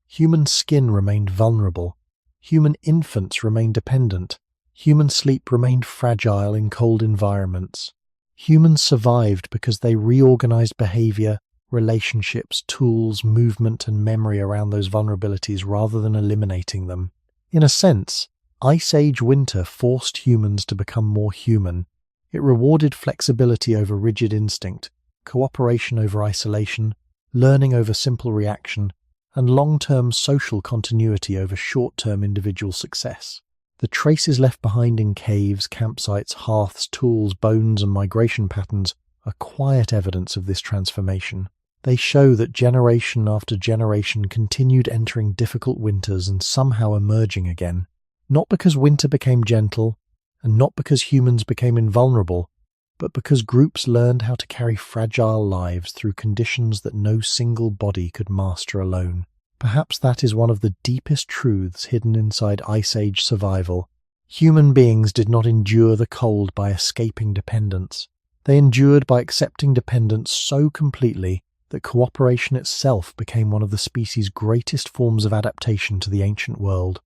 Human skin remained vulnerable. Human infants remained dependent. Human sleep remained fragile in cold environments. Humans survived because they reorganized behavior, relationships, tools, movement, and memory around those vulnerabilities rather than eliminating them. In a sense, Ice Age winter forced humans to become more human. It rewarded flexibility over rigid instinct, cooperation over isolation, learning over simple reaction, and long-term social continuity over short-term individual success. The traces left behind in caves, campsites, hearths, tools, bones, and migration patterns are quiet evidence of this transformation. They show that generation after generation continued entering difficult winters and somehow emerging again, not because winter became gentle, and not because humans became invulnerable, but because groups learned how to carry fragile lives through conditions that no single body could master alone. Perhaps that is one of the deepest truths hidden inside Ice Age survival. Human beings did not endure the cold by escaping dependence. They endured by accepting dependence so completely that cooperation itself became one of the species' greatest forms of adaptation to the ancient world.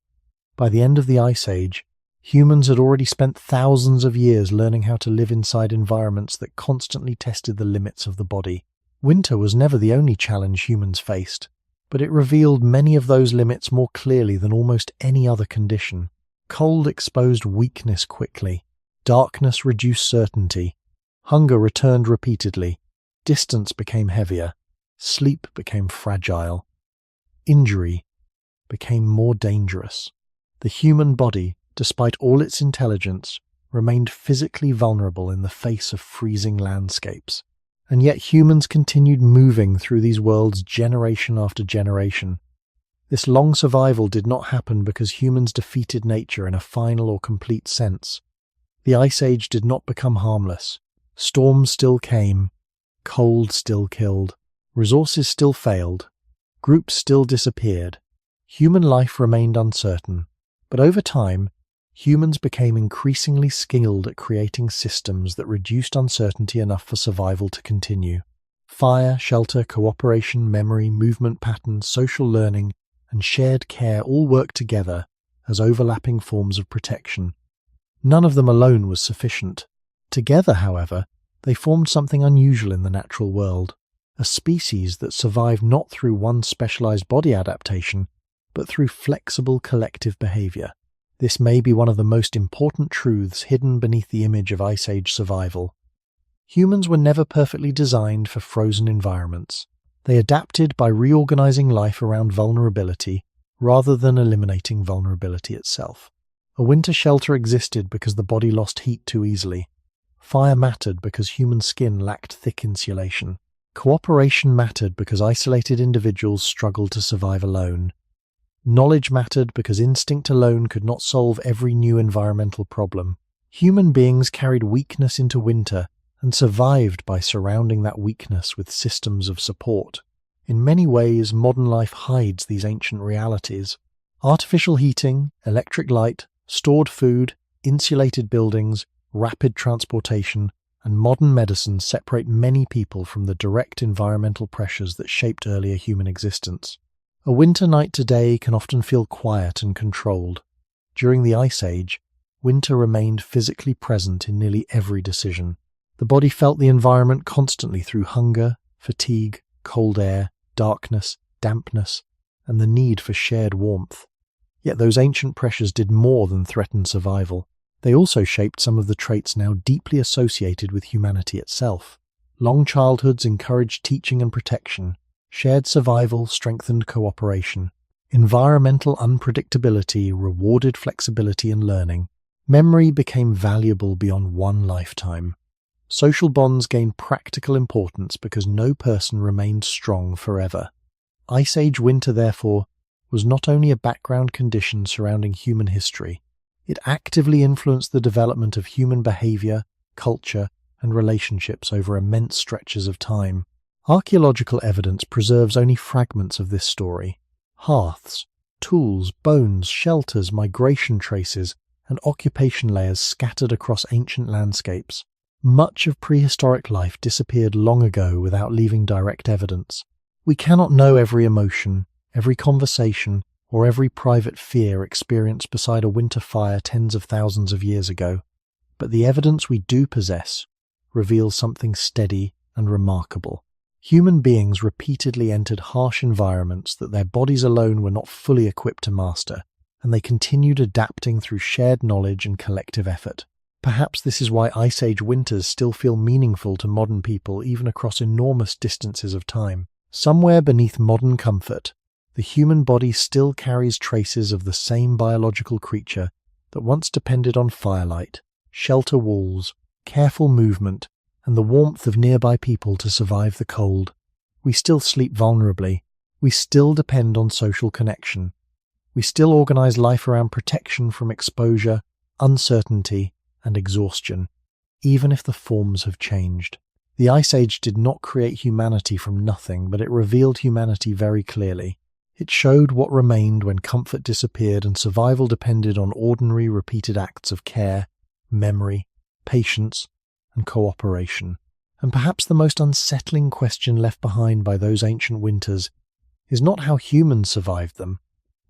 By the end of the Ice Age, humans had already spent thousands of years learning how to live inside environments that constantly tested the limits of the body. Winter was never the only challenge humans faced, but it revealed many of those limits more clearly than almost any other condition. Cold exposed weakness quickly. Darkness reduced certainty. Hunger returned repeatedly. Distance became heavier. Sleep became fragile. Injury became more dangerous. The human body, despite all its intelligence, remained physically vulnerable in the face of freezing landscapes. And yet humans continued moving through these worlds generation after generation. This long survival did not happen because humans defeated nature in a final or complete sense. The Ice Age did not become harmless. Storms still came. Cold still killed. Resources still failed. Groups still disappeared. Human life remained uncertain. But over time, humans became increasingly skilled at creating systems that reduced uncertainty enough for survival to continue. Fire, shelter, cooperation, memory, movement patterns, social learning, and shared care all worked together as overlapping forms of protection. None of them alone was sufficient. Together, however, they formed something unusual in the natural world, a species that survived not through one specialized body adaptation, but through flexible collective behavior. This may be one of the most important truths hidden beneath the image of Ice Age survival. Humans were never perfectly designed for frozen environments. They adapted by reorganizing life around vulnerability rather than eliminating vulnerability itself. A winter shelter existed because the body lost heat too easily. Fire mattered because human skin lacked thick insulation. Cooperation mattered because isolated individuals struggled to survive alone. Knowledge mattered because instinct alone could not solve every new environmental problem. Human beings carried weakness into winter and survived by surrounding that weakness with systems of support. In many ways, modern life hides these ancient realities. Artificial heating, electric light, stored food, insulated buildings, rapid transportation, and modern medicine separate many people from the direct environmental pressures that shaped earlier human existence. A winter night today can often feel quiet and controlled. During the Ice Age, winter remained physically present in nearly every decision. The body felt the environment constantly through hunger, fatigue, cold air, darkness, dampness, and the need for shared warmth. Yet those ancient pressures did more than threaten survival. They also shaped some of the traits now deeply associated with humanity itself. Long childhoods encouraged teaching and protection. Shared survival strengthened cooperation. Environmental unpredictability rewarded flexibility and learning. Memory became valuable beyond one lifetime. Social bonds gained practical importance because no person remained strong forever. Ice Age winter, therefore, was not only a background condition surrounding human history, it actively influenced the development of human behavior, culture, and relationships over immense stretches of time. Archaeological evidence preserves only fragments of this story. Hearths, tools, bones, shelters, migration traces, and occupation layers scattered across ancient landscapes. Much of prehistoric life disappeared long ago without leaving direct evidence. We cannot know every emotion, every conversation, or every private fear experienced beside a winter fire tens of thousands of years ago, but the evidence we do possess reveals something steady and remarkable. Human beings repeatedly entered harsh environments that their bodies alone were not fully equipped to master, and they continued adapting through shared knowledge and collective effort. Perhaps this is why Ice Age winters still feel meaningful to modern people even across enormous distances of time. Somewhere beneath modern comfort, the human body still carries traces of the same biological creature that once depended on firelight, shelter walls, careful movement, and the warmth of nearby people to survive the cold. We still sleep vulnerably. We still depend on social connection. We still organize life around protection from exposure, uncertainty, and exhaustion, even if the forms have changed. The Ice Age did not create humanity from nothing, but it revealed humanity very clearly. It showed what remained when comfort disappeared and survival depended on ordinary, repeated acts of care, memory, patience, and cooperation. And perhaps the most unsettling question left behind by those ancient winters is not how humans survived them,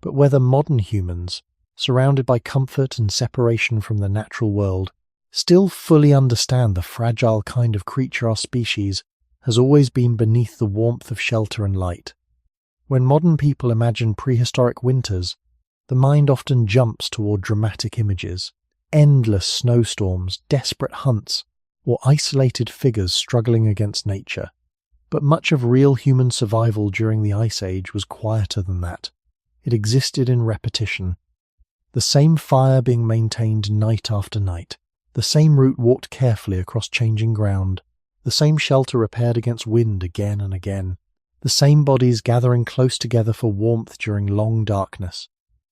but whether modern humans, surrounded by comfort and separation from the natural world, still fully understand the fragile kind of creature our species has always been beneath the warmth of shelter and light. When modern people imagine prehistoric winters, the mind often jumps toward dramatic images, endless snowstorms, desperate hunts, or isolated figures struggling against nature. But much of real human survival during the Ice Age was quieter than that. It existed in repetition. The same fire being maintained night after night, the same route walked carefully across changing ground, the same shelter repaired against wind again and again, the same bodies gathering close together for warmth during long darkness.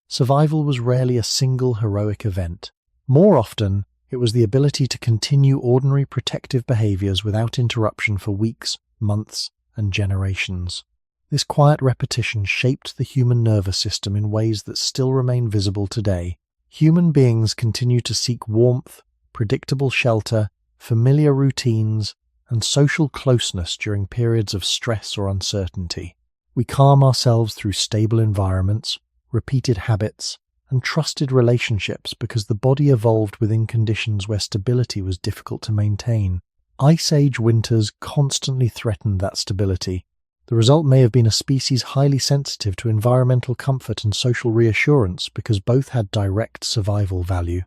Survival was rarely a single heroic event. More often, it was the ability to continue ordinary protective behaviors without interruption for weeks, months, and generations. This quiet repetition shaped the human nervous system in ways that still remain visible today. Human beings continue to seek warmth, predictable shelter, familiar routines, and social closeness during periods of stress or uncertainty. We calm ourselves through stable environments, repeated habits, and trusted relationships because the body evolved within conditions where stability was difficult to maintain. Ice Age winters constantly threatened that stability. The result may have been a species highly sensitive to environmental comfort and social reassurance because both had direct survival value.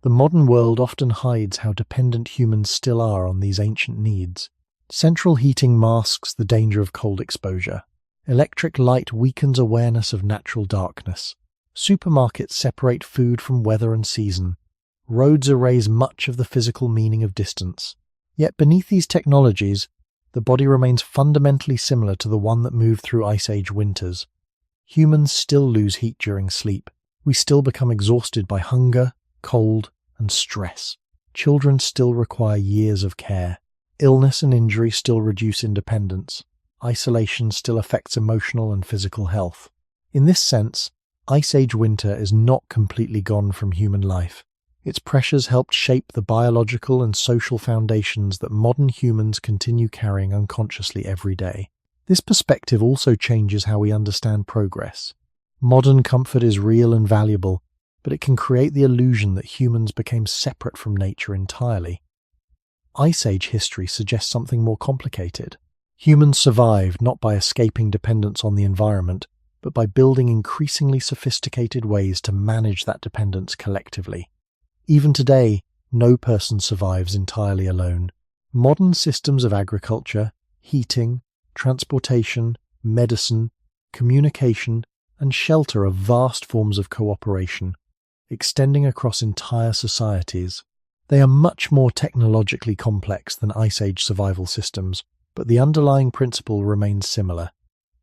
The modern world often hides how dependent humans still are on these ancient needs. Central heating masks the danger of cold exposure. Electric light weakens awareness of natural darkness. Supermarkets separate food from weather and season. Roads erase much of the physical meaning of distance. Yet beneath these technologies, the body remains fundamentally similar to the one that moved through Ice Age winters. Humans still lose heat during sleep. We still become exhausted by hunger, cold, and stress. Children still require years of care. Illness and injury still reduce independence. Isolation still affects emotional and physical health. In this sense, Ice Age winter is not completely gone from human life. Its pressures helped shape the biological and social foundations that modern humans continue carrying unconsciously every day. This perspective also changes how we understand progress. Modern comfort is real and valuable, but it can create the illusion that humans became separate from nature entirely. Ice Age history suggests something more complicated. Humans survived not by escaping dependence on the environment, but by building increasingly sophisticated ways to manage that dependence collectively. Even today, no person survives entirely alone. Modern systems of agriculture, heating, transportation, medicine, communication, and shelter are vast forms of cooperation, extending across entire societies. They are much more technologically complex than Ice Age survival systems, but the underlying principle remains similar.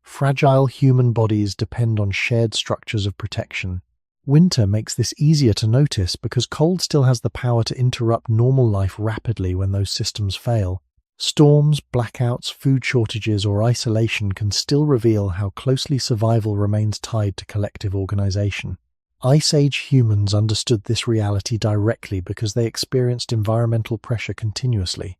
Fragile human bodies depend on shared structures of protection. Winter makes this easier to notice because cold still has the power to interrupt normal life rapidly when those systems fail. Storms, blackouts, food shortages, or isolation can still reveal how closely survival remains tied to collective organization. Ice Age humans understood this reality directly because they experienced environmental pressure continuously.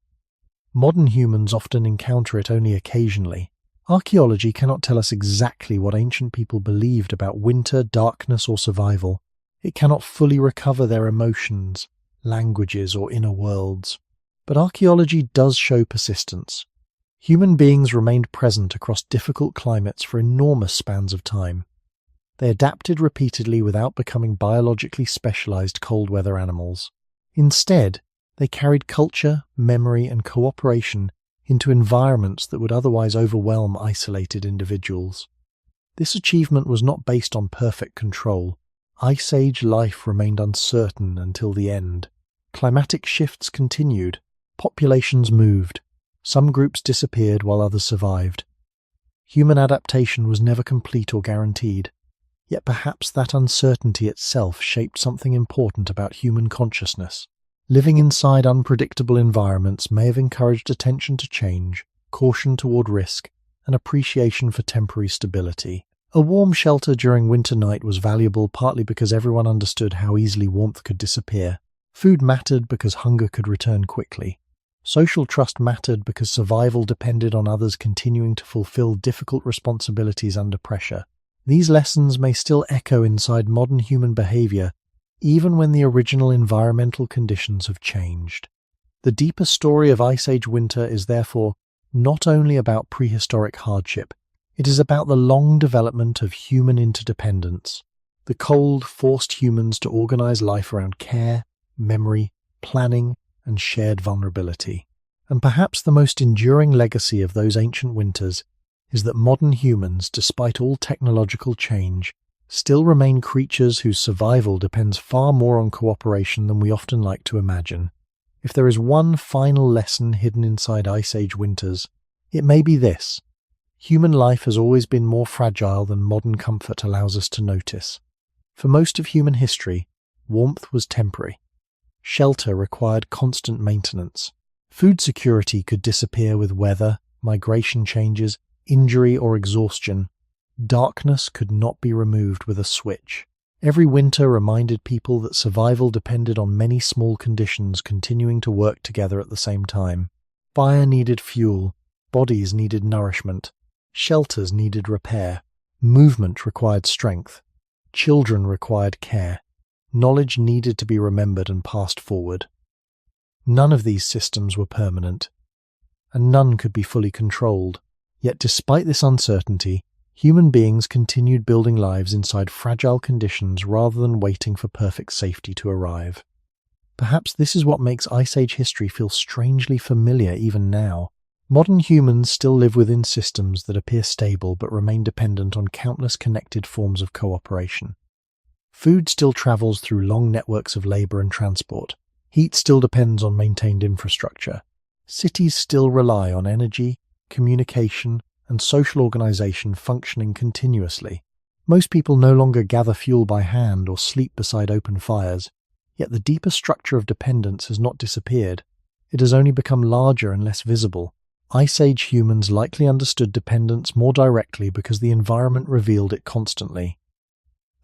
Modern humans often encounter it only occasionally. Archaeology cannot tell us exactly what ancient people believed about winter, darkness, or survival. It cannot fully recover their emotions, languages, or inner worlds. But archaeology does show persistence. Human beings remained present across difficult climates for enormous spans of time. They adapted repeatedly without becoming biologically specialized cold-weather animals. Instead, they carried culture, memory, and cooperation into environments that would otherwise overwhelm isolated individuals. This achievement was not based on perfect control. Ice Age life remained uncertain until the end. Climatic shifts continued. Populations moved. Some groups disappeared while others survived. Human adaptation was never complete or guaranteed. Yet perhaps that uncertainty itself shaped something important about human consciousness. Living inside unpredictable environments may have encouraged attention to change, caution toward risk, and appreciation for temporary stability. A warm shelter during winter night was valuable partly because everyone understood how easily warmth could disappear. Food mattered because hunger could return quickly. Social trust mattered because survival depended on others continuing to fulfill difficult responsibilities under pressure. These lessons may still echo inside modern human behavior, even when the original environmental conditions have changed. The deeper story of Ice Age winter is therefore not only about prehistoric hardship, it is about the long development of human interdependence. The cold forced humans to organize life around care, memory, planning, and shared vulnerability. And perhaps the most enduring legacy of those ancient winters is that modern humans, despite all technological change, still remain creatures whose survival depends far more on cooperation than we often like to imagine. If there is one final lesson hidden inside Ice Age winters, it may be this: human life has always been more fragile than modern comfort allows us to notice. For most of human history, warmth was temporary. Shelter required constant maintenance. Food security could disappear with weather, migration changes, injury, or exhaustion. Darkness could not be removed with a switch. Every winter reminded people that survival depended on many small conditions continuing to work together at the same time. Fire needed fuel, bodies needed nourishment, shelters needed repair, movement required strength, children required care, knowledge needed to be remembered and passed forward. None of these systems were permanent, and none could be fully controlled. Yet despite this uncertainty, human beings continued building lives inside fragile conditions rather than waiting for perfect safety to arrive. Perhaps this is what makes Ice Age history feel strangely familiar even now. Modern humans still live within systems that appear stable but remain dependent on countless connected forms of cooperation. Food still travels through long networks of labor and transport. Heat still depends on maintained infrastructure. Cities still rely on energy, communication, and social organization functioning continuously. Most people no longer gather fuel by hand or sleep beside open fires, yet the deeper structure of dependence has not disappeared. It has only become larger and less visible. Ice Age humans likely understood dependence more directly because the environment revealed it constantly.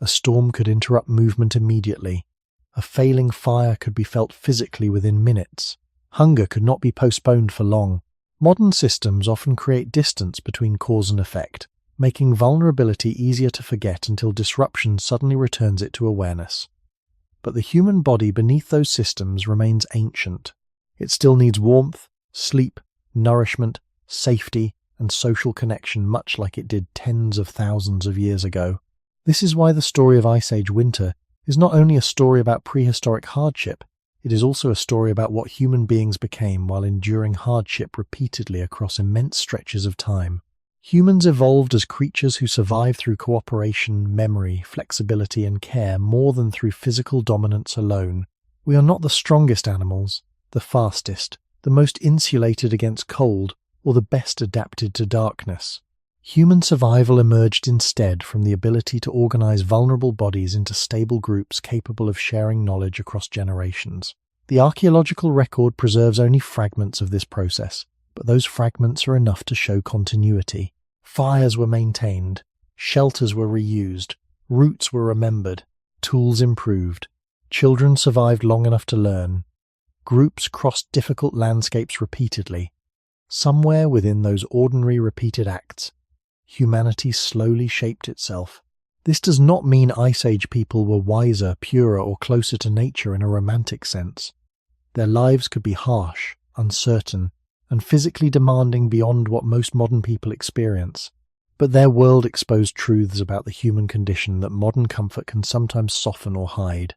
A storm could interrupt movement immediately. A failing fire could be felt physically within minutes. Hunger could not be postponed for long. Modern systems often create distance between cause and effect, making vulnerability easier to forget until disruption suddenly returns it to awareness. but the human body beneath those systems remains ancient. It still needs warmth, sleep, nourishment, safety, and social connection, much like it did tens of thousands of years ago. This is why the story of Ice Age winter is not only a story about prehistoric hardship, it is also a story about what human beings became while enduring hardship repeatedly across immense stretches of time. Humans evolved as creatures who survived through cooperation, memory, flexibility, and care more than through physical dominance alone. We are not the strongest animals, the fastest, the most insulated against cold, or the best adapted to darkness. Human survival emerged instead from the ability to organize vulnerable bodies into stable groups capable of sharing knowledge across generations. The archaeological record preserves only fragments of this process, but those fragments are enough to show continuity. Fires were maintained, shelters were reused, routes were remembered, tools improved, children survived long enough to learn, groups crossed difficult landscapes repeatedly. Somewhere within those ordinary repeated acts, humanity slowly shaped itself. This does not mean Ice Age people were wiser, purer, or closer to nature in a romantic sense. Their lives could be harsh, uncertain, and physically demanding beyond what most modern people experience. But their world exposed truths about the human condition that modern comfort can sometimes soften or hide.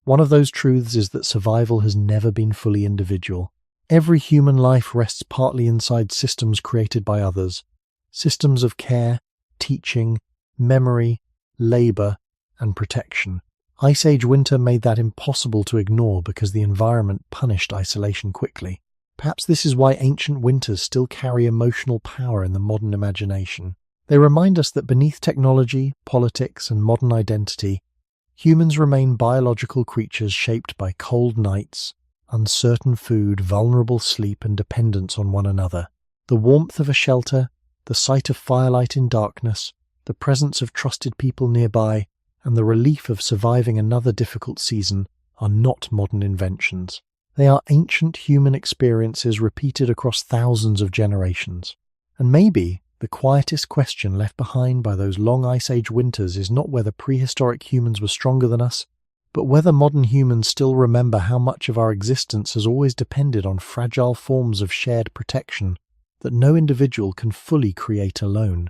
One of those truths is that survival has never been fully individual. Every human life rests partly inside systems created by others. Systems of care, teaching, memory, labor, and protection. Ice Age winter made that impossible to ignore because the environment punished isolation quickly. Perhaps this is why ancient winters still carry emotional power in the modern imagination. They remind us that beneath technology, politics, and modern identity, humans remain biological creatures shaped by cold nights, uncertain food, vulnerable sleep, and dependence on one another. The warmth of a shelter, the sight of firelight in darkness, the presence of trusted people nearby, and the relief of surviving another difficult season are not modern inventions. They are ancient human experiences repeated across thousands of generations. And maybe the quietest question left behind by those long Ice Age winters is not whether prehistoric humans were stronger than us, but whether modern humans still remember how much of our existence has always depended on fragile forms of shared protection that no individual can fully create alone.